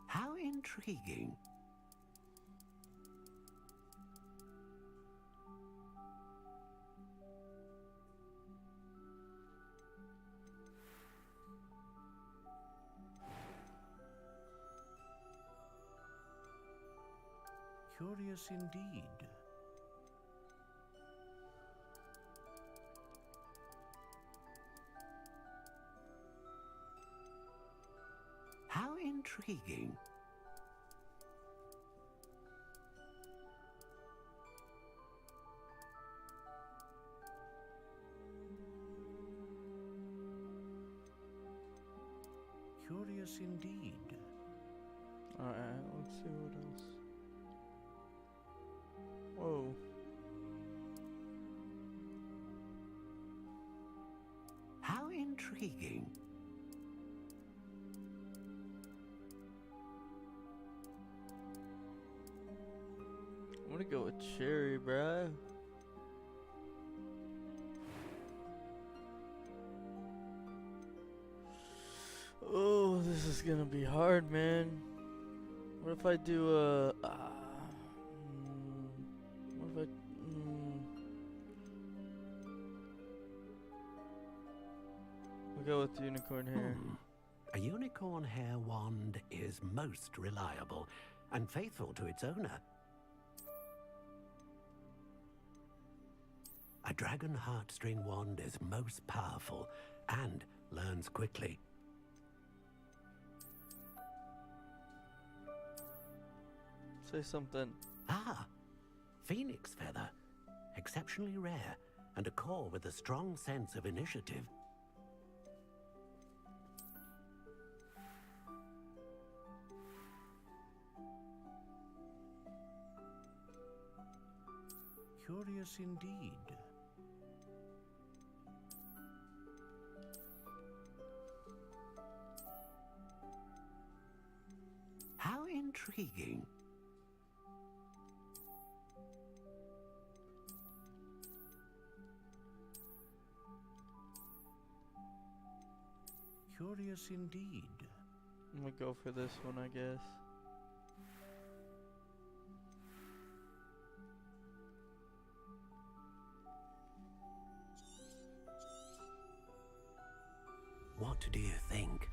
Speaker 20: How intriguing.
Speaker 8: Curious indeed.
Speaker 20: How intriguing.
Speaker 8: Curious indeed.
Speaker 1: Alright, let's see what else. Whoa.
Speaker 20: How intriguing.
Speaker 1: gonna go with cherry, bruh. Oh, this is gonna be hard, man. What if I do a... what if I... we'll go with unicorn hair.
Speaker 20: A unicorn hair wand is most reliable and faithful to its owner. A dragon heartstring wand is most powerful and learns quickly.
Speaker 1: Say something.
Speaker 20: Ah, phoenix feather. Exceptionally rare, and a core with a strong sense of initiative.
Speaker 8: Curious indeed.
Speaker 20: How intriguing.
Speaker 8: Curious indeed.
Speaker 1: I'm gonna go for this one, I guess.
Speaker 20: What do you think?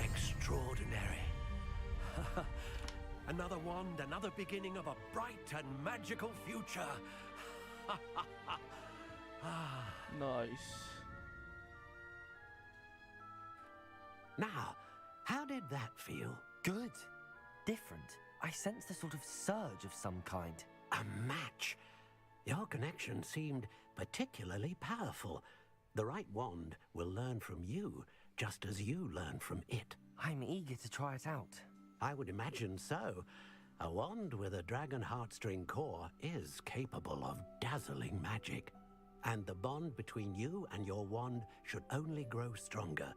Speaker 20: Extraordinary. Another wand, another beginning of a bright and magical future.
Speaker 1: Nice.
Speaker 20: Now, how did that feel?
Speaker 2: Good. Different. I sensed a sort of surge of some kind.
Speaker 20: A match. Your connection seemed particularly powerful. The right wand will learn from you, just as you learn from it.
Speaker 2: I'm eager to try it out.
Speaker 20: I would imagine so. A wand with a dragon heartstring core is capable of dazzling magic. And the bond between you and your wand should only grow stronger.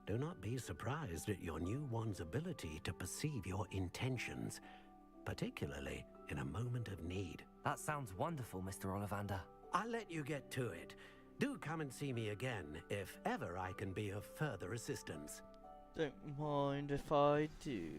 Speaker 20: Do not be surprised at your new wand's ability to perceive your intentions, particularly in a moment of need.
Speaker 2: That sounds wonderful, Mr. Ollivander.
Speaker 20: I'll let you get to it. Do come and see me again if ever I can be of further assistance.
Speaker 1: Don't mind if I do.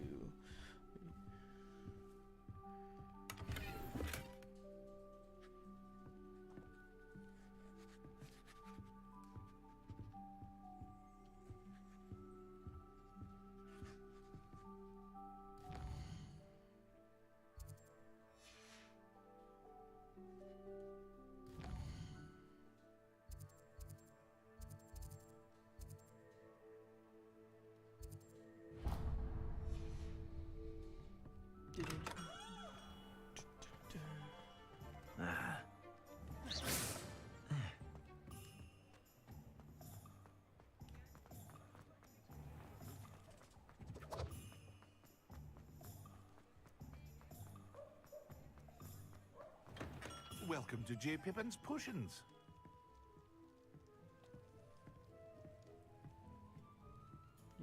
Speaker 15: Welcome to J. Pippin's Potions.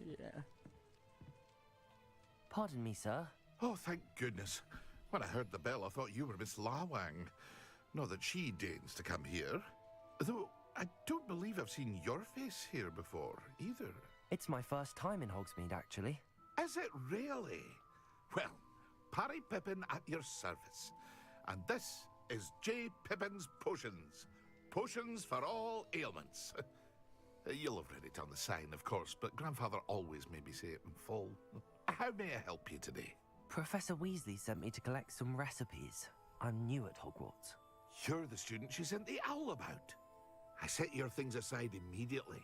Speaker 1: Yeah.
Speaker 2: Pardon me, sir.
Speaker 15: Oh, thank goodness. When I heard the bell, I thought you were Miss Lawang. Not that she deigns to come here. Though, I don't believe I've seen your face here before, either.
Speaker 2: It's my first time in Hogsmeade, actually.
Speaker 15: Is it really? Well, Parry Pippin at your service. And this is J. Pippin's Potions. Potions for all ailments. You'll have read it on the sign, of course, but Grandfather always made me say it in full. How may I help you today?
Speaker 2: Professor Weasley sent me to collect some recipes. I'm new at Hogwarts.
Speaker 15: You're the student she sent the owl about. I set your things aside immediately.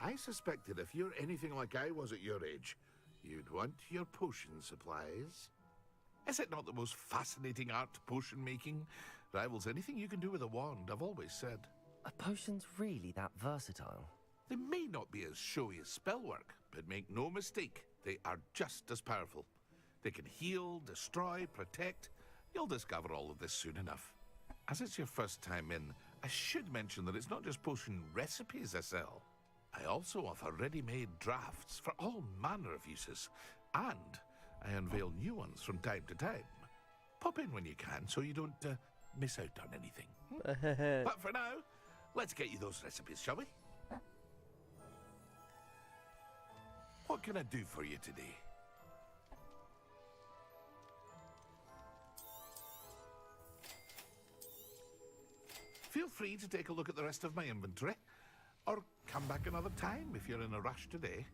Speaker 15: I suspected if you're anything like I was at your age, you'd want your potion supplies. Is it not the most fascinating art, potion making? Rivals anything you can do with a wand, I've always said.
Speaker 2: Are potions really that versatile?
Speaker 15: They may not be as showy as spellwork, but make no mistake, they are just as powerful. They can heal, destroy, protect. You'll discover all of this soon enough. As it's your first time in, I should mention that it's not just potion recipes I sell. I also offer ready-made drafts for all manner of uses, and I unveil new ones from time to time. Pop in when you can so you don't miss out on anything. But for now, let's get you those recipes, shall we? What can I do for you today? Feel free to take a look at the rest of my inventory, or come back another time if you're in a rush today.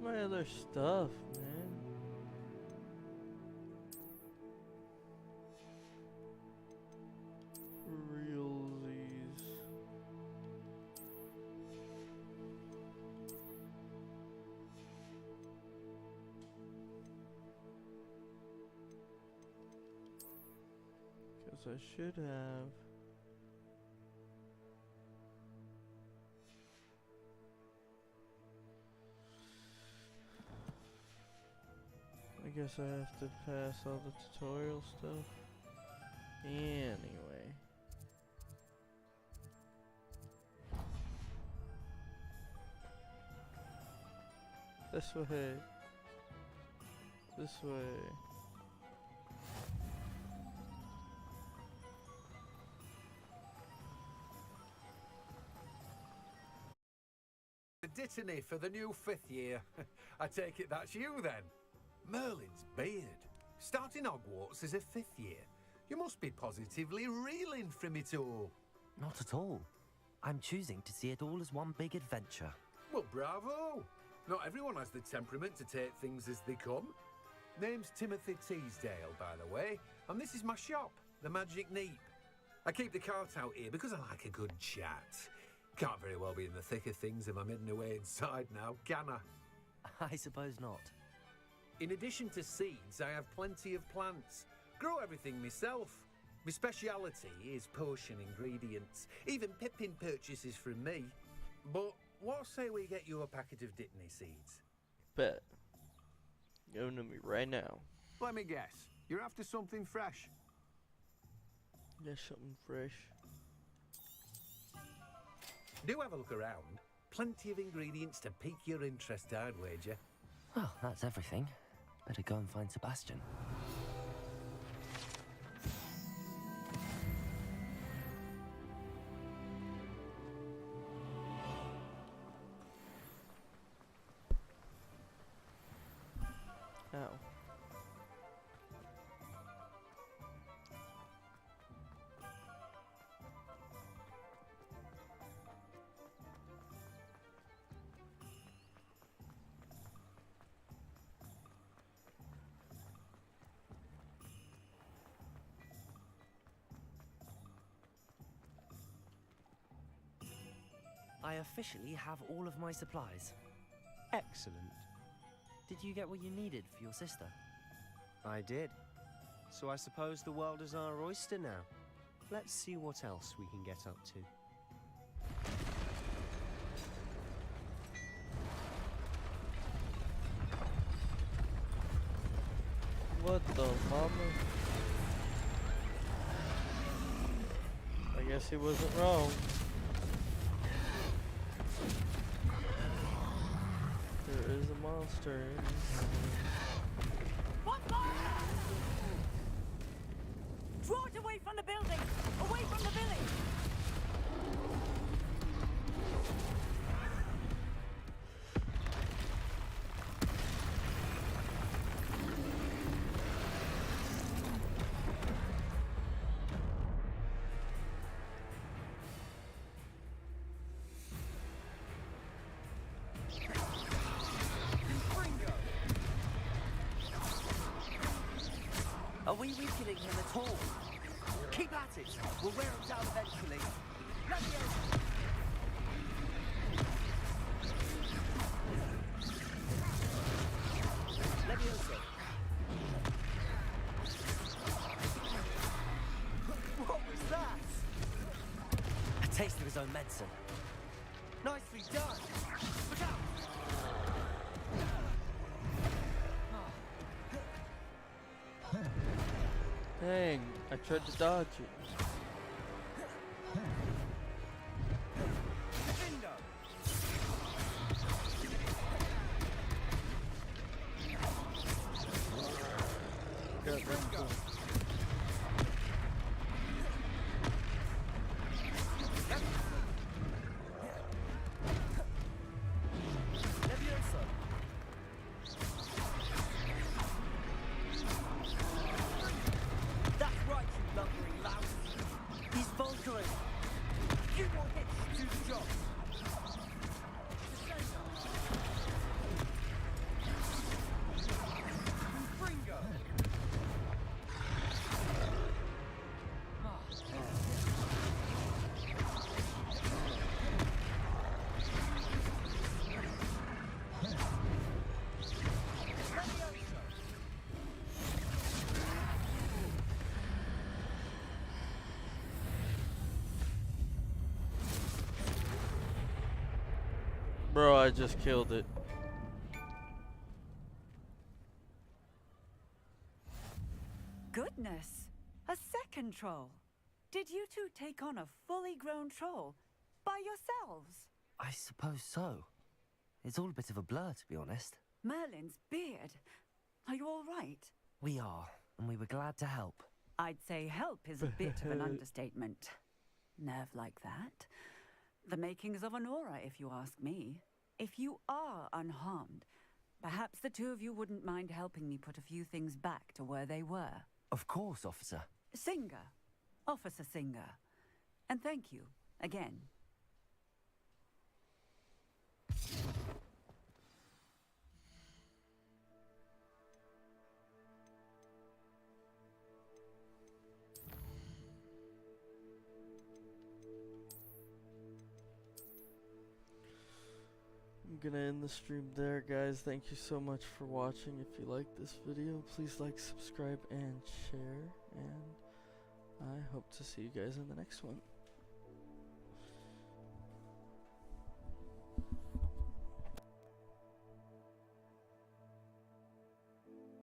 Speaker 1: Where's my other stuff, man? Realsies. Guess I should have. I guess I have to pass all the tutorial stuff. Anyway. This way. This way.
Speaker 13: The dittany for the new 5th year. I take it that's you then. Merlin's beard. Starting Hogwarts as a 5th year. You must be positively reeling from it all.
Speaker 2: Not at all. I'm choosing to see it all as one big adventure.
Speaker 13: Well, bravo. Not everyone has the temperament to take things as they come. Name's Timothy Teasdale, by the way, and this is my shop, the Magic Neep. I keep the cart out here because I like a good chat. Can't very well be in the thick of things if I'm hidden away inside now, can I?
Speaker 2: I suppose not.
Speaker 13: In addition to seeds, I have plenty of plants. Grow everything myself. My speciality is potion ingredients. Even Pippin purchases from me. But what say we get you a packet of Dittany seeds?
Speaker 1: Bet. Give them to me right now.
Speaker 13: Let me guess. You're after something fresh.
Speaker 1: Yeah, something fresh.
Speaker 13: Do have a look around. Plenty of ingredients to pique your interest, I'd wager.
Speaker 2: Well, that's everything. Better go and find Sebastian.
Speaker 1: Ow.
Speaker 2: I officially have all of my supplies.
Speaker 9: Excellent.
Speaker 2: Did you get what you needed for your sister?
Speaker 9: I did. So I suppose the world is our oyster now. Let's see what else we can get up to.
Speaker 1: What the mama? I guess he wasn't wrong. There is a monster in here.
Speaker 18: Draw it away from the building! Away from the village!
Speaker 3: Are we weakening him at all? Keep at it! We'll wear him down eventually. Leviosa! Leviosa! What was that?
Speaker 2: A taste of his own medicine.
Speaker 3: Nicely done! Look out!
Speaker 1: Dang, I tried to dodge it. Got that cool.
Speaker 3: That's right, you lumbering louse. He's vulturing. Few more hits to the job. Fringo.
Speaker 1: Bro, I just killed it.
Speaker 18: Goodness! A second troll! Did you two take on a fully grown troll? By yourselves?
Speaker 2: I suppose so. It's all a bit of a blur, to be honest.
Speaker 18: Merlin's beard. Are you all right?
Speaker 2: We are, and we were glad to help.
Speaker 18: I'd say help is a bit of an understatement. Nerve like that. The makings of an aura, if you ask me. If you are unharmed, perhaps the two of you wouldn't mind helping me put a few things back to where they were.
Speaker 2: Of course, officer.
Speaker 18: Singer. Officer Singer. And thank you, again.
Speaker 1: I'm gonna end the stream there, guys. Thank you so much for watching. If you like this video, please like, subscribe, and share. And I hope to see you guys in the next one.